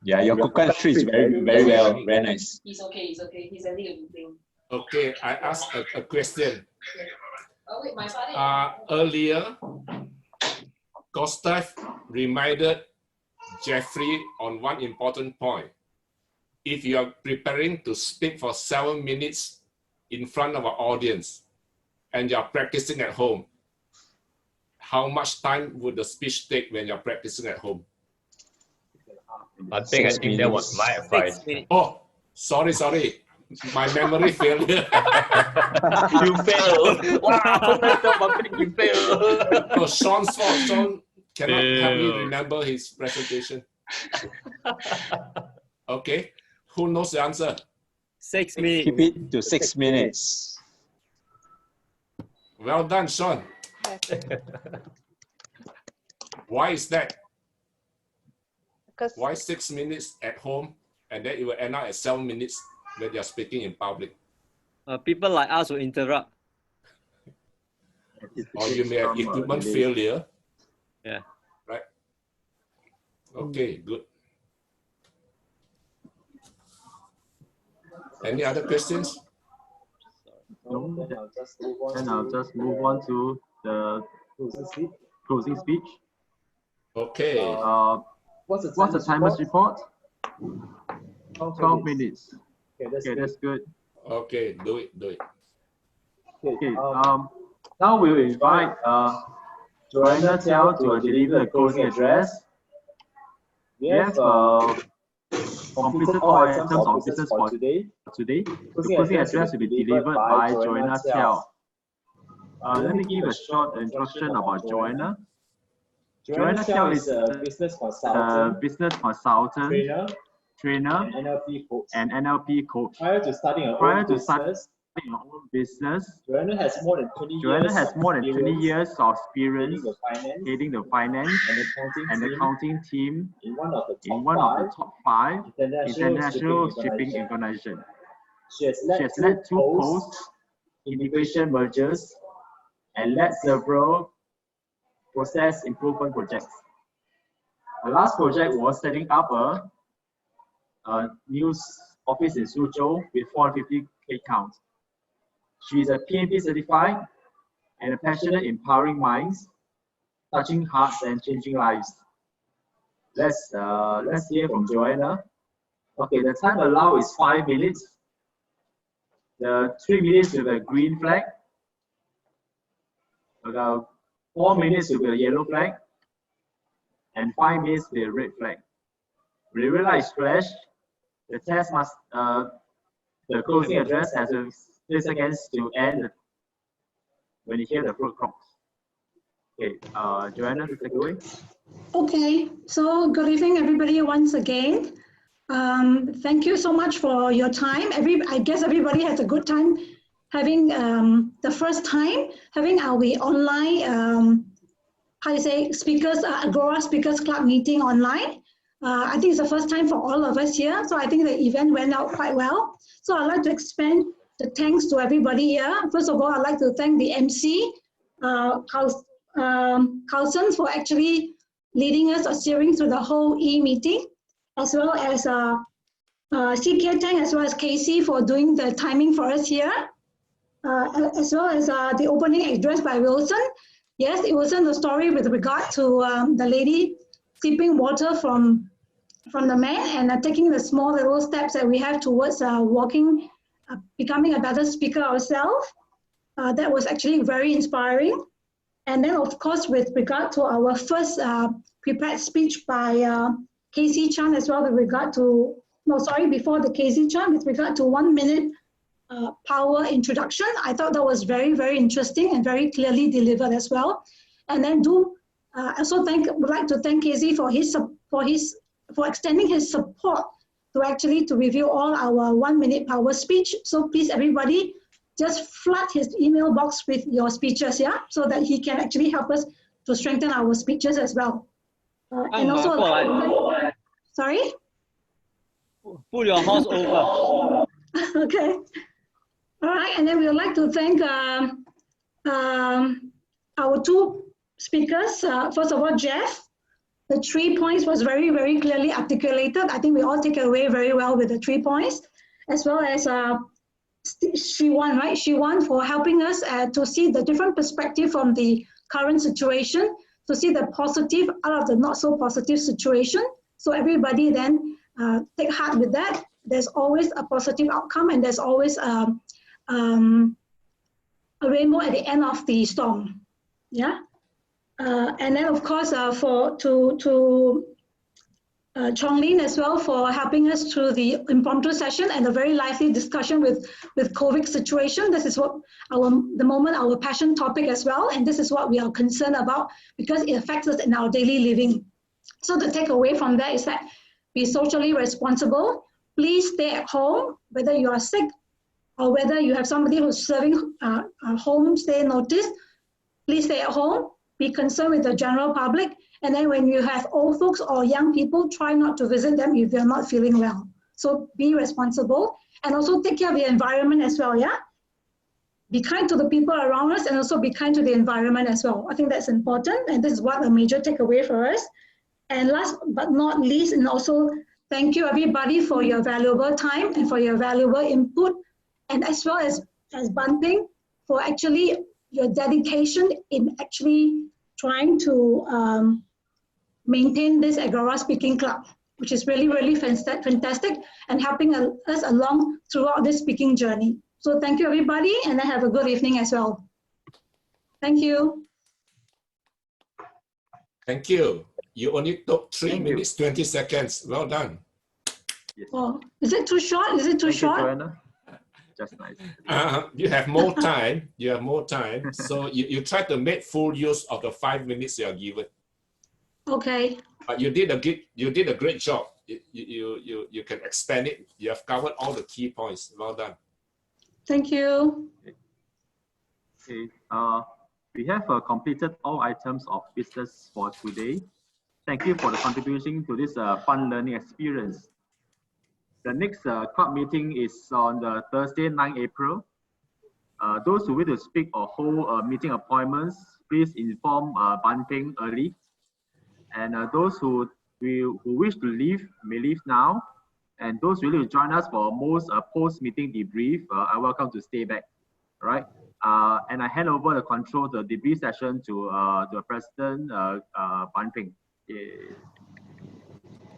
Yeah, your coconut tree is very well, very nice. He's okay. He's ending a meeting. Okay, I asked a question. Oh wait, my father. Earlier, Gustav reminded Jeffrey on one important point. If you are preparing to speak for 7 minutes in front of an audience and you're practicing at home, how much time would the speech take when you're practicing at home? I think that was my advice. Oh, sorry. My memory failure. You failed. Wow, you failed. No, Sean's fault. Sean cannot help me remember his presentation. Okay. Who knows the answer? 6 minutes. Keep it to 6 minutes. Well done, Sean. Why is that? Because Why 6 minutes at home and then it will end up at 7 minutes when you're speaking in public? People like us will interrupt. Or you may have equipment failure. Yeah. Right? Okay, good. Any other questions? No, then I'll just move on to the closing speech. Okay. What's the timer's report? 12 minutes. Okay, that's good. Okay, do it. Okay, now we'll invite Joanna Tiao to deliver a closing address. We have completed all items of business for today. The closing address will be delivered by Joanna Tiao. Let me give a short introduction about Joanna. Joanna Tiao is a business consultant, trainer, and NLP coach. Prior to starting her own business, Joanna has more than 20 years of experience leading the finance and accounting team in one of the top 5 international shipping organizations. She has led 2 post-integration mergers and led several process improvement projects. The last project was setting up a new office in Suzhou with 450 headcount. She is a PMP certified and a passionate empowering minds, touching hearts and changing lives. Let's hear from Joanna. Okay, the time allowed is 5 minutes. The 3 minutes with a green flag. About 4 minutes with a yellow flag. And 5 minutes with a red flag. When the red light is flashed, the test must the closing address has 3 seconds to end when you hear the fruit crops. Okay, Joanna, take it away. Okay, so good evening, everybody, once again. Thank you so much for your time. I guess everybody has a good time having the first time having our online, speakers, Agora Speakers Club meeting online. I think it's the first time for all of us here, so I think the event went out quite well. So I'd like to expand the thanks to everybody here. First of all, I'd like to thank the MC, Carlson, for actually leading us or steering through the whole e-meeting, as well as CK Tang, as well as Casey for doing the timing for us here, as well as the opening address by Wilson. Yes, it wasn't the story with regard to the lady sipping water from the man and taking the small little steps that we have towards walking, becoming a better speaker ourselves. That was actually very inspiring. And then, of course, with regard to our first prepared speech by Casey Chan as well, with regard to, before the Casey Chan, with regard to 1 minute power introduction. I thought that was very, very interesting and very clearly delivered as well. And then also would like to thank Casey for extending his support to review all our 1 minute power speech. So please, everybody, just flood his email box with your speeches, yeah, so that he can actually help us to strengthen our speeches as well. And also, sorry? Pull your horse over. Okay. All right, and then we would like to thank our 2 speakers. First of all, Jeff. The 3 points was very, very clearly articulated. I think we all take it away very well with the 3 points, as well as Shiwan, right? Shiwan for helping us to see the different perspective from the current situation, to see the positive out of the not so positive situation. So everybody then take heart with that. There's always a positive outcome, and there's always a rainbow at the end of the storm. Yeah. And then, of course, to Chong Lin as well for helping us through the impromptu session and a very lively discussion with COVID situation. This is what our passion topic as well, and this is what we are concerned about because it affects us in our daily living. So the takeaway from that is that be socially responsible. Please stay at home, whether you are sick or whether you have somebody who's serving a home stay notice. Please stay at home, be concerned with the general public, and then when you have old folks or young people, try not to visit them if they're not feeling well. So be responsible and also take care of the environment as well, yeah? Be kind to the people around us and also be kind to the environment as well. I think that's important, and this is what a major takeaway for us. And last but not least, and also thank you everybody for your valuable time and for your valuable input, and as well as Banping for actually your dedication in actually trying to maintain this Agora Speaking Club, which is really, really fantastic and helping us along throughout this speaking journey. So thank you everybody, and then have a good evening as well. Thank you. Thank you. You only took 3 minutes, 20 seconds. Well done. Oh, is it too short? Is it too short? Just nice. You have more time. You have more time. So you try to make full use of the 5 minutes you are given. Okay. But you did a great job. You can expand it. You have covered all the key points. Well done. Thank you. Okay. We have completed all items of business for today. Thank you for the contribution to this fun learning experience. The next club meeting is on the Thursday, 9 April. Those who wish to speak or hold meeting appointments, please inform Banping early. And those who wish to leave may leave now. And those who will join us for most post-meeting debrief are welcome to stay back. All right. And I hand over the control to the debrief session to the President Banping.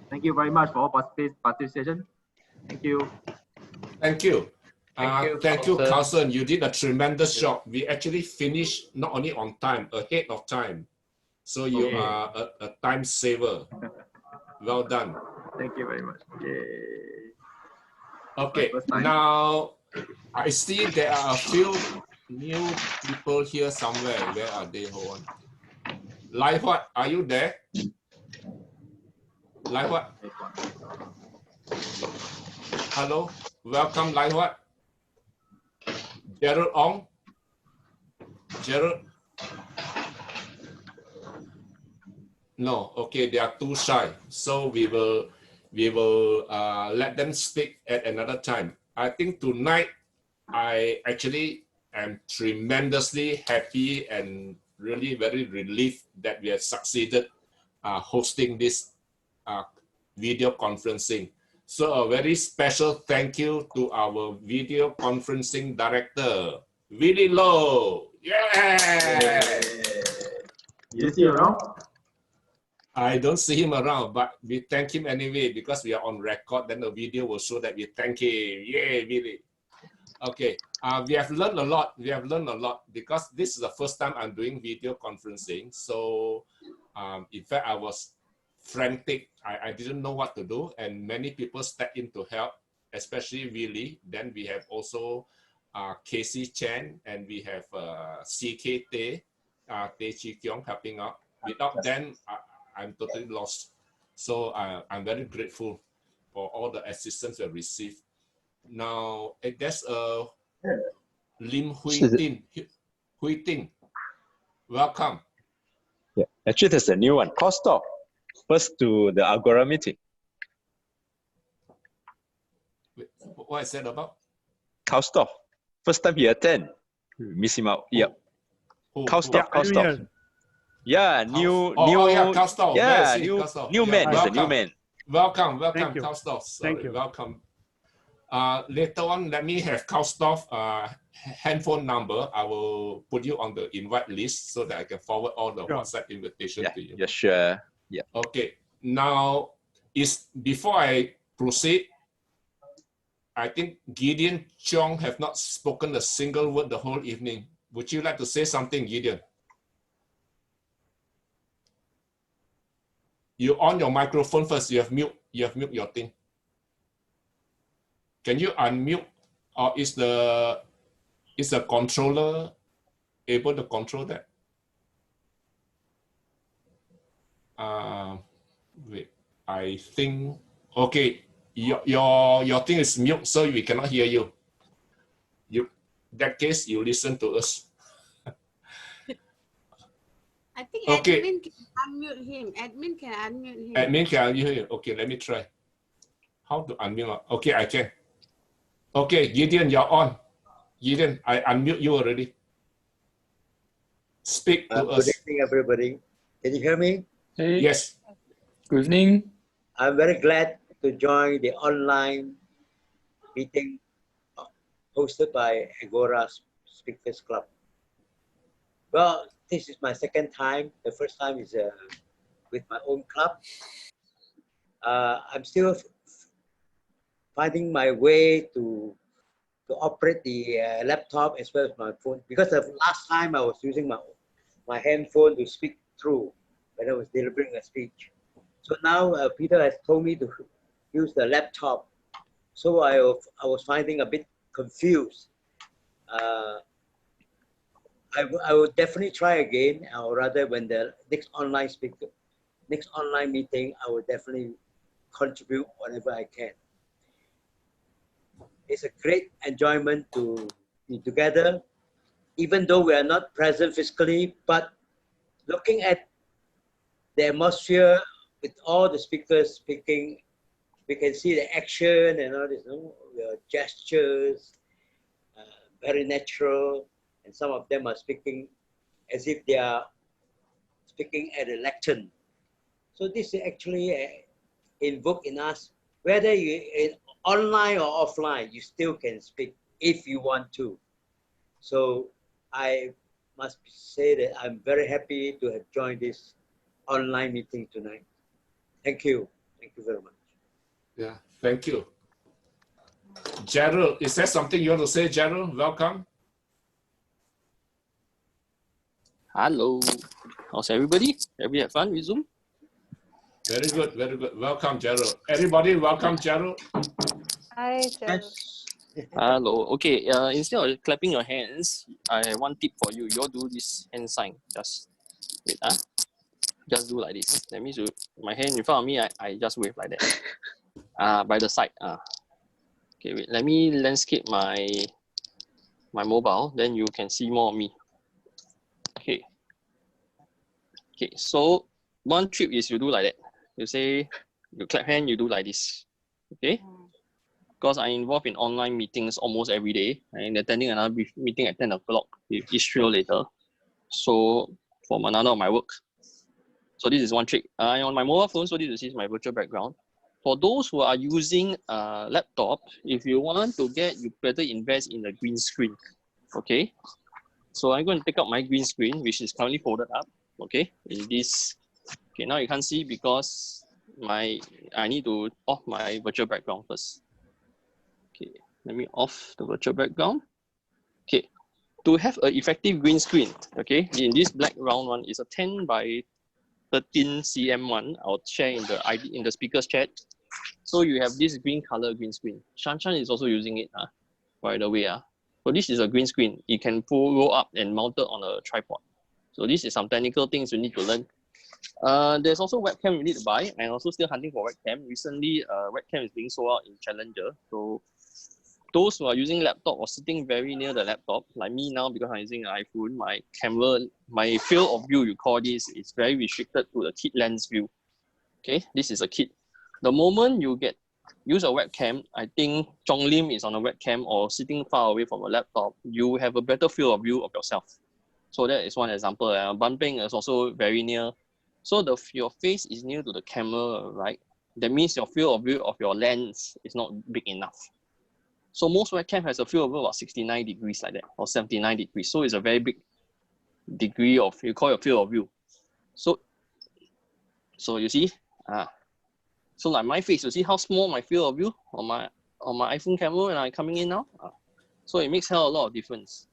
Thank you very much for all participation. Thank you. Thank you. Thank you, Carlson. Carlson. You did a tremendous job. We actually finished not only on time, ahead of time. So you are a time saver. Well done. Thank you very much. Yay. Okay, now I see there are a few new people here somewhere. Where are they? Hold on. Lai Huat, are you there? Lai Huat. Hello, welcome Lai Huat. Gerald Ong. Gerald. No, okay, they are too shy. So we will let them speak at another time. I think tonight I actually am tremendously happy and really very relieved that we have succeeded hosting this video conferencing. So a very special thank you to our video conferencing director, Willie Low. Yeah! Is he around? I don't see him around, but we thank him anyway because we are on record. Then the video will show that we thank him. Yay, Willie. Okay, we have learned a lot. We have learned a lot because this is the first time I'm doing video conferencing. So in fact, I was frantic. I didn't know what to do, and many people stepped in to help, especially Willie. Then we have also Casey Chen, and we have CK Tay, Tay Chi Kiong helping out. Without them, I'm totally lost. So I'm very grateful for all the assistance we received. Now, there's Lim Hui Tin. Hui Tin, welcome. Yeah, actually, there's a new one. Kostov, first to the Agora meeting. What is that about? Kostov, first time he attend. Miss him out. Yep. Kostov, Kostov. Yeah, new Kostov. yeah, Kostov. new man. He's a new man. Welcome, Thank you. Kostov. Thank you. Welcome. Later on, let me have Kostov handphone number. I will put you on the invite list so that I can forward all the WhatsApp invitation to you. Yeah, sure. Yeah. Okay. Now, before I proceed, I think Gideon Chong have not spoken a single word the whole evening. Would you like to say something, Gideon? You on your microphone first. You have mute your thing. Can you unmute, or is the controller able to control that? Wait, I think Okay, your thing is mute, so we cannot hear you. That case, you listen to us. I think Okay. admin can unmute him. Admin can unmute him. Admin, can you hear? Okay, let me try. How to unmute? Okay, I can. Okay, Gideon, you're on. Gideon, I unmute you already. Speak to Good us. evening, everybody. Can you hear me? Hey. Yes. Good evening. I'm very glad to join the online meeting hosted by Agora Speakers Club. Well, this is my second time. The first time is with my own club. I'm still finding my way to operate the laptop as well as my phone, because the last time I was using my handphone to speak through when I was delivering a speech. So now Peter has told me to use the laptop. So I was finding a bit confused. I will definitely try again, or rather when the next online meeting, I will definitely contribute whatever I can. It's a great enjoyment to be together, even though we are not present physically, but looking at the atmosphere with all the speakers speaking, we can see the action and all this, the gestures, very natural, and some of them are speaking as if they are speaking at a lectern. So this is actually invoke in us, whether you online or offline, you still can speak if you want to. So I must say that I'm very happy to have joined this online meeting tonight. Thank you. Thank you very much. Yeah, thank you. Gerald, is there something you want to say, Gerald? Welcome. Hello. How's everybody? Have we had fun with Zoom? Very good, very good. Welcome, Gerald. Everybody, welcome, Gerald. Hi, Gerald. Hello. Okay, instead of clapping your hands, I have one tip for you. You all do this hand sign. Just wait, just do like this. That means my hand in front of me, I just wave like that. By the side. Okay, wait. Let me landscape my mobile. Then you can see more of me. Okay. Okay. So one trick is you do like that. You say you clap hand. You do like this. Okay. Because I'm involved in online meetings almost every day. I'm attending another meeting at 10 o'clock with Israel later. So from another of my work. So this is one trick. On my mobile phone, so this is my virtual background. For those who are using a laptop, if you want to you better invest in a green screen. Okay. So I'm going to take out my green screen, which is currently folded up. Okay. In this. Okay, now you can't see because I need to off my virtual background first. Okay, let me off the virtual background. Okay, to have an effective green screen, okay, in this black round one is a 10 by 13 cm one. I'll share in the speakers chat. So you have this green color green screen. Shanshan is also using it, by the way. So this is a green screen. You can roll up and mount it on a tripod. So this is some technical things you need to learn. There's also webcam you need to buy. I'm also still hunting for webcam. Recently, webcam is being sold out in Challenger. So those who are using laptop or sitting very near the laptop, like me now, because I'm using an iPhone, my camera, my field of view, you call this, is very restricted to the kit lens view. Okay, this is a kit. The moment you use a webcam, I think Chong Lim is on a webcam or sitting far away from a laptop, you have a better field of view of yourself. So that is one example. Bumping is also very near. So your face is near to the camera, right? That means your field of view of your lens is not big enough. So most webcam has a field of view about 69 degrees like that, or 79 degrees. So it's a very big degree of, you call your field of view. So you see, so like my face, you see how small my field of view on my iPhone camera when I'm coming in now? So it makes hell a lot of difference.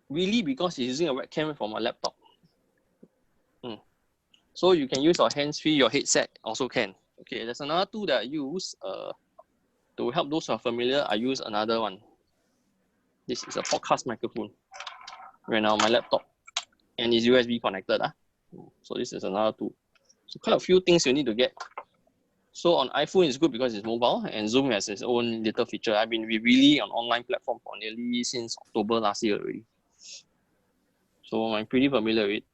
Really, because it's using a webcam from a laptop. So you can use your hands-free, your headset also can. Okay, there's another tool that I use to help those who are familiar. I use another one. This is a podcast microphone right now on my laptop, and it's USB connected. So this is another tool. So quite a few things you need to get. So on iPhone, it's good because it's mobile, and Zoom has its own little feature. I've been really on online platform for nearly since October last year already. So I'm pretty familiar with it.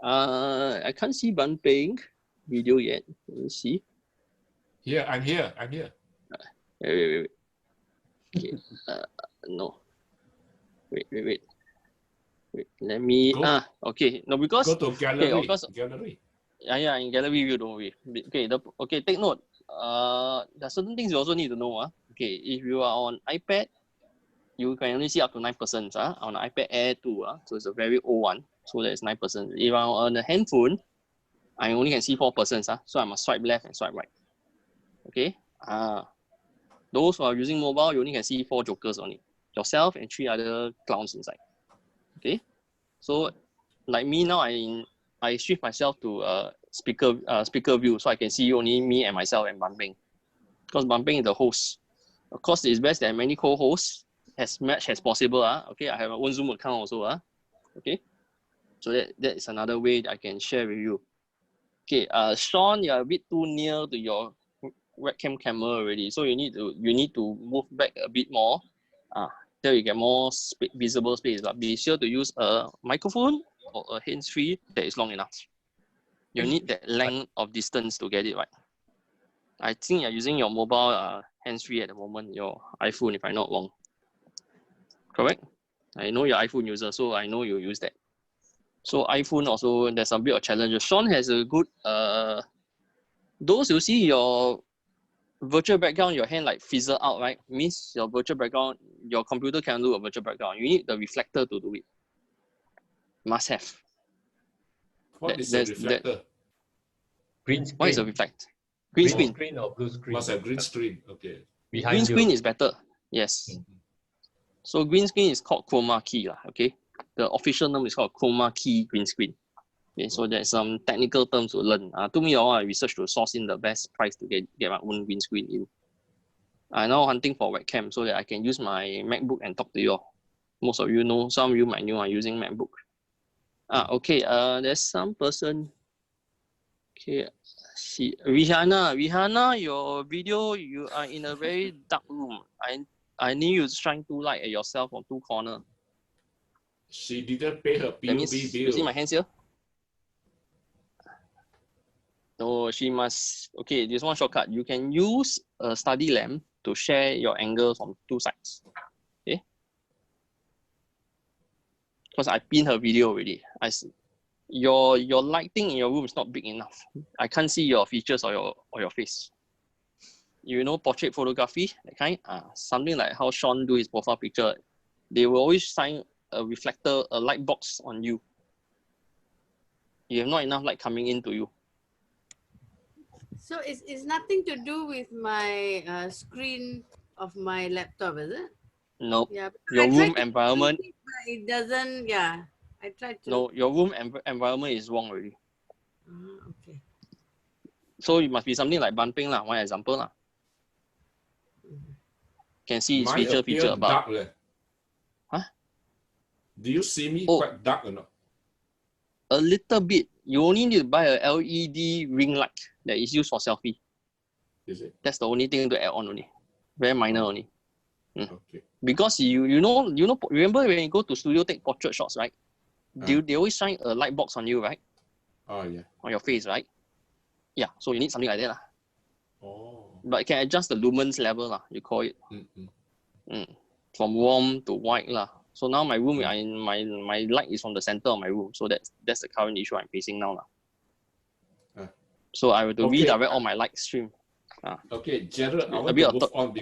I can't see Ban Ping video yet. Let me see. Here, I'm here. Wait. Okay. No. Wait. Let me. Okay. No, because Go to gallery. Okay, of course. Gallery. Yeah. In gallery view, don't worry. Okay. Take note. There are certain things you also need to know. Okay. If you are on iPad, you can only see up to 9%. On iPad Air 2. So it's a very old one. So that's 9%. If I'm on a handphone, I only can see 4%. So I must swipe left and swipe right. Okay. Those who are using mobile, you only can see 4 jokers on it. Yourself and 3 other clowns inside. Okay. So like me now, I shift myself to speaker view, so I can see only me and myself and Ban Ping. Because Ban Ping is the host. Of course, it's best that many co-hosts as much as possible. Okay, I have my own Zoom account also. Okay. So that is another way that I can share with you. Okay, Sean, you're a bit too near to your webcam camera already, so you need to move back a bit more. There you get more visible space, but be sure to use a microphone or a hands-free that is long enough. You need that length of distance to get it right. I think you're using your mobile hands-free at the moment, your iPhone, if I'm not wrong. Correct? I know you're iPhone user, so I know you use that. So iPhone also, there's a bit of challenges. Sean has a good, those you see your virtual background, your hand like fizzle out, right? Means your virtual background, your computer can do a virtual background. You need the reflector to do it. Must have. What is a reflector? Green screen. What is a reflect? Green screen. Green or blue screen. Must have green screen. Okay. Behind green screen you. is better. Yes. So green screen is called chroma key. Okay. The official name is called chroma key green screen. Okay, so there's some technical terms to learn. To me, I research to source in the best price to get my own green screen in. I'm now hunting for webcam so that I can use my MacBook and talk to you all. Most of you know, some of you might know I'm using MacBook. Okay, there's some person. Okay, see, Rihanna, your video, you are in a very dark room. I need you to shine 2 light at yourself on 2 corners. She didn't pay her PUB bill. You see my hands here? No, she must. Okay, this one shortcut. You can use a study lamp to share your angles on 2 sides. Okay. Because I pinned her video already. I see. Your lighting in your room is not big enough. I can't see your features or your face. You know portrait photography, that kind? Something like how Sean do his profile picture. They will always shine a reflector, a light box on you. You have not enough light coming into you. So it's nothing to do with my screen of my laptop, is it? Nope. Yeah. Your room environment. It doesn't. Yeah. I tried to. No, your room environment is wrong already. Okay. So it must be something like Ban Ping lah. One example lah. Can see his feature about. Dark, huh? Do you see me quite dark or not? A little bit. You only need to buy a LED ring light that is used for selfie. Is it? That's the only thing to add on only. Very minor only. Okay. Because you know, remember when you go to studio take portrait shots, right? They always shine a light box on you, right? Oh yeah. On your face, right? Yeah. So you need something like that lah. Oh. But you can adjust the lumens level lah. You call it. From warm to white lah. So now my room, my light is from the center of my room. So that's the current issue I'm facing now lah. So I will redirect all my light stream. Okay, Gerald, I want to move on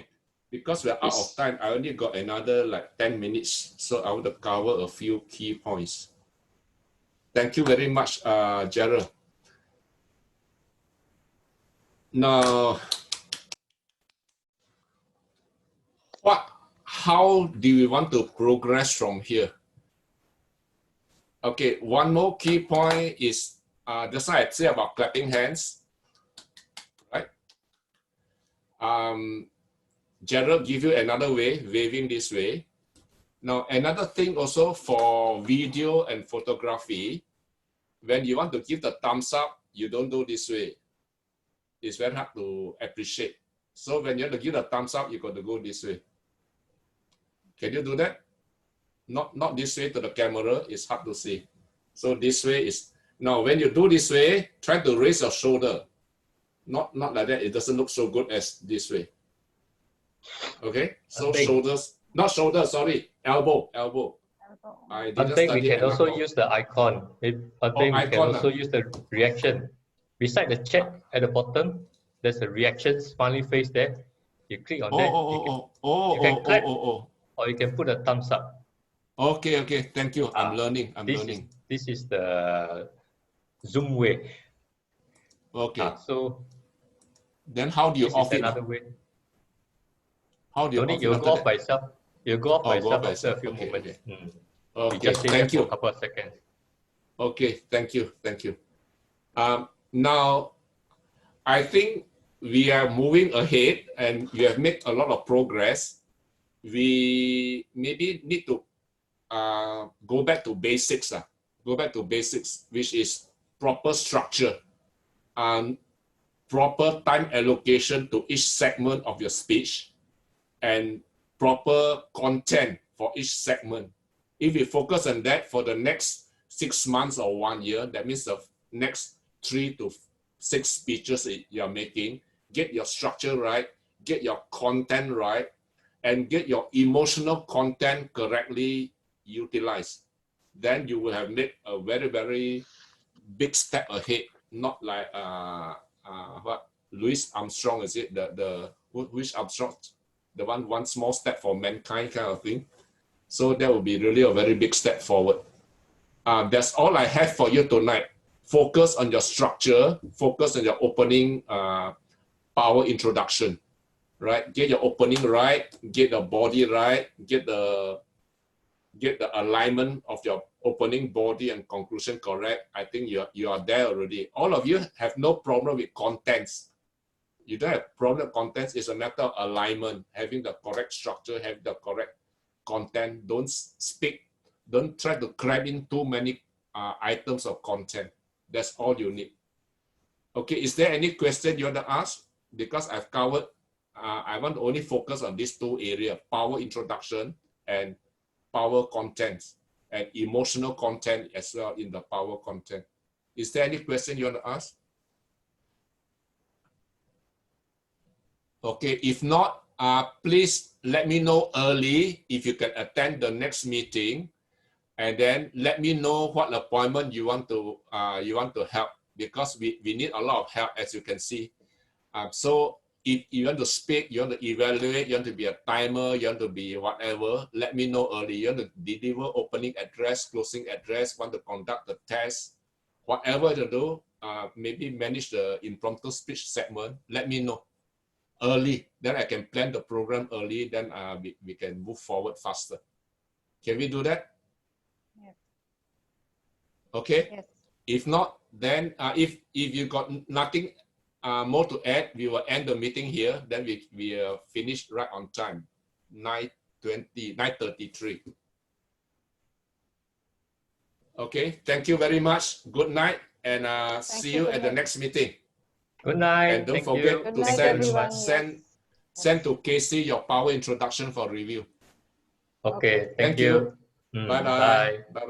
because we're out of time. I only got another like 10 minutes, so I want to cover a few key points. Thank you very much, Gerald. Now, how do we want to progress from here? Okay, one more key point is just like I say about clapping hands, right? Gerald give you another way, waving this way. Now, another thing also for video and photography, when you want to give the thumbs up, you don't do this way. it's very hard to appreciate. So when you have to give a thumbs up, you got to go this way. Can you do that? Not this way to the camera, it's hard to see. So this way is, now when you do this way, try to raise your shoulder. Not like that, it doesn't look so good as this way. Okay, so shoulders, not shoulder, sorry, elbow. I didn't think we study can also elbow. use the icon. I think we can also use the reaction. Beside the chat at the bottom, there's a reaction smiley face there. You click on that. You can clap, or you can put a thumbs up. Okay, thank you. I'm learning. This is the Zoom way. Okay. So then how do you this off is it? Another way. How do you off it? You'll go off by itself. You'll go off by itself after a few moments. Okay, You just stay there for a couple of seconds. Okay, thank you. Now, I think we are moving ahead and we have made a lot of progress. We maybe need to go back to basics. Go back to basics, which is proper structure and proper time allocation to each segment of your speech and proper content for each segment. If you focus on that for the next 6 months or 1 year, that means the next 3 to 6 speeches you're making, get your structure right, get your content right, and get your emotional content correctly utilized. Then you will have made a very, very big step ahead, not like what Louis Armstrong, is it? Which Armstrong? The one small step for mankind kind of thing. So that will be really a very big step forward. That's all I have for you tonight. Focus on your structure, focus on your opening power introduction, right? Get your opening right, get the body right, get the alignment of your opening, body, and conclusion correct. I think you are there already. All of you have no problem with contents. You don't have problem with contents. It's a matter of alignment, having the correct structure, having the correct content. Don't try to cram in too many items of content. That's all you need. Okay, is there any question you want to ask? Because I've covered, I want to only focus on these 2 areas, power introduction and power contents, and emotional content as well in the power content. Is there any question you want to ask? Okay, if not, please let me know early if you can attend the next meeting, and then let me know what appointment you want to help, because we need a lot of help, as you can see. So if you want to speak, you want to evaluate, you want to be a timer, you want to be whatever, let me know early. You want to deliver opening address, closing address, want to conduct the test, whatever to do, maybe manage the impromptu speech segment, let me know early. Then I can plan the program early, then we can move forward faster. Can we do that? Yes. Okay? Yes. If not, then if you got nothing more to add, we will end the meeting here. Then we finish right on time, 9:33. Okay, thank you very much. Good night, and see you at the next meeting. Good night. And don't forget to send to Casey your power introduction for review. Okay, thank you. you. Bye-bye. Bye-bye.